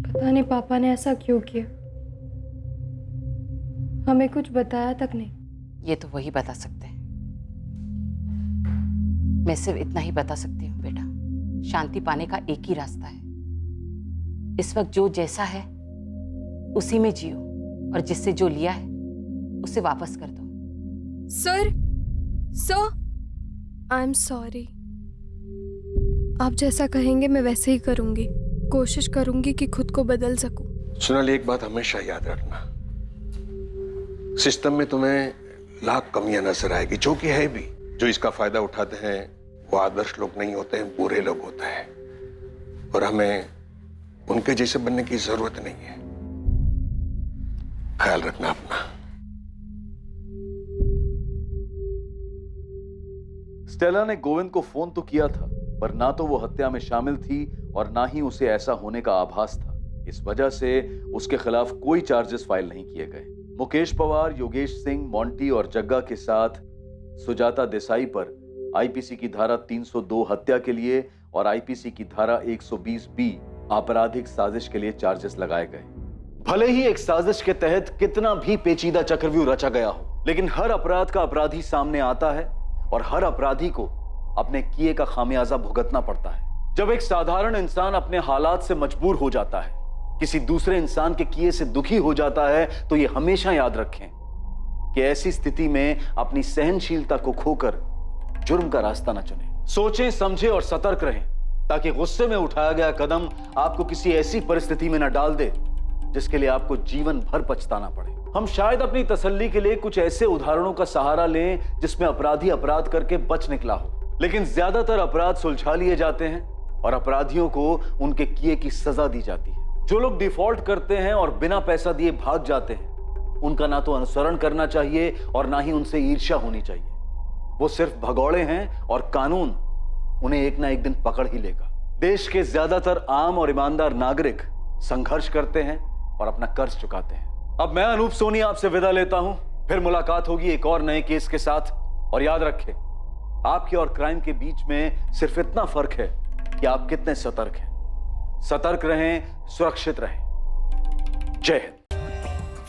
[SPEAKER 21] पता नहीं पापा ने ऐसा क्यों किया, हमें कुछ बताया तक नहीं।
[SPEAKER 4] ये तो वही बता सकते हैं। मैं सिर्फ इतना ही बता सकती हूँ बेटा, शांति पाने का एक ही रास्ता है। इस वक्त जो जैसा है उसी में जियो, और जिससे जो लिया है उसे वापस कर दो।
[SPEAKER 21] Sir I am sorry. आप जैसा कहेंगे मैं वैसे ही करूंगी। कोशिश करूंगी कि खुद को बदल सकूं।
[SPEAKER 18] सोनाली, एक बात हमेशा याद रखना, सिस्टम में तुम्हें लाख कमियां नजर आएगी, जो कि है भी। जो इसका फायदा उठाते हैं वो आदर्श लोग नहीं होते हैं, बुरे लोग होते हैं, और हमें उनके जैसे बनने की जरूरत नहीं है। ख्याल रखना अपना।
[SPEAKER 9] स्टेला ने गोविंद को फोन तो किया था, पर ना तो वो हत्या में शामिल थी और ना ही उसे ऐसा होने का आभास था। इस वजह से उसके खिलाफ कोई चार्जेस फाइल नहीं किए गए। मुकेश पवार, योगेश सिंह, मोंटी और जग्गा के साथ सुजाता देसाई पर आईपीसी की धारा 302 हत्या के लिए और आईपीसी की धारा 120B आपराधिक साजिश के लिए चार्जेस लगाए गए। भले ही एक साजिश के तहत कितना भी पेचीदा चक्रव्यूह रचा गया हो, लेकिन हर अपराध का अपराधी सामने आता है और हर अपराधी को अपने किए का खामियाजा भुगतना पड़ता है। जब एक साधारण इंसान अपने हालात से मजबूर हो जाता है, किसी दूसरे इंसान के किए से दुखी हो जाता है, तो ये हमेशा याद रखें कि ऐसी स्थिति में अपनी सहनशीलता को खोकर जुर्म का रास्ता न चुनें। सोचें, समझें और सतर्क रहें, ताकि गुस्से में उठाया गया कदम आपको किसी ऐसी परिस्थिति में न डाल दे जिसके लिए आपको जीवन भर पछताना पड़े। हम शायद अपनी तसल्ली के लिए कुछ ऐसे उदाहरणों का सहारा लें जिसमें अपराधी अपराध करके बच निकला हो, लेकिन ज्यादातर अपराध सुलझा लिए जाते हैं और अपराधियों को उनके किए की सजा दी जाती है। जो लोग डिफॉल्ट करते हैं और बिना पैसा दिए भाग जाते हैं, उनका ना तो अनुसरण करना चाहिए और ना ही उनसे ईर्ष्या होनी चाहिए। वो सिर्फ भगौड़े हैं और कानून उन्हें एक ना एक दिन पकड़ ही लेगा। देश के ज्यादातर आम और ईमानदार नागरिक संघर्ष करते हैं और अपना कर्ज चुकाते हैं। अब मैं अनूप सोनी आपसे विदा लेता हूं, फिर मुलाकात होगी एक और नए केस के साथ। और याद रखें, आपके और क्राइम के बीच में सिर्फ इतना फर्क है कि आप कितने सतर्क हैं। सतर्क रहें, सुरक्षित रहें। जय Hind.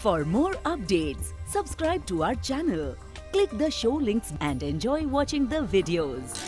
[SPEAKER 16] For more updates, subscribe to our channel, click the show links and enjoy watching the videos.